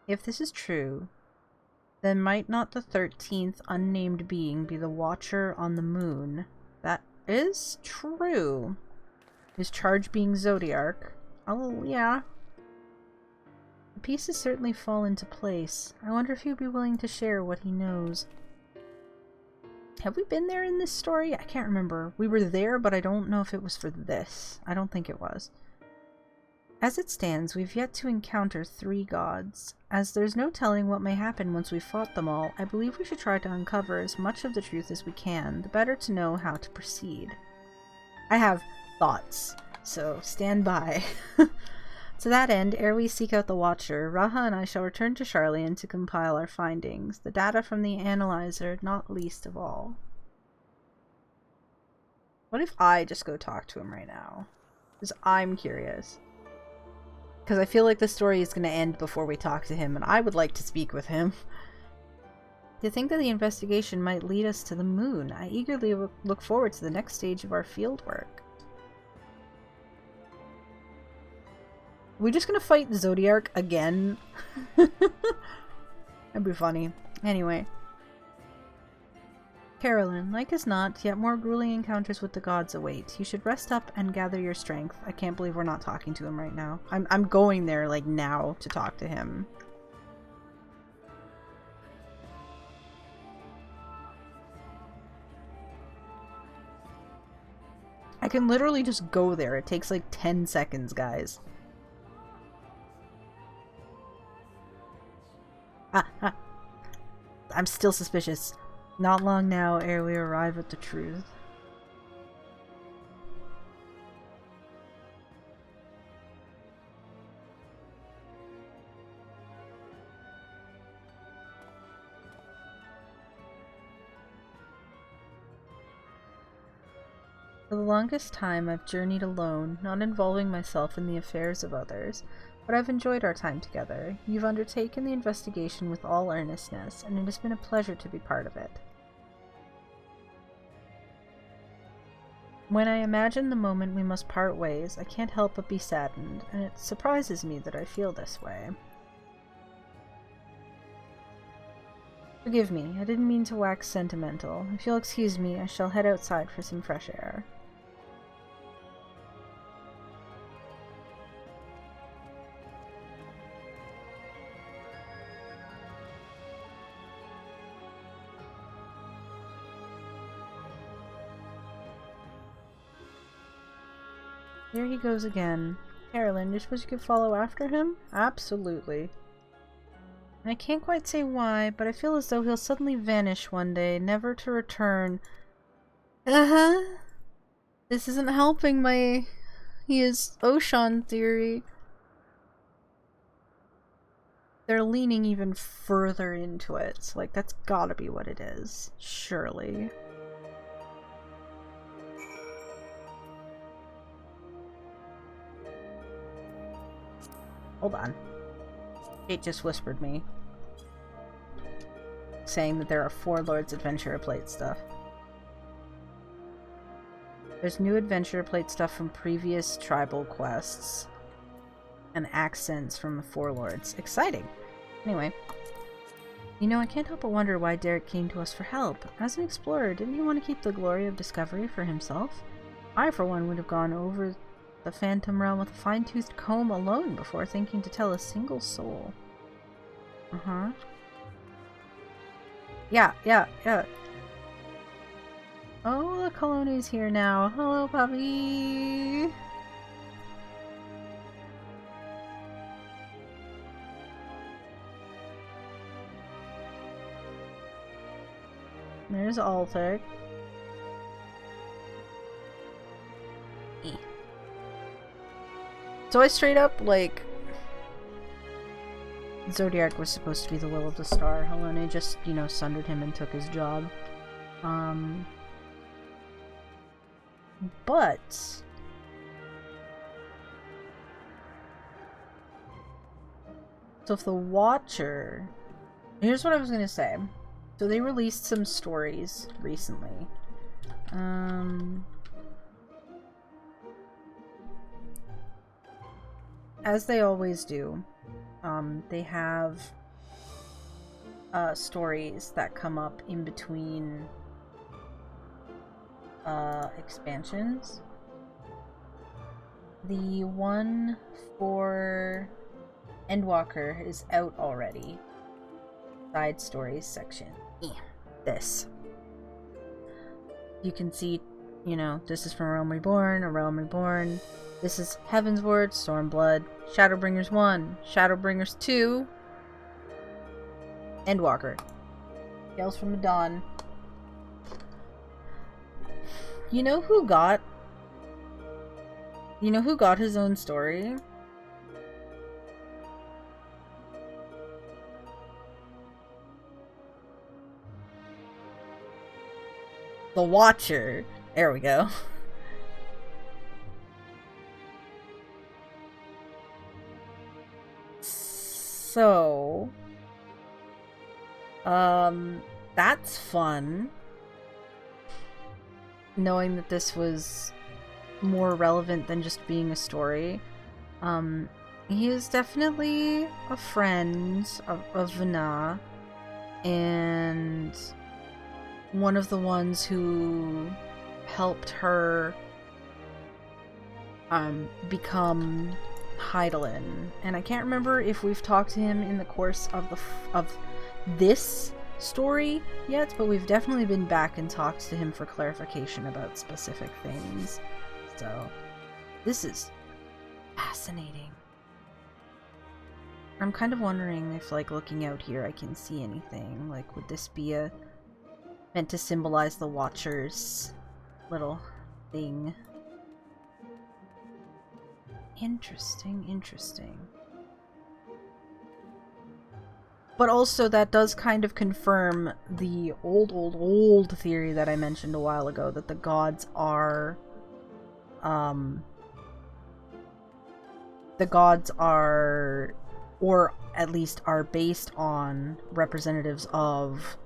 If this is true, then might not the 13th unnamed being be the Watcher on the Moon? That is true. His charge being Zodiac. Oh, yeah. The pieces certainly fall into place. I wonder if he'd be willing to share what he knows. Have we been there in this story? I can't remember. We were there, but I don't know if it was for this. I don't think it was. As it stands, we've yet to encounter 3 gods. As there's no telling what may happen once we've fought them all, I believe we should try to uncover as much of the truth as we can, the better to know how to proceed. I have thoughts, so stand by. To that end, ere we seek out the Watcher, Raha and I shall return to Sharlayan to compile our findings, the data from the analyzer not least of all. What if I just go talk to him right now? Because I'm curious. because I feel like the story is going to end before we talk to him, and I would like to speak with him. To think that the investigation might lead us to the moon, I eagerly look forward to the next stage of our fieldwork. We're just gonna fight the Zodiac again? That'd be funny. Anyway. Carolyn, like as not, yet more grueling encounters with the gods await. You should rest up and gather your strength. I can't believe we're not talking to him right now. I'm going there, like, now to talk to him. I can literally just go there. It takes like 10 seconds, guys. I'm still suspicious. Not long now ere we arrive at the truth. For the longest time I've journeyed alone, not involving myself in the affairs of others, but I've enjoyed our time together. You've undertaken the investigation with all earnestness, and it has been a pleasure to be part of it. When I imagine the moment we must part ways, I can't help but be saddened, and it surprises me that I feel this way. Forgive me, I didn't mean to wax sentimental. If you'll excuse me, I shall head outside for some fresh air. There he goes again. Carolyn, you suppose you could follow after him? Absolutely. I can't quite say why, but I feel as though he'll suddenly vanish one day, never to return. This isn't helping my Oshan theory. They're leaning even further into it. So, like, that's gotta be what it is. Surely. Hold on. It just whispered me. Saying that there are 4 Lord's Adventurer Plate stuff. There's new Adventurer Plate stuff from previous tribal quests. And accents from the 4 Lords. Exciting! Anyway. You know, I can't help but wonder why Derek came to us for help. As an explorer, didn't he want to keep the glory of discovery for himself? I, for one, would have gone over the Phantom Realm with a fine-toothed comb alone before thinking to tell a single soul. Uh-huh. Yeah. Oh, the colony's here now. Hello, puppy! There's Altic. So I straight up, like, Zodiac was supposed to be the will of the star. Helena just, you know, sundered him and took his job. But so if the Watcher... Here's what I was gonna say. So they released some stories recently. As they always do, they have stories that come up in between expansions. The one for Endwalker is out already. Side stories section. This. You can see, you know, this is from A Realm Reborn, A Realm Reborn. This is Heaven's Word, Stormblood, Shadowbringers 1, Shadowbringers 2, Endwalker. Tales from the Dawn. You know who got his own story? The Watcher. There we go. So, that's fun. Knowing that this was more relevant than just being a story. He is definitely a friend of Vana, and one of the ones who helped her become Hydaelyn. And I can't remember if we've talked to him in the course of this story yet, but we've definitely been back and talked to him for clarification about specific things. So this is fascinating. I'm kind of wondering if, like, looking out here I can see anything. Like, would this be meant to symbolize the Watcher's little thing? Interesting, interesting. But also that does kind of confirm the old theory that I mentioned a while ago, that the gods are or at least are based on representatives of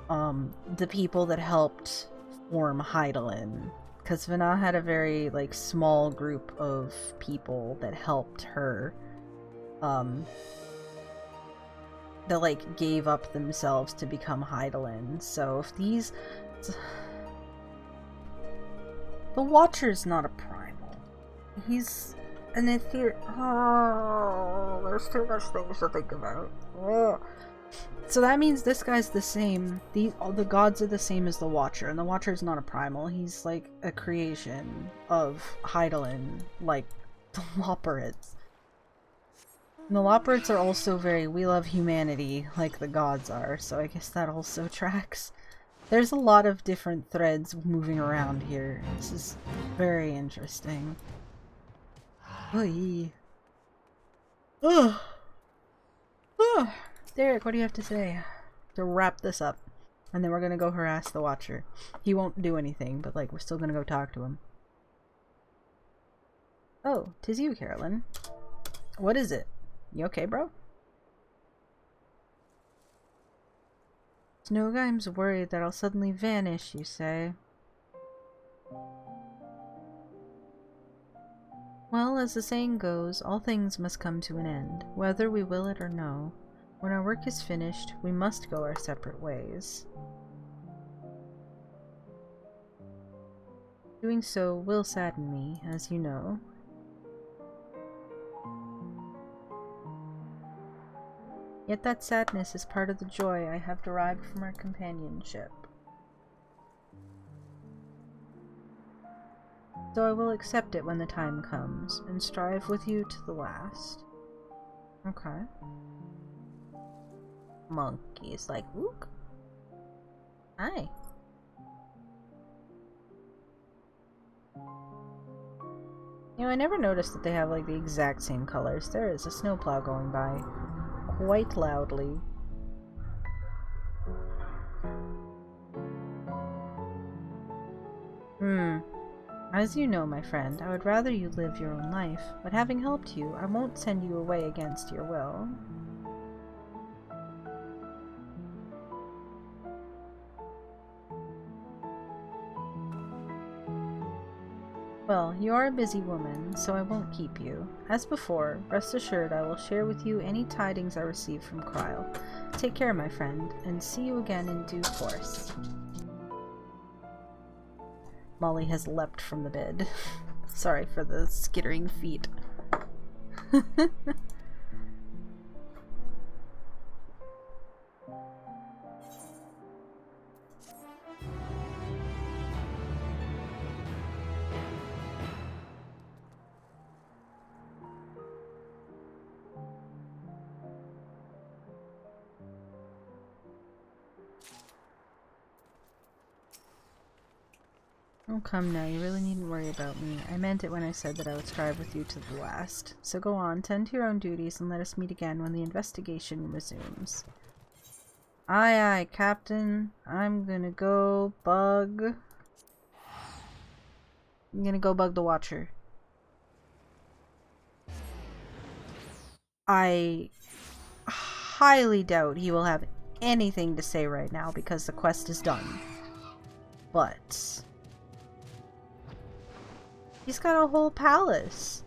the people that helped form Hydaelyn. Because Vana had a very, like, small group of people that helped her, that, like, gave up themselves to become Hydaelyn. So if these... The Watcher's not a primal. He's an ethereal... Oh, there's too much things to think about. Oh. So that means this guy's the same. All the gods are the same as the Watcher, and the Watcher is not a primal. He's like a creation of Hydaelyn, like the Loporrits. And the Loporrits are also very we love humanity, like the gods are, so I guess that also tracks. There's a lot of different threads moving around here. This is very interesting. Oy. Ugh. Ugh. Derek, what do you have to say to wrap this up? And then we're gonna go harass the Watcher. He won't do anything, but, like, we're still gonna go talk to him. Oh, 'tis you, Carolyn. What is it? You okay, bro? Snowgheim's worried that I'll suddenly vanish, you say? Well, as the saying goes, all things must come to an end, whether we will it or no. When our work is finished, we must go our separate ways. Doing so will sadden me, as you know. Yet that sadness is part of the joy I have derived from our companionship. So I will accept it when the time comes, and strive with you to the last. Okay. Monkey's like, ook. Hi. You know, I never noticed that they have, like, the exact same colors. There is a snowplow going by quite loudly. As you know, my friend, I would rather you live your own life, but having helped you, I won't send you away against your will. Well, you are a busy woman, so I won't keep you. As before, rest assured I will share with you any tidings I receive from Kryle. Take care, my friend, and see you again in due course. Molly has leapt from the bed. Sorry for the skittering feet. Oh, come now, you really needn't worry about me. I meant it when I said that I would strive with you to the last. So go on, tend to your own duties, and let us meet again when the investigation resumes. Aye, aye, Captain. I'm gonna go bug the Watcher. I highly doubt he will have anything to say right now because the quest is done. But he's got a whole palace.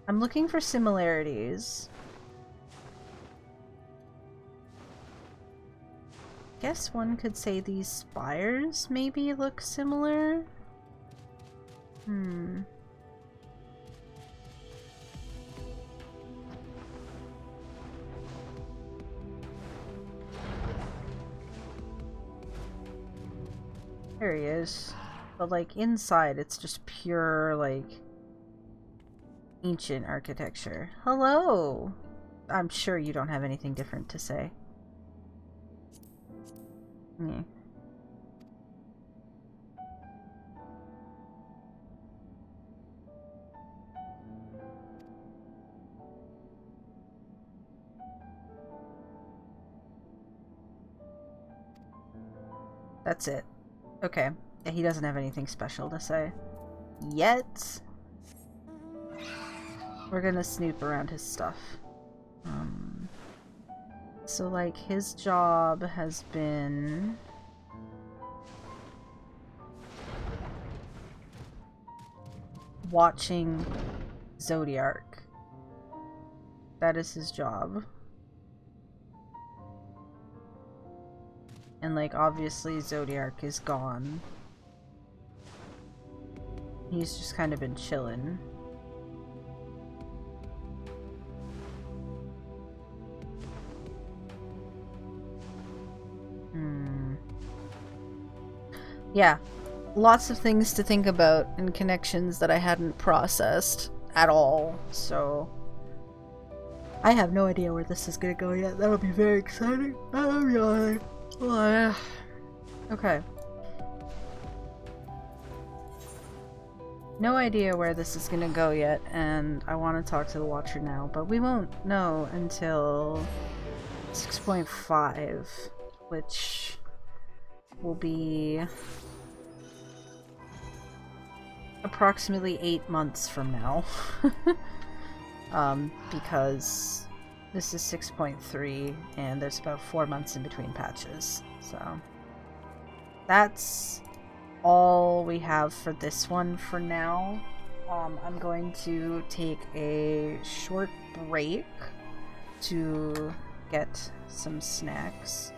I'm looking for similarities. Guess one could say these spires maybe look similar. There he is. But like inside it's just pure like ancient architecture. Hello! I'm sure you don't have anything different to say. Yeah. That's it. Okay. Yeah, he doesn't have anything special to say. Yet. We're gonna snoop around his stuff. So like his job has been watching Zodiark. That is his job. And like obviously Zodiark is gone. He's just kind of been chilling. Yeah, lots of things to think about and connections that I hadn't processed at all, so I have no idea where this is gonna go yet. That'll be very exciting. I'm yawning. Okay. No idea where this is gonna go yet, and I want to talk to the Watcher now, but we won't know until 6.5, which will be approximately 8 months from now. Because this is 6.3 and there's about 4 months in between patches. So that's all we have for this one for now. I'm going to take a short break to get some snacks,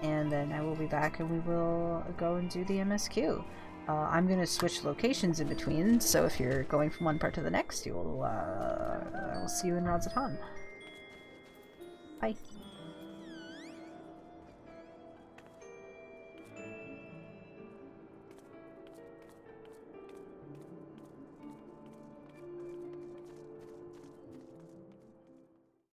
and then I will be back and we will go and do the MSQ. I'm going to switch locations in between, so if you're going from one part to the next, I will see you in Rods of Han. Bye.